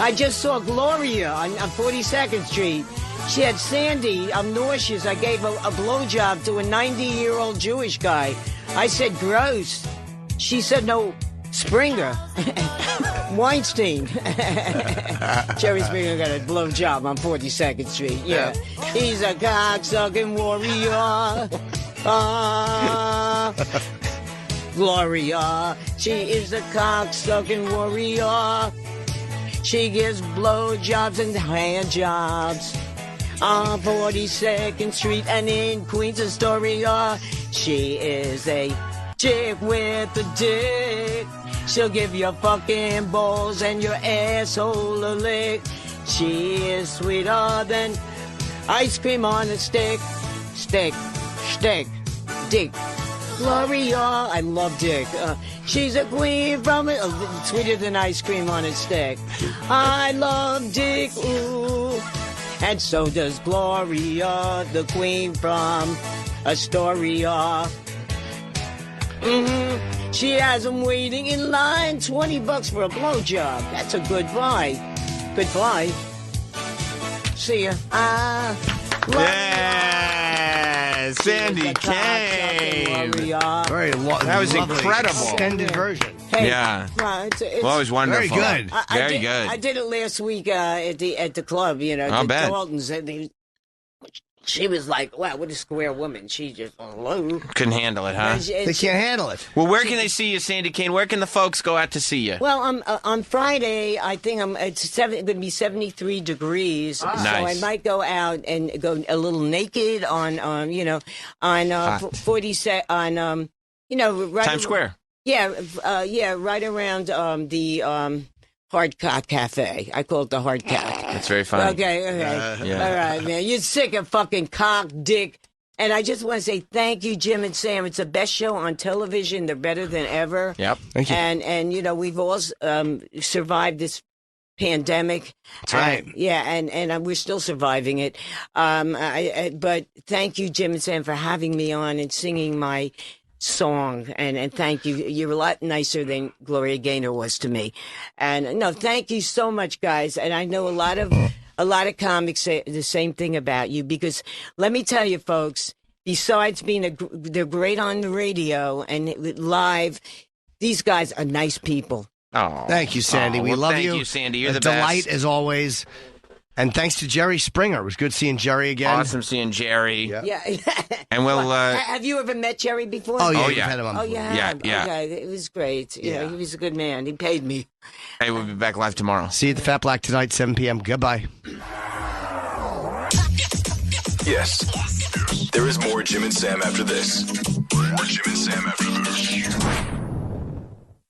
I just saw Gloria on 42nd Street. She had Sandy. I'm nauseous. I gave a blowjob to a 90-year-old Jewish guy. I said, gross. She said, no, Springer. Weinstein. Jerry Springer got a blowjob on 42nd Street. Yeah. He's a cocksucking warrior. Gloria. She is a cocksucking warrior. She gives blowjobs and hand jobs on 42nd Street and in Queens Astoria. She is a chick with a dick. She'll give you fucking balls and your asshole a lick. She is sweeter than ice cream on a stick. Stick. Dick. Gloria, I love Dick. She's a queen from sweeter than ice cream on a stick. I love Dick, ooh. And so does Gloria, the queen from Astoria. She has them waiting in line. $20 for a blowjob. That's a good buy. Good buy. See ya. Yeah, Sandy Kane. Very long. That was incredible. Extended version. Hey, Yeah. It's Well, it was wonderful. Very good. Very good. I did it last week at the club. You know, I'll the bet. Daltons. She was like, "Wow, what a square woman!" She just hello. Couldn't handle it, huh? They can't handle it. Well, where can they see you, Sandy Kane? Where can the folks go out to see you? Well, on Friday, I think it's going to be 73 degrees, so I might go out and go a little naked on 40 on right Times Square. Yeah, right around the Hard Cock Cafe. I call it the Hard Cock. That's very funny. Okay. Yeah. All right, man. You're sick of fucking cock, dick. And I just want to say thank you, Jim and Sam. It's the best show on television. They're better than ever. Yep. Thank you. And we've all survived this pandemic. That's right. And we're still surviving it. But thank you, Jim and Sam, for having me on and singing my song, and thank you. You're a lot nicer than Gloria Gaynor was to me. And no, thank you so much, guys. And I know a lot of a lot of comics say the same thing about you because let me tell you, folks, besides being they're great on the radio and live, these guys are nice people. Oh, thank you, Sandy. We love you. Thank you, Sandy. You're the delight best. as always. And thanks to Jerry Springer. It was good seeing Jerry again. Awesome seeing Jerry. Yeah. And we'll. Have you ever met Jerry before? Oh, yeah. Oh, you've yeah. had him on Oh, before. yeah. Yeah. Okay. It was great. Yeah, he was a good man. He paid me. Hey, we'll be back live tomorrow. See you at the Fat Black tonight, 7 p.m. Goodbye. Yes. There is more Jim and Sam after this. More Jim and Sam after